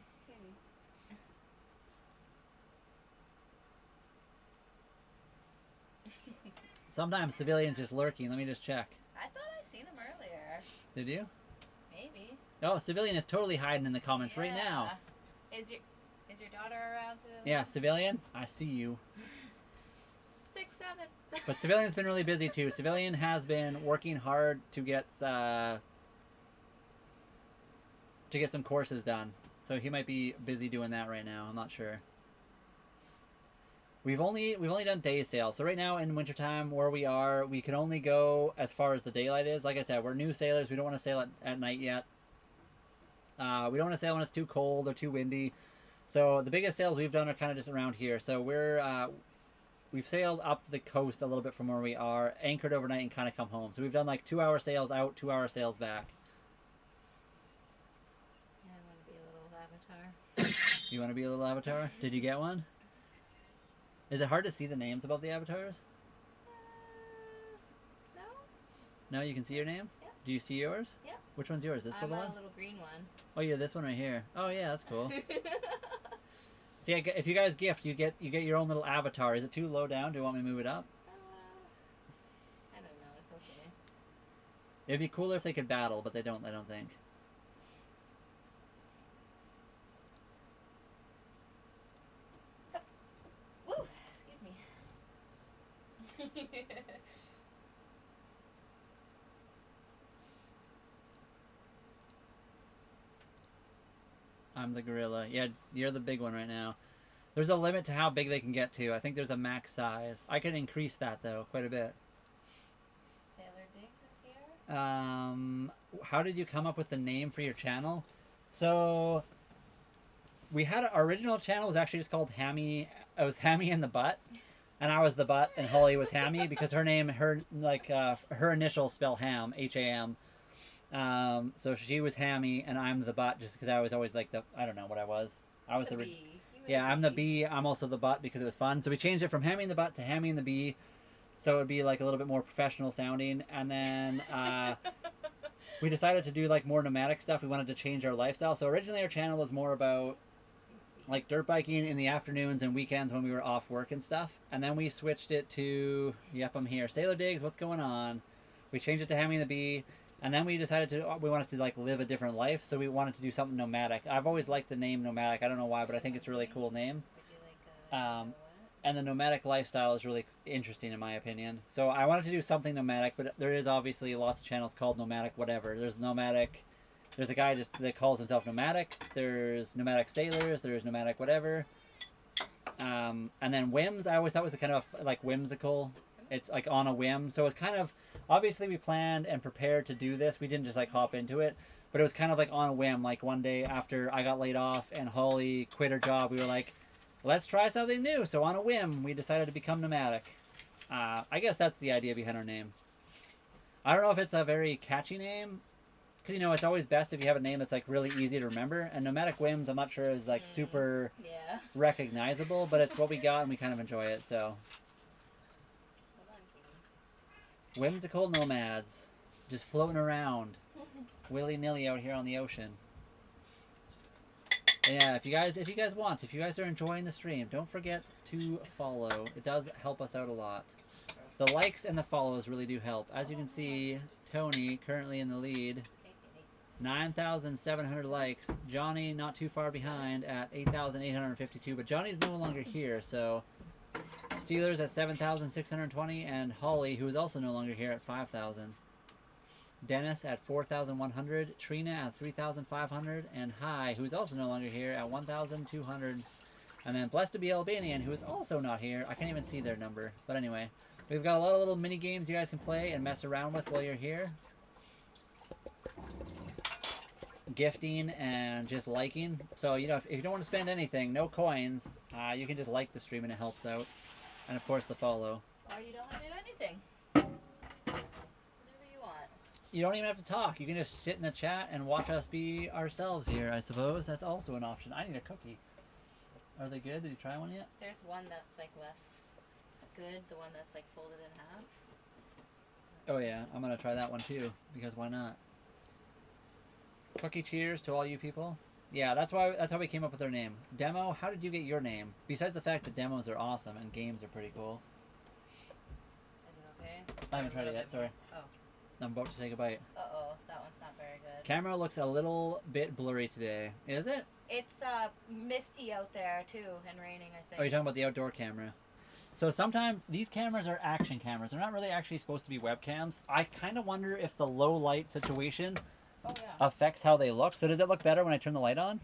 Speaker 1: Sometimes Civilian's just lurking. Let me just check.
Speaker 2: I thought I seen him earlier.
Speaker 1: Did you?
Speaker 2: Maybe.
Speaker 1: Oh, Civilian is totally hiding in the comments right now.
Speaker 2: Is your daughter around, Civilian?
Speaker 1: Yeah, Civilian, I see you.
Speaker 2: 6, 7.
Speaker 1: But Civilian's been really busy too. Civilian has been working hard to get some courses done. So he might be busy doing that right now. I'm not sure. We've only done day sail. So right now in wintertime where we are, we can only go as far as the daylight is. Like I said, we're new sailors. We don't want to sail at night yet. We don't want to sail when it's too cold or too windy. So the biggest sails we've done are kind of just around here. So we've sailed up the coast a little bit from where we are, anchored overnight and kind of come home. So we've done like 2-hour sails out, 2-hour sails back.
Speaker 2: Yeah, I want to be a little avatar.
Speaker 1: You want to be a little avatar? Did you get one? Is it hard to see the names above the avatars?
Speaker 2: No.
Speaker 1: No, you can see your name?
Speaker 2: Yep.
Speaker 1: Do you see yours?
Speaker 2: Yep.
Speaker 1: Which one's yours? This little one?
Speaker 2: a little green one.
Speaker 1: Oh yeah, this one right here. Oh yeah, that's cool. So yeah, if you guys gift, you get your own little avatar. Is it too low down? Do you want me to move it up?
Speaker 2: I don't know. It's okay.
Speaker 1: It'd be cooler if they could battle, but they don't. I don't think. I'm the gorilla. Yeah, you're the big one right now. There's a limit to how big they can get to. I think there's a max size. I can increase that though quite a bit.
Speaker 2: Sailor Diggs is here.
Speaker 1: How did you come up with the name for your channel? So we had our original channel was actually just called Hammy. It was Hammy in the Butt, and I was the butt, and Holly was Hammy because her name, her initials spell ham, Ham. So she was Hammy, and I'm the butt, just because I was always like I don't know what I was. I was the
Speaker 2: bee.
Speaker 1: yeah, I'm the bee. I'm also the butt because it was fun. So we changed it from Hammy in the Butt to Hammy in the Bee, so it would be like a little bit more professional sounding. And then we decided to do like more nomadic stuff. We wanted to change our lifestyle. So originally our channel was more about like dirt biking in the afternoons and weekends when we were off work and stuff. And then we switched it to, yep, I'm here, Sailor Diggs, what's going on? We changed it to Hammy and the Bee. And then we decided we wanted to like live a different life, so we wanted to do something nomadic. I've always liked the name nomadic. I don't know why, but I think it's a really cool name. And the nomadic lifestyle is really interesting in my opinion. So I wanted to do something nomadic, but there is obviously lots of channels called nomadic whatever. There's nomadic. There's a guy just that calls himself nomadic. There's nomadic sailors. There's nomadic whatever. And then whims. I always thought was a kind of like whimsical. It's like on a whim. So it's kind of, obviously we planned and prepared to do this. We didn't just like hop into it, but it was kind of like on a whim. Like one day after I got laid off and Holly quit her job, we were like, let's try something new. So on a whim, we decided to become nomadic. I guess that's the idea behind our name. I don't know if it's a very catchy name, because, you know, it's always best if you have a name that's like really easy to remember. And nomadic whims, I'm not sure is like super recognizable, but it's what we got and we kind of enjoy it. So whimsical nomads, just floating around, willy-nilly out here on the ocean. And yeah, if you guys are enjoying the stream, don't forget to follow. It does help us out a lot. The likes and the follows really do help. As you can see, Tony currently in the lead, 9,700 likes. Johnny not too far behind at 8,852, but Johnny's no longer here, so Steelers at 7,620, and Holly, who is also no longer here, at 5,000. Dennis at 4,100, Trina at 3,500, and Hi, who's also no longer here, at 1,200. And then Blessed to be Albanian, who is also not here. I can't even see their number. But anyway, we've got a lot of little mini games you guys can play and mess around with while you're here. Gifting and just liking. So, you know, if you don't want to spend anything, no coins, you can just like the stream and it helps out. And of course the follow.
Speaker 2: Or you don't have to do anything. Whatever you want.
Speaker 1: You don't even have to talk. You can just sit in the chat and watch us be ourselves here, I suppose. That's also an option. I need a cookie. Are they good? Did you try one yet?
Speaker 2: There's one that's like less good, the one that's like folded in half.
Speaker 1: Oh yeah, I'm gonna try that one too, because why not? Cookie cheers to all you people. Yeah, that's how we came up with our name. Demo, how did you get your name? Besides the fact that demos are awesome and games are pretty cool.
Speaker 2: Is it okay?
Speaker 1: I haven't tried it yet, sorry.
Speaker 2: Oh.
Speaker 1: I'm about to take a bite.
Speaker 2: Uh-oh, that one's not very good.
Speaker 1: Camera looks a little bit blurry today. Is it?
Speaker 2: It's misty out there too and raining, I think.
Speaker 1: Oh, you're talking about the outdoor camera. So sometimes these cameras are action cameras. They're not really actually supposed to be webcams. I kind of wonder if the low light situation affects how they look. So does it look better when I turn the light on?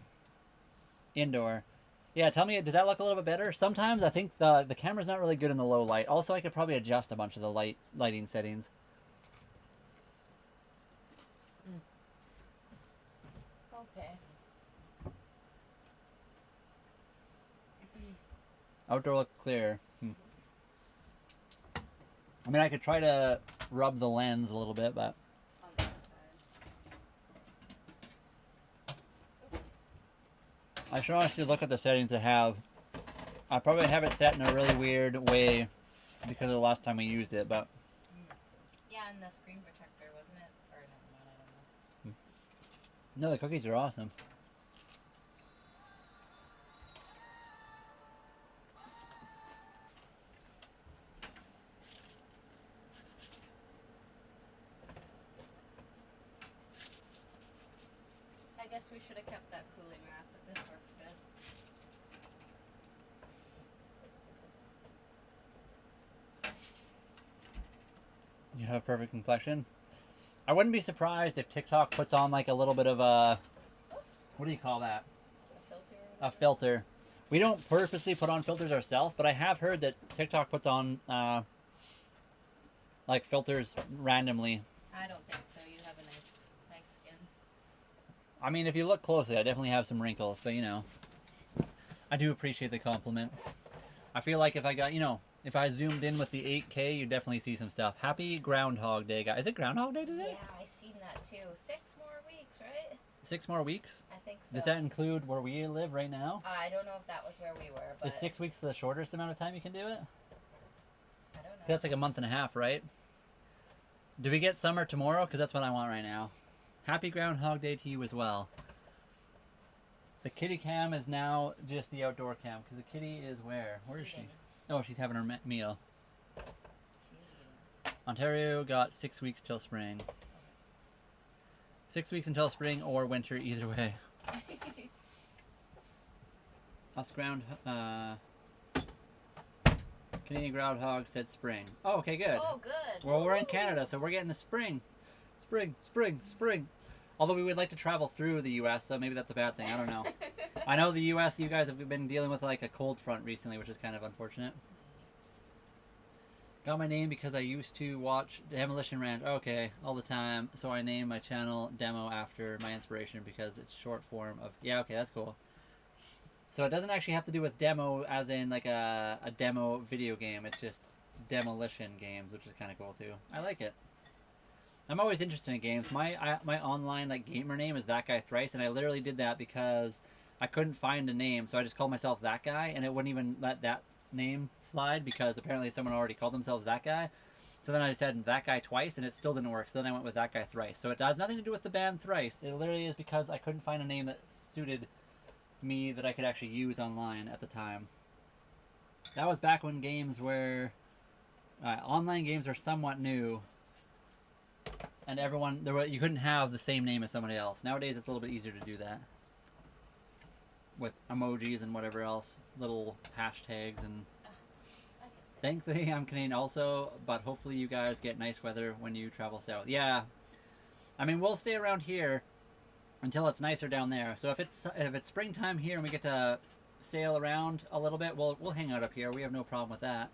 Speaker 1: Indoor. Yeah, tell me, does that look a little bit better? Sometimes I think the camera's not really good in the low light. Also, I could probably adjust a bunch of the lighting settings.
Speaker 2: Okay.
Speaker 1: Outdoor look clear. I mean, I could try to rub the lens a little bit, but...
Speaker 2: On the other side.
Speaker 1: I should honestly look at the settings I have. I probably have it set in a really weird way because of the last time we used it, but...
Speaker 2: Yeah, and the screen protector, wasn't it? Or never mind, I don't know.
Speaker 1: No, the cookies are awesome.
Speaker 2: I guess we should have kept that cooling wrap, but this works good.
Speaker 1: You have perfect complexion. I wouldn't be surprised if TikTok puts on like a little bit of a, what do you call that?
Speaker 2: A filter.
Speaker 1: A filter. We don't purposely put on filters ourselves, but I have heard that TikTok puts on like filters randomly.
Speaker 2: I don't think so. You have a nice skin.
Speaker 1: I mean, if you look closely, I definitely have some wrinkles, but you know, I do appreciate the compliment. I feel like if I got, you know, if I zoomed in with the 8K, you'd definitely see some stuff. Happy Groundhog Day, guys. Is it Groundhog Day today?
Speaker 2: Yeah, I seen that too. 6 more weeks, right?
Speaker 1: 6 more weeks?
Speaker 2: I think so.
Speaker 1: Does that include where we live right now?
Speaker 2: I don't know if that was where we were, but
Speaker 1: Is 6 weeks the shortest amount of time you can do it?
Speaker 2: I don't know.
Speaker 1: That's like a month and a half, right? Do we get summer tomorrow? Because that's what I want right now. Happy Groundhog Day to you as well. The kitty cam is now just the outdoor cam because the kitty is where? Where is she? Oh, she's having her meal.
Speaker 2: She's eating.
Speaker 1: Ontario got 6 weeks till spring. 6 weeks until spring or winter, either way. Us Canadian Groundhog said spring. Oh, okay, good.
Speaker 2: Oh, good.
Speaker 1: Well, we're in Canada, so we're getting the spring. Spring. Although we would like to travel through the U.S., so maybe that's a bad thing. I don't know. I know the U.S., you guys have been dealing with like a cold front recently, which is kind of unfortunate. Got my name because I used to watch Demolition Ranch. Okay, all the time. So I named my channel Demo after my inspiration because it's short form of... Yeah, okay, that's cool. So it doesn't actually have to do with demo as in like a demo video game. It's just demolition games, which is kind of cool too. I like it. I'm always interested in games. My online like gamer name is That Guy Thrice, and I literally did that because I couldn't find a name, so I just called myself That Guy, and it wouldn't even let that name slide because apparently someone already called themselves That Guy. So then I said That Guy twice, and it still didn't work. So then I went with That Guy Thrice. So it has nothing to do with the band Thrice. It literally is because I couldn't find a name that suited me that I could actually use online at the time. That was back when games were online games were somewhat new. And everyone, you couldn't have the same name as somebody else. Nowadays, it's a little bit easier to do that. With emojis and whatever else. Little hashtags and... Thankfully, I'm Canadian also, but hopefully you guys get nice weather when you travel south. Yeah. I mean, we'll stay around here until it's nicer down there. So if it's springtime here and we get to sail around a little bit, we'll hang out up here. We have no problem with that.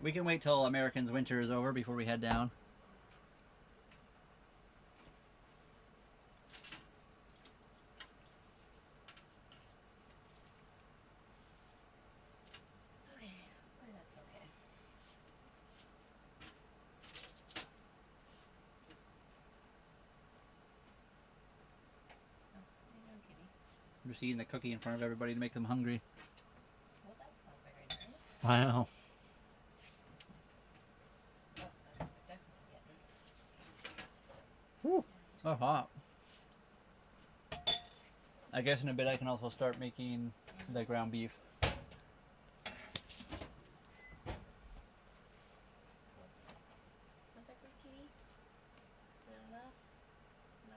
Speaker 1: We can wait till Americans' winter is over before we head down. I'm just eating the cookie in front of everybody to make them hungry.
Speaker 2: Well, that's not very nice.
Speaker 1: I know.
Speaker 2: Oh, that's what they're definitely getting.
Speaker 1: Woo. So hot. I guess in a bit I can also start making the ground beef.
Speaker 2: Was that good, kitty? Good enough? No.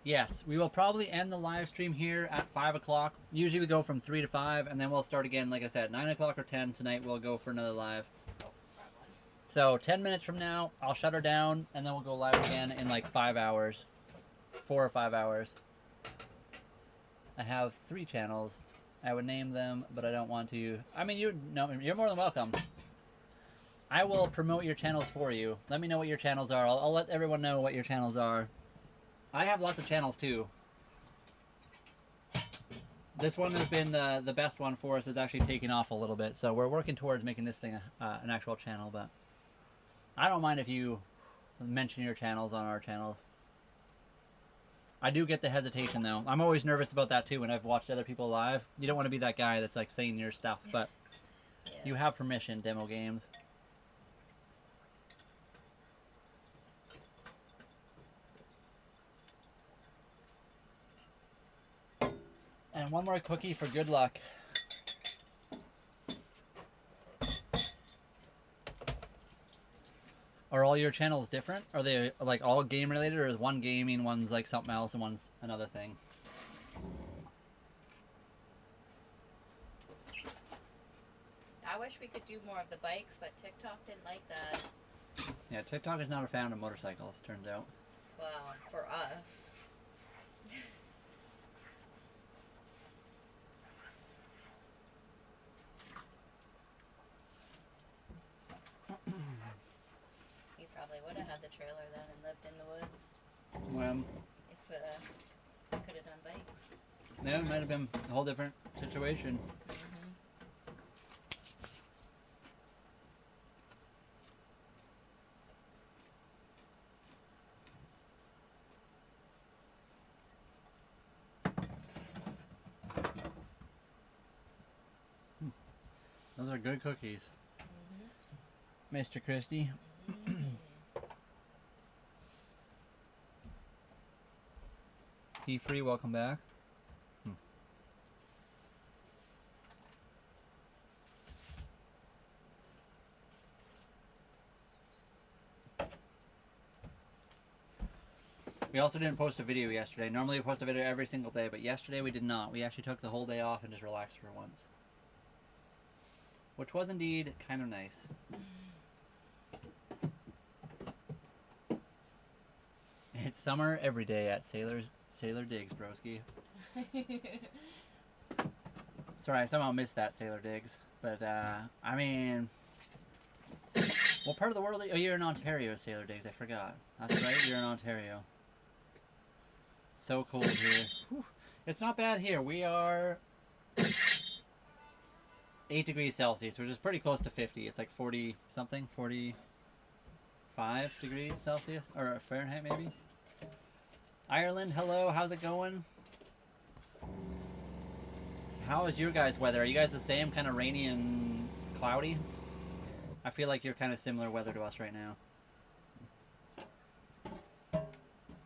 Speaker 1: Yes, we will probably end the live stream here at 5 o'clock. Usually we go from 3 to 5, and then we'll start again, like I said, 9 o'clock or 10. Tonight we'll go for another live. So 10 minutes from now, I'll shut her down, and then we'll go live again in like 5 hours. 4 or 5 hours. I have 3 channels. I would name them, but I don't want to. I mean, you're more than welcome. I will promote your channels for you. Let me know what your channels are. I'll let everyone know what your channels are. I have lots of channels too. This one has been the best one for us. It's actually taken off a little bit, so we're working towards making this thing an actual channel. But I don't mind if you mention your channels on our channels. I do get the hesitation though. I'm always nervous about that too when I've watched other people live. You don't want to be that guy that's like saying your stuff, but
Speaker 2: Yes.
Speaker 1: you have permission, Demo Games. And one more cookie for good luck. Are all your channels different? Are they like all game related, or is one gaming, one's like something else, and one's another thing?
Speaker 2: I wish we could do more of the bikes, but TikTok didn't like that.
Speaker 1: Yeah, TikTok is not a fan of motorcycles, turns out.
Speaker 2: Well, for us. He probably would have had the trailer then and lived in the woods
Speaker 1: Well,
Speaker 2: if we could have done bikes.
Speaker 1: yeah, it might have been a whole different situation. Those are good cookies. Mr. Christie. Tea free, welcome back. We also didn't post a video yesterday. Normally we post a video every single day, but yesterday we did not. We actually took the whole day off and just relaxed for once. Which was indeed kind of nice. It's summer every day at Sailor Digs, broski. Sorry, I somehow missed that Sailor Digs. But, I mean... What part of the world... Oh, you're in Ontario, Sailor Digs. I forgot. That's right, you're in Ontario. So cold here. Whew. It's not bad here. We are 8 degrees Celsius, which is pretty close to 50. It's like 40 something, 45 degrees Celsius, or Fahrenheit maybe. Ireland, hello, how's it going? How is your guys' weather? Are you guys the same, kind of rainy and cloudy? I feel like you're kind of similar weather to us right now.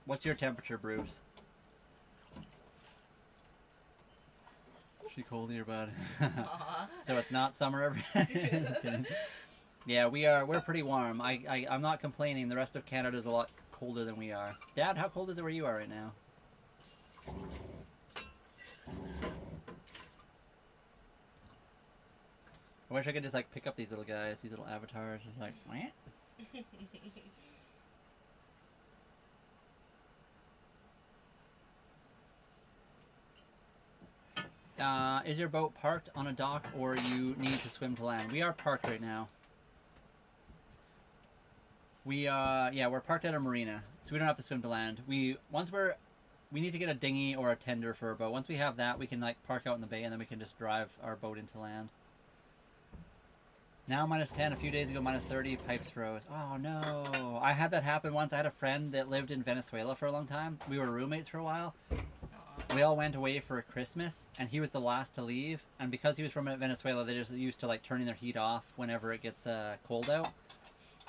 Speaker 1: What's your temperature, Bruce? She cold here, bud. So it's not summer every. Yeah, we're pretty warm. I'm not complaining. The rest of Canada is a lot colder than we are. Dad, how cold is it where you are right now? I wish I could just like pick up these little guys, these little avatars, just like what? Is your boat parked on a dock or you need to swim to land? We are parked right now. Yeah, we're parked at a marina, so we don't have to swim to land. We need to get a dinghy or a tender for a boat. Once we have that, we can like park out in the bay and then we can just drive our boat into land. Now -10, a few days ago -30, pipes froze. Oh no, I had that happen once. I had a friend that lived in Venezuela for a long time. We were roommates for a while. We all went away for Christmas, and he was the last to leave. And because he was from Venezuela, they're just used to like turning their heat off whenever it gets cold out.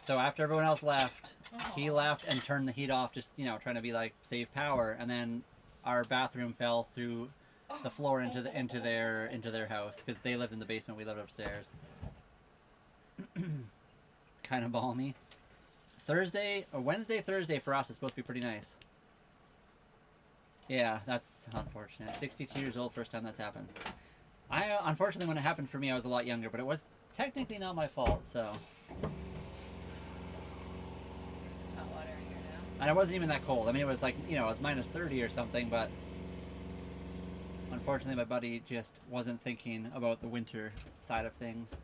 Speaker 1: So after everyone else left, he left and turned the heat off, just trying to be like save power. And then our bathroom fell through the floor into their house because they lived in the basement. We lived upstairs. Kind of balmy. Wednesday, Thursday for us is supposed to be pretty nice. Yeah, that's unfortunate. 62 years old, first time that's happened. Unfortunately, when it happened for me, I was a lot younger, but it was technically not my fault, so.
Speaker 2: Hot water in here now.
Speaker 1: And it wasn't even that cold. I mean, it was like, it was -30 or something, but unfortunately, my buddy just wasn't thinking about the winter side of things.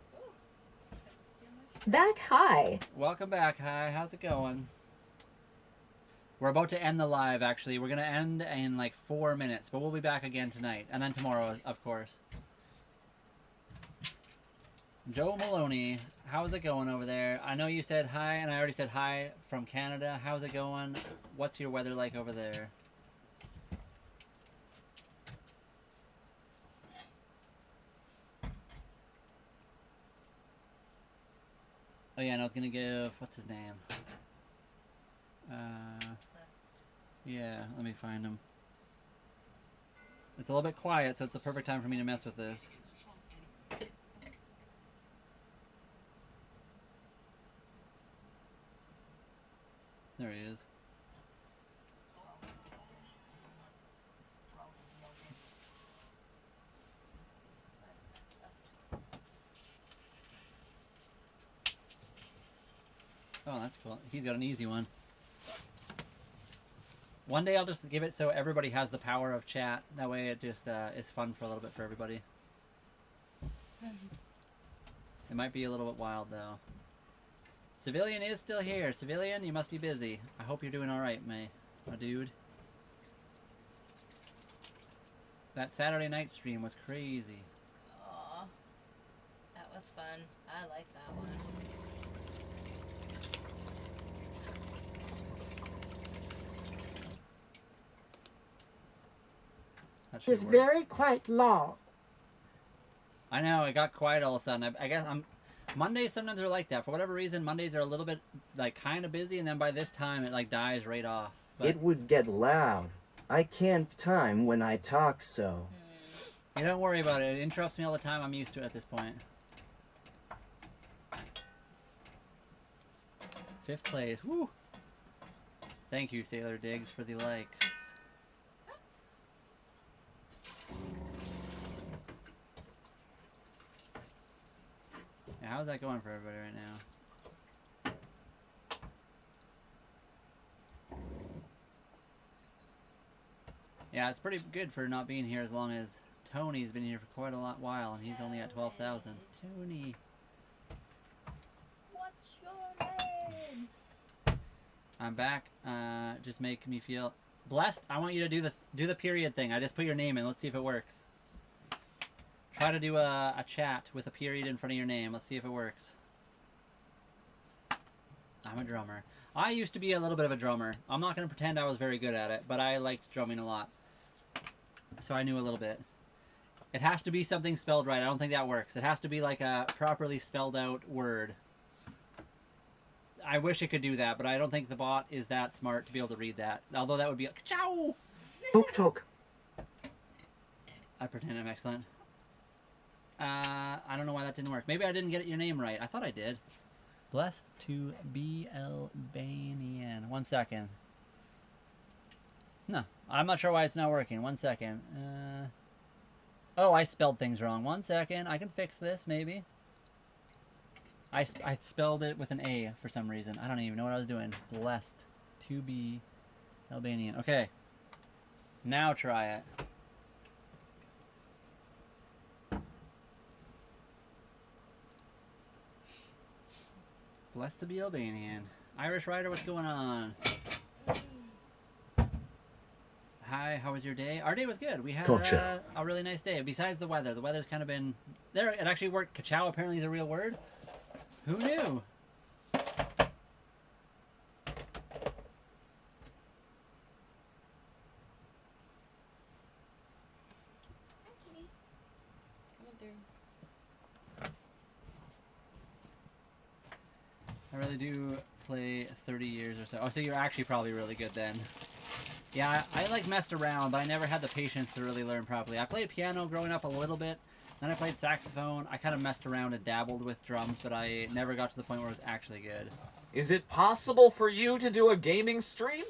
Speaker 3: Back high.
Speaker 1: Welcome back, hi. How's it going? We're about to end the live, actually. We're going to end in like 4 minutes, but we'll be back again tonight. And then tomorrow, of course. Joe Maloney, how's it going over there? I know you said hi, and I already said hi from Canada. How's it going? What's your weather like over there? Oh yeah, and I was gonna give, what's his name? Yeah, let me find him. It's a little bit quiet, so it's the perfect time for me to mess with this. There he is. Oh, that's cool. He's got an easy one. One day I'll just give it so everybody has the power of chat. That way it just is fun for a little bit for everybody. It might be a little bit wild, though. Civilian is still here. Civilian, you must be busy. I hope you're doing alright, my dude. That Saturday night stream was crazy.
Speaker 2: Aw. That was fun. I like that one.
Speaker 10: It's very quite low.
Speaker 1: I know, it got quiet all of a sudden. I guess Mondays sometimes are like that. For whatever reason, Mondays are a little bit, like, kind of busy, and then by this time, it, like, dies right off. But
Speaker 7: It would get loud. I can't time when I talk so.
Speaker 1: hey, don't worry about it. It interrupts me all the time. I'm used to it at this point. 5th place. Woo! Thank you, Sailor Diggs, for the likes. Yeah, how's that going for everybody right now? Yeah, it's pretty good for not being here as long as Tony's been here for quite a while, and he's only at 12,000. Tony.
Speaker 2: What's your name?
Speaker 1: I'm back. Just make me feel blessed. I want you to do the period thing. I just put your name in. Let's see if it works. Try to do a chat with a period in front of your name. Let's see if it works. I'm a drummer. I used to be a little bit of a drummer. I'm not going to pretend I was very good at it, but I liked drumming a lot. So I knew a little bit. It has to be something spelled right. I don't think that works. It has to be like a properly spelled out word. I wish it could do that, but I don't think the bot is that smart to be able to read that. Although that would be a ka-chow!
Speaker 7: Tuk tuk.
Speaker 1: I pretend I'm excellent. I don't know why that didn't work. Maybe I didn't get your name right. I thought I did. Blessed to be Albanian. 1 second. No, I'm not sure why it's not working. 1 second. Oh, I spelled things wrong. 1 second. I can fix this, maybe. I spelled it with an A for some reason. I don't even know what I was doing. Blessed to be Albanian. Okay. Now try it. Blessed to be Albanian. Irish Rider, what's going on? Hi, how was your day? Our day was good. We had a really nice day. Besides the weather. The weather's kind of been... There, it actually worked. Ka-chow apparently is a real word. Who knew?
Speaker 2: Hi, kitty. Coming through.
Speaker 1: I really do play 30 years or so. Oh, so you're actually probably really good then. Yeah, I like messed around, but I never had the patience to really learn properly. I played piano growing up a little bit. Then I played saxophone. I kind of messed around and dabbled with drums, but I never got to the point where it was actually good.
Speaker 9: Is it possible for you to do a gaming stream?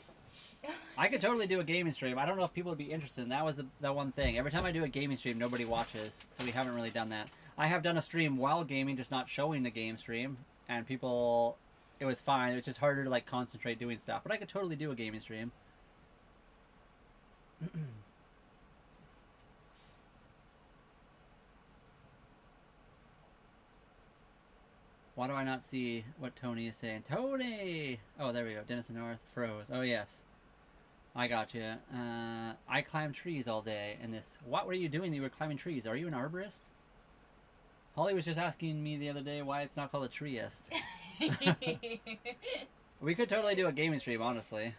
Speaker 1: I could totally do a gaming stream. I don't know if people would be interested. And that was the one thing. Every time I do a gaming stream, nobody watches, so we haven't really done that. I have done a stream while gaming, just not showing the game stream, and people, it was fine. It was just harder to like concentrate doing stuff. But I could totally do a gaming stream. Why do I not see what Tony is saying? Tony! Oh, there we go. Denison North froze. Oh, yes. I got you. I climb trees all day in this. What were you doing that you were climbing trees? Are you an arborist? Holly was just asking me the other day why it's not called a treeist. We could totally do a gaming stream, honestly.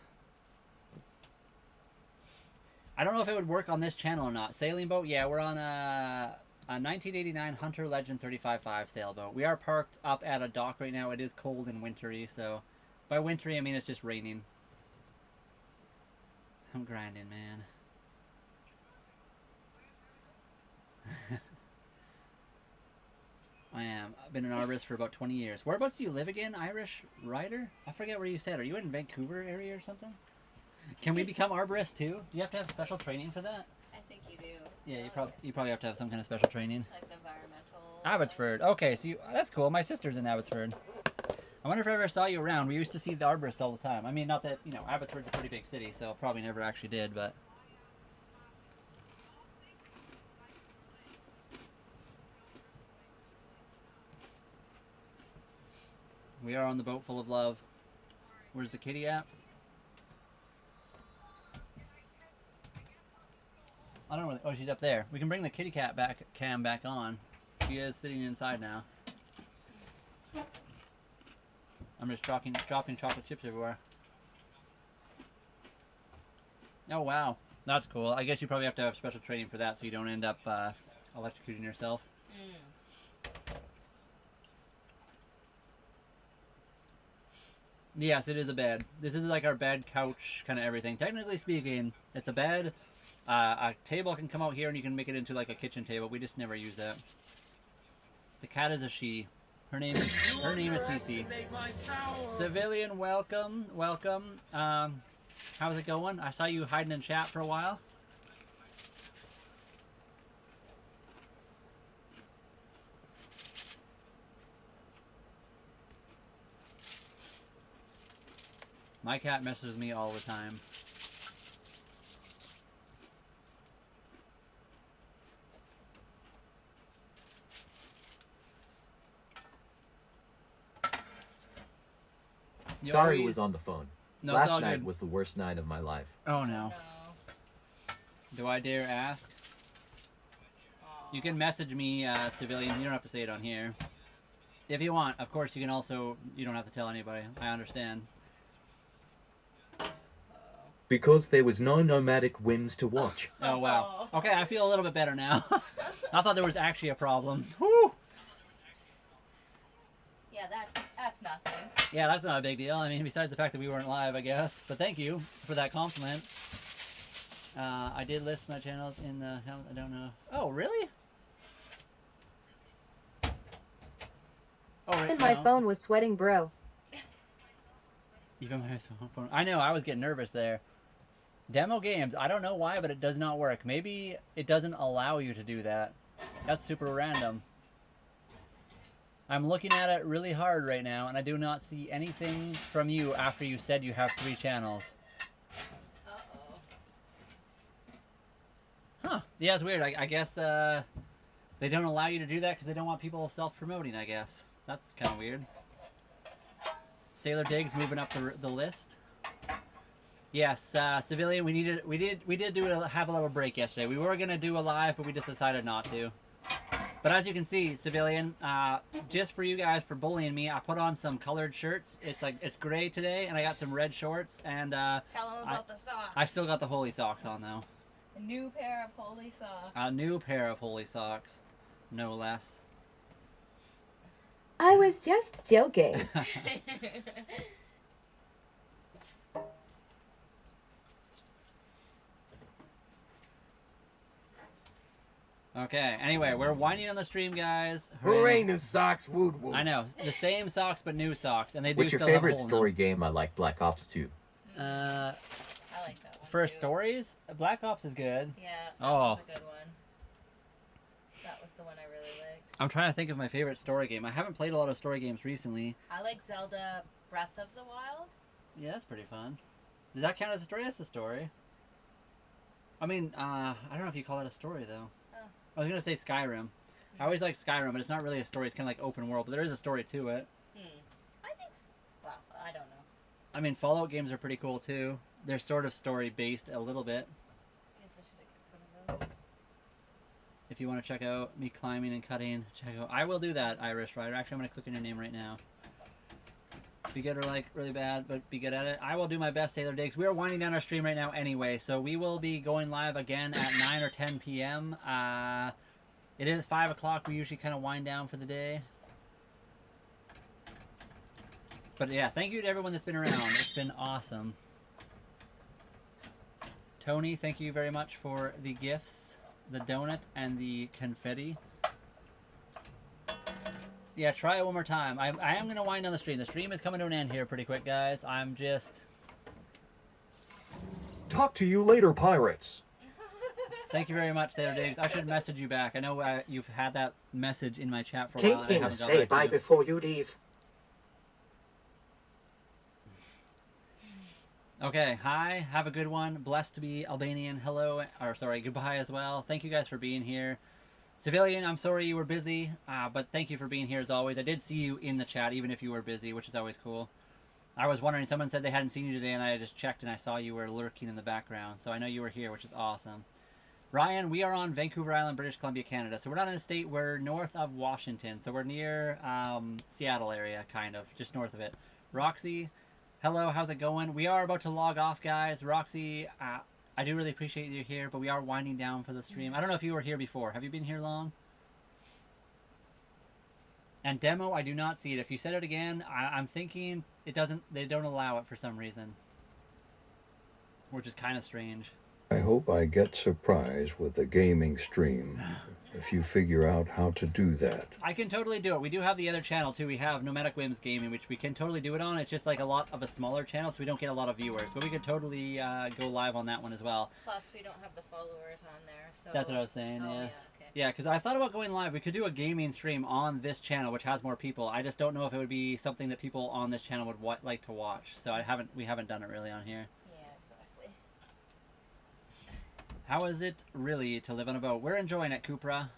Speaker 1: I don't know if it would work on this channel or not. Sailing boat? Yeah, we're on a 1989 Hunter Legend 35.5 sailboat. We are parked up at a dock right now. It is cold and wintry, so... By wintry, I mean it's just raining. I'm grinding, man. I am. I've been an arborist for about 20 years. Whereabouts do you live again, Irish Rider? I forget where you said. Are you in Vancouver area or something? Can we become arborists too? Do you have to have special training for that?
Speaker 2: I think you do.
Speaker 1: Yeah, you probably have to have some kind of special training.
Speaker 2: Like environmental.
Speaker 1: Abbotsford. Okay, so that's cool. My sister's in Abbotsford. I wonder if I ever saw you around. We used to see the arborist all the time. I mean, not that, Abbotsford's a pretty big city, so probably never actually did, but... We are on the boat full of love. Where's the kitty at? I don't know where... Oh, she's up there. We can bring the kitty cat cam back on. She is sitting inside now. I'm just dropping chocolate chips everywhere. Oh, wow. That's cool. I guess you probably have to have special training for that so you don't end up electrocuting yourself. Yes, it is a bed. This is like our bed, couch, kind of everything. Technically speaking, it's a bed. A table can come out here and you can make it into like a kitchen table. We just never use that. The cat is a she. Her name is Cece. Civilian, welcome. How's it going? I saw you hiding in chat for a while. My cat messes with me all the time.
Speaker 11: Sorry was on the phone.
Speaker 1: No,
Speaker 11: Last night was the worst night of my life.
Speaker 1: Oh no. Do I dare ask? You can message me, Civilian. You don't have to say it on here. If you want. Of course, you can also... You don't have to tell anybody. I understand.
Speaker 11: Because there was no nomadic whims to watch.
Speaker 1: Oh, wow. Okay, I feel a little bit better now. I thought there was actually a problem. Whew!
Speaker 2: Yeah, that's nothing.
Speaker 1: Yeah, that's not a big deal. I mean, besides the fact that we weren't live, I guess. But thank you for that compliment. I did list my channels in the... I don't know. Oh, really? Oh, right.
Speaker 3: Even my phone was sweating, bro.
Speaker 1: Even my phone. I know, I was getting nervous there. Demo games, I don't know why, but it does not work. Maybe it doesn't allow you to do that. That's super random. I'm looking at it really hard right now, and I do not see anything from you after you said you have 3 channels.
Speaker 2: Uh-oh.
Speaker 1: Huh. Yeah, it's weird. I guess they don't allow you to do that because they don't want people self-promoting, I guess. That's kind of weird. Sailor Diggs moving up the list. Yes, Civilian, we did have a little break yesterday. We were gonna do a live, but we just decided not to. But as you can see, Civilian, just for you guys for bullying me, I put on some colored shirts. It's gray today, and I got some red shorts, and
Speaker 2: Tell them about the socks.
Speaker 1: I still got the holy socks on though.
Speaker 2: A new pair of holy socks.
Speaker 1: A new pair of holy socks, no less.
Speaker 3: I was just joking.
Speaker 1: Okay, anyway, we're winding on the stream, guys.
Speaker 6: Hooray, new socks, wood wood.
Speaker 1: I know, the same socks but new socks, and they do
Speaker 11: What's your
Speaker 1: still have a
Speaker 11: favorite
Speaker 1: hole in
Speaker 11: story game? I like Black Ops 2.
Speaker 2: I like that one.
Speaker 1: For
Speaker 2: too.
Speaker 1: stories, Black Ops is good.
Speaker 2: Yeah, that
Speaker 1: Oh.
Speaker 2: was a good one. That was the one I really liked.
Speaker 1: I'm trying to think of my favorite story game. I haven't played a lot of story games recently.
Speaker 2: I like Zelda Breath of the Wild.
Speaker 1: Yeah, that's pretty fun. Does that count as a story? That's a story. I mean, I don't know if you call it a story, though.
Speaker 2: Oh.
Speaker 1: I was going to say Skyrim. I always like Skyrim, but it's not really a story. It's kind of like open world, but there is a story to it.
Speaker 2: I think, well, I don't know.
Speaker 1: I mean, Fallout games are pretty cool, too. They're sort of story-based a little bit.
Speaker 2: I guess I should have kept one of those.
Speaker 1: If you want to check out me climbing and cutting, check out. I will do that, Irish Rider. Actually, I'm going to click on your name right now. Be good or like really bad, but be good at it. I will do my best, Sailor Diggs. We are winding down our stream right now anyway, so we will be going live again at 9 or 10 p.m. It is 5 o'clock. We usually kind of wind down for the day. But yeah, thank you to everyone that's been around. It's been awesome. Tony, thank you very much for the gifts, the donut, and the confetti. Yeah, try it one more time. I am going to wind down the stream. The stream is coming to an end here pretty quick, guys. I'm just...
Speaker 12: Talk to you later, pirates.
Speaker 1: Thank you very much, Sailor Diggs. I should message you back. I know you've had that message in my chat for a while, and I haven't got
Speaker 7: say
Speaker 1: back
Speaker 7: bye
Speaker 1: to you.
Speaker 7: before you leave.
Speaker 1: Okay, hi, have a good one. Blessed to be Albanian. Hello, or sorry, goodbye as well. Thank you guys for being here. Civilian, I'm sorry you were busy, but thank you for being here as always. I did see you in the chat, even if you were busy, which is always cool. I was wondering, someone said they hadn't seen you today, and I just checked and I saw you were lurking in the background, so I know you were here, which is awesome. Ryan, we are on Vancouver Island, British Columbia, Canada. So we're not in a state, we're north of Washington. So we're near Seattle area, kind of, just north of it. Roxy, hello, how's it going? We are about to log off, guys. Roxy, I do really appreciate you here, but we are winding down for the stream. I don't know if you were here before. Have you been here long? And demo, I do not see it. If you said it again, I'm thinking it doesn't. They don't allow it for some reason, which is kind of strange.
Speaker 13: I hope I get surprised with a gaming stream if you figure out how to do that.
Speaker 1: I can totally do it. We do have the other channel too. We have Nomadic Whims Gaming, which we can totally do it on. It's just like a lot of a smaller channel, so we don't get a lot of viewers. But we could totally go live on that one as well.
Speaker 2: Plus, we don't have the followers on there, so...
Speaker 1: That's what I was saying,
Speaker 2: oh,
Speaker 1: yeah.
Speaker 2: Okay.
Speaker 1: Yeah, because I thought about going live. We could do a gaming stream on this channel, which has more people. I just don't know if it would be something that people on this channel would like to watch. So we haven't done it really on here.
Speaker 2: Yeah, exactly.
Speaker 1: How is it really to live on a boat? We're enjoying it, Cupra.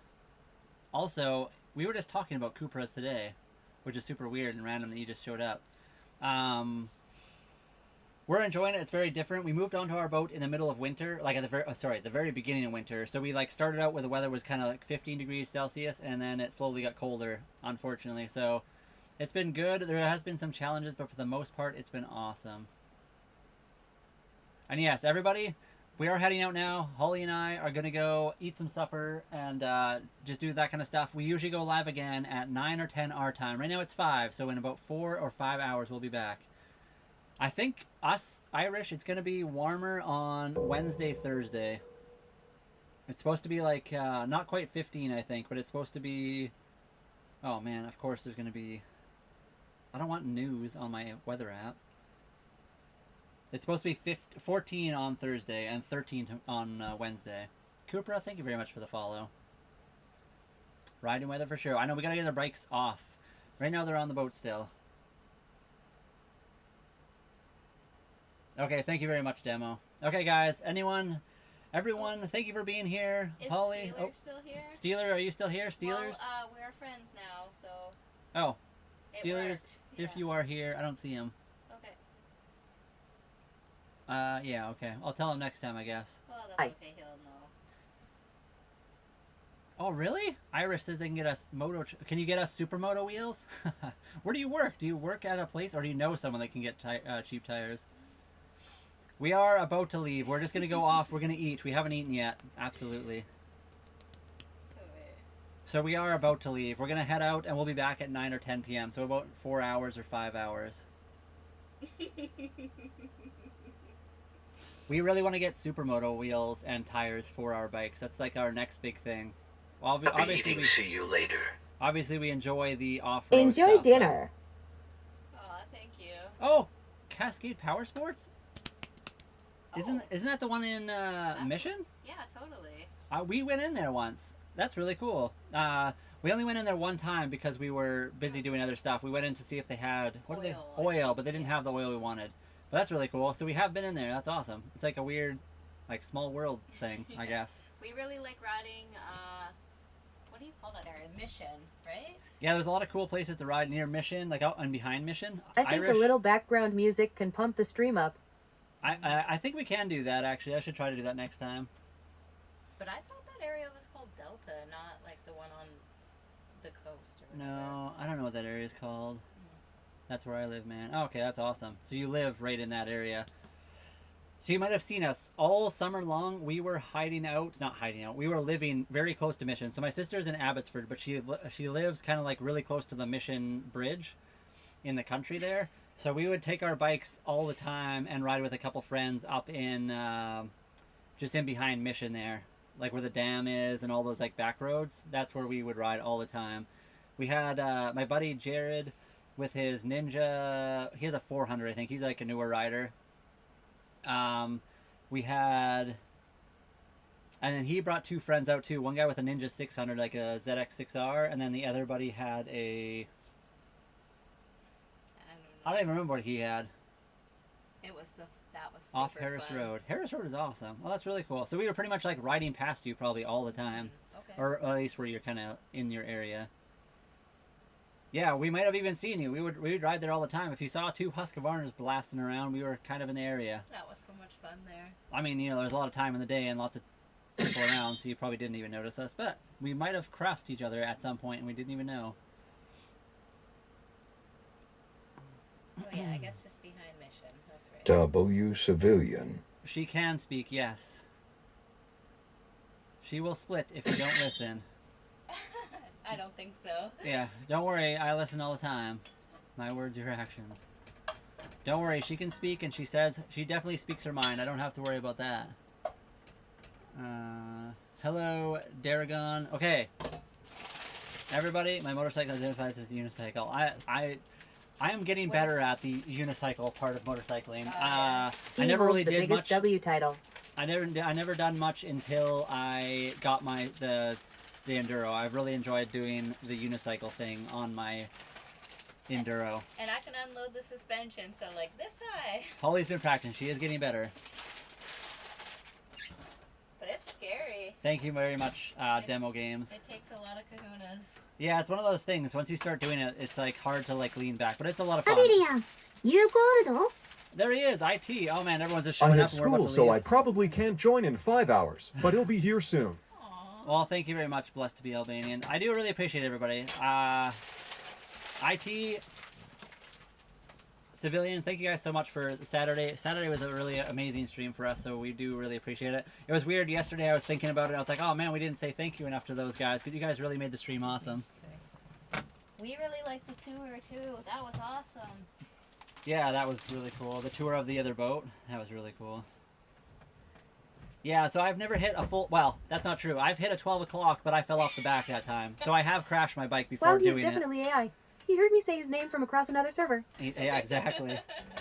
Speaker 1: Also, we were just talking about Cupras today, which is super weird and random that you just showed up. We're enjoying it. It's very different. We moved onto our boat in the middle of winter, like at the very beginning of winter. So we like started out where the weather was kind of like 15 degrees Celsius, and then it slowly got colder, unfortunately. So it's been good. There has been some challenges, but for the most part, it's been awesome. And yes, everybody, we are heading out now. Holly and I are going to go eat some supper and just do that kind of stuff. We usually go live again at 9 or 10 our time. Right now it's 5, so in about 4 or 5 hours we'll be back. I think us Irish, it's going to be warmer on Wednesday, Thursday. It's supposed to be like, not quite 15, I think, but it's supposed to be... Oh man, of course there's going to be... I don't want news on my weather app. It's supposed to be 14 on Thursday and 13 on Wednesday. Cupra, thank you very much for the follow. Riding weather for sure. I know we got to get our bikes off. Right now they're on the boat still. Okay, thank you very much, Demo. Okay, guys, everyone, thank you for being here.
Speaker 2: Is
Speaker 1: Holly,
Speaker 2: Steeler still here?
Speaker 1: Steeler, are you still here? Steelers?
Speaker 2: Well, we're friends now, so...
Speaker 1: Oh,
Speaker 2: it
Speaker 1: Steelers,
Speaker 2: worked.
Speaker 1: if
Speaker 2: Yeah.
Speaker 1: you are here, I don't see him.
Speaker 2: Okay.
Speaker 1: Yeah, okay. I'll tell him next time, I guess.
Speaker 2: Well, that's okay, he'll know.
Speaker 1: Oh, really? Irish says they can get us can you get us supermoto wheels? Where do you work? Do you work at a place, or do you know someone that can get cheap tires? We are about to leave. We're just going to go off. We're going to eat. We haven't eaten yet. Absolutely. So we are about to leave. We're going to head out, and we'll be back at 9 or 10 p.m. So about 4 hours or 5 hours. We really want to get supermoto wheels and tires for our bikes. That's like our next big thing. Well, obviously,
Speaker 8: See you later.
Speaker 1: Obviously, we enjoy the off-road
Speaker 3: Enjoy
Speaker 1: stuff,
Speaker 3: dinner.
Speaker 2: Aw, thank you.
Speaker 1: Oh, Cascade Power Sports? Isn't that the one in Mission?
Speaker 2: Yeah, totally.
Speaker 1: We went in there once. That's really cool. We only went in there one time because we were busy doing other stuff. We went in to see if they had oil, but they didn't have the oil we wanted. But that's really cool. So we have been in there. That's awesome. It's like a weird, like small world thing, I guess.
Speaker 2: We really like riding, what do you call that area? Mission, right?
Speaker 1: Yeah, there's a lot of cool places to ride near Mission, like out and behind Mission.
Speaker 3: I think a little background music can pump the stream up.
Speaker 1: I think we can do that, actually. I should try to do that next time.
Speaker 2: But I thought that area was called Delta, not like the one on the coast or whatever.
Speaker 1: No, I don't know what that area is called. That's where I live, man. Oh, okay, that's awesome. So you live right in that area. So you might have seen us all summer long. We were we were living very close to Mission. So my sister's in Abbotsford, but she lives kind of like really close to the Mission Bridge in the country there. So we would take our bikes all the time and ride with a couple friends up in, just in behind Mission there. Like where the dam is and all those like back roads. That's where we would ride all the time. We had my buddy Jared with his Ninja. He has a 400, I think. He's like a newer rider. We had, and then he brought 2 friends out too. One guy with a Ninja 600, like a ZX6R, and then the other buddy had a. I don't even remember what he had.
Speaker 2: That was super
Speaker 1: Off Harris
Speaker 2: fun.
Speaker 1: Road. Harris Road is awesome. Well, that's really cool. So we were pretty much like riding past you probably all the time,
Speaker 2: Okay.
Speaker 1: or at least where you're kind of in your area. Yeah, we might have even seen you. We would ride there all the time. If you saw 2 Husqvarnas blasting around, we were kind of in the area.
Speaker 2: That was so much fun there.
Speaker 1: I mean, you know, there's a lot of time in the day and lots of people around, so you probably didn't even notice us. But we might have crossed each other at some point and we didn't even know.
Speaker 2: Oh yeah, I guess just behind Mission. That's right.
Speaker 13: W civilian.
Speaker 1: She can speak, yes. She will split if you don't listen.
Speaker 2: I don't think so.
Speaker 1: Yeah, don't worry, I listen all the time. My words, your actions. Don't worry, she can speak, and she definitely speaks her mind. I don't have to worry about that. Hello, Daragon. Okay. Everybody, my motorcycle identifies as a unicycle. I am getting better at the unicycle part of motorcycling. I never really
Speaker 3: the
Speaker 1: did
Speaker 3: biggest
Speaker 1: much.
Speaker 3: W title.
Speaker 1: I never done much until I got the enduro. I've really enjoyed doing the unicycle thing on my enduro.
Speaker 2: And I can unload the suspension, so like this high.
Speaker 1: Holly's been practicing. She is getting better.
Speaker 2: But it's scary.
Speaker 1: Thank you very much, Demo Games.
Speaker 2: It takes a lot of kahunas.
Speaker 1: Yeah, it's one of those things. Once you start doing it, it's like hard to like lean back, but it's a lot of fun. There he is, IT. Oh man, everyone's just
Speaker 12: I
Speaker 1: showing
Speaker 12: have
Speaker 1: up and we're about
Speaker 12: school,
Speaker 1: to
Speaker 12: so
Speaker 1: leave.
Speaker 12: I probably can't join in 5 hours, but he'll be here soon.
Speaker 1: Well, thank you very much, Blessed to be Albanian. I do really appreciate everybody. IT, Civilian, thank you guys so much for Saturday. Saturday was a really amazing stream for us, so we do really appreciate it. It was weird yesterday. I was thinking about it. I was like, oh man, we didn't say thank you enough to those guys, because you guys really made the stream awesome.
Speaker 2: We really liked the tour too. That was awesome.
Speaker 1: Yeah, that was really cool. The tour of the other boat, that was really cool. Yeah, so I've never hit a full, well, that's not true. I've hit a 12 o'clock, but I fell off the back that time. So I have crashed my bike before
Speaker 3: Wow, he's
Speaker 1: doing
Speaker 3: definitely AI. He heard me say his name from across another server.
Speaker 1: Yeah, exactly.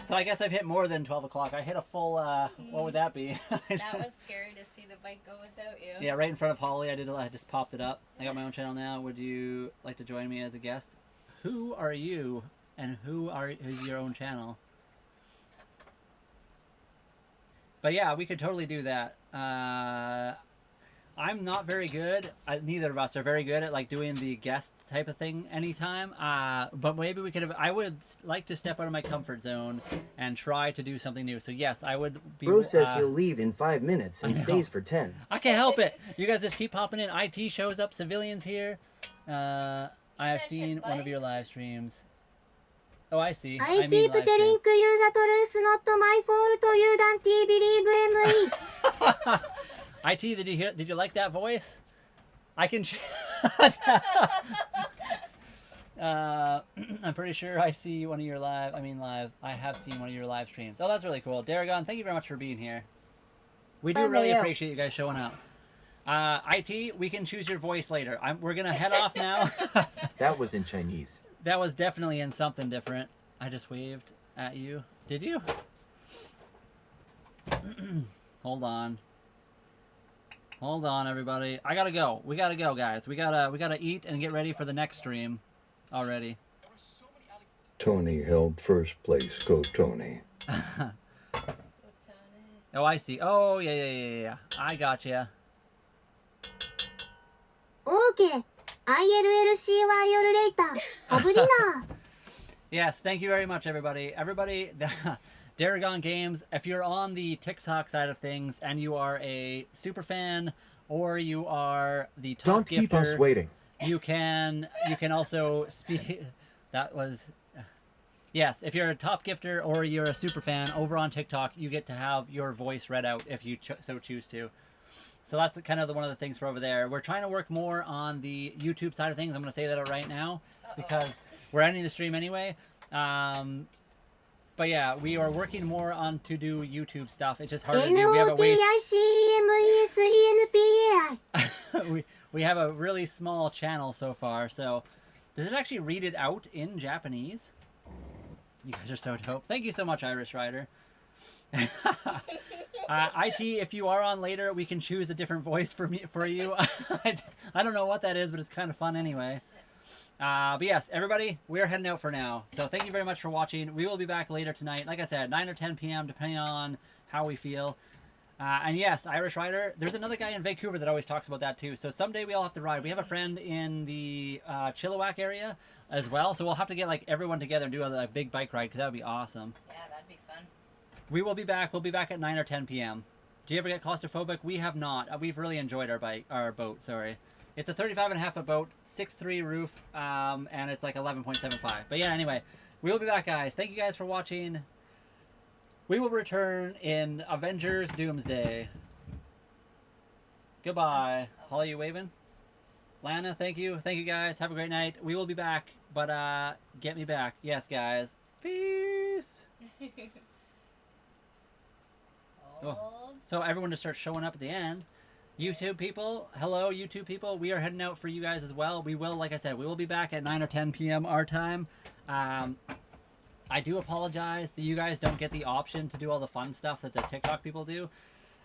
Speaker 1: So I guess I've hit more than 12 o'clock. I hit a full, what would that be?
Speaker 2: That was scary to see the bike go without you.
Speaker 1: Yeah, right in front of Holly. I just popped it up. I got my own channel now. Would you like to join me as a guest? Who are you, and who's your own channel? But yeah, we could totally do that. I'm not very good. Neither of us are very good at like doing the guest type of thing anytime. But maybe we could have. I would like to step out of my comfort zone and try to do something new. So yes, I would be.
Speaker 7: Bro says he'll leave in 5 minutes and
Speaker 1: I know.
Speaker 7: stays for 10.
Speaker 1: I can't help it. You guys just keep popping in. IT shows up. Civilians here. I have seen one of your live streams. Oh, I see. I mean live stream. IT, did you like that voice? I can. I'm pretty sure I see one of your live. I have seen one of your live streams. Oh, that's really cool. Daragon, thank you very much for being here. We do really appreciate you guys showing up. IT, we can choose your voice later. We're gonna head off now.
Speaker 7: That was in Chinese.
Speaker 1: That was definitely in something different. I just waved at you. Did you? Hold on. Hold on, everybody. I gotta go. We gotta go, guys. We gotta eat and get ready for the next stream already.
Speaker 13: Tony held first place. Go Tony.
Speaker 1: Oh, I see. Oh, yeah. I gotcha.
Speaker 14: Okay. ILLC は夜later.
Speaker 1: Yes, thank you very much, everybody. Everybody, Daragon Games, if you're on the TikTok side of things and you are a super fan or you are the top
Speaker 12: Don't
Speaker 1: gifter,
Speaker 12: keep us waiting.
Speaker 1: You can also speak. That was. Yes, if you're a top gifter or you're a super fan over on TikTok, you get to have your voice read out if you so choose to. So that's kind of one of the things for over there. We're trying to work more on the YouTube side of things. I'm going to say that right now because we're ending the stream anyway. But yeah, we are working more on to do YouTube stuff. It's just hard to do. We have a we have a really small channel so far, so Does it actually read it out in Japanese? You guys are so dope. Thank you so much, Irish Rider. IT, if you are on later, we can choose a different voice for you. I don't know what that is, but it's kind of fun anyway. But yes, everybody, we're heading out for now. So thank you very much for watching. We will be back later tonight. Like I said, 9 or 10 p.m., depending on how we feel. And yes, Irish Rider, there's another guy in Vancouver that always talks about that too. So someday we all have to ride. We have a friend in the Chilliwack area as well. So we'll have to get like everyone together and do a big bike ride because that would be awesome.
Speaker 2: Yeah, that'd be fun.
Speaker 1: We will be back. We'll be back at 9 or 10 p.m. Do you ever get claustrophobic? We have not. We've really enjoyed our boat, sorry. It's a 35.5-foot boat, 6'3" roof, and it's like 11.75. But yeah, anyway, we'll be back, guys. Thank you guys for watching. We will return in Avengers Doomsday. Goodbye. Holly, you waving? Lana, thank you. Thank you, guys. Have a great night. We will be back, but get me back. Yes, guys. Peace. Oh. So everyone just starts showing up at the end. YouTube people, hello YouTube people. We are heading out for you guys as well. We will, like I said, we will be back at 9 or 10 p.m. our time. I do apologize that you guys don't get the option to do all the fun stuff that the TikTok people do,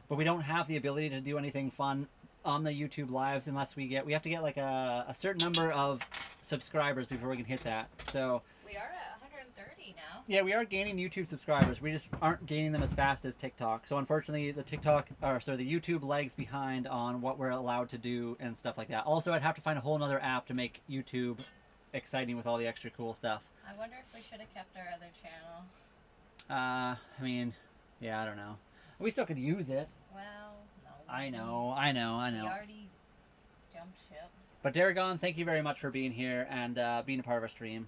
Speaker 1: but we don't have the ability to do anything fun on the YouTube lives unless we have to get like a certain number of subscribers before we can hit that. So
Speaker 2: we are at 130 now.
Speaker 1: Yeah, we are gaining YouTube subscribers. We just aren't gaining them as fast as TikTok. So unfortunately, the YouTube lags behind on what we're allowed to do and stuff like that. Also, I'd have to find a whole nother app to make YouTube exciting with all the extra cool stuff.
Speaker 2: I wonder if we should have kept our other channel.
Speaker 1: I mean, yeah, I don't know. We still could use it.
Speaker 2: Well, no.
Speaker 1: I know.
Speaker 2: We already jumped ship.
Speaker 1: But Daragon, thank you very much for being here and being a part of our stream.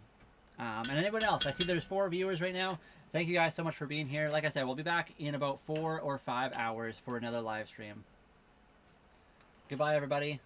Speaker 1: And anyone else, I see there's 4 viewers right now. Thank you guys so much for being here. Like I said, we'll be back in about 4 or 5 hours for another live stream. Goodbye, everybody.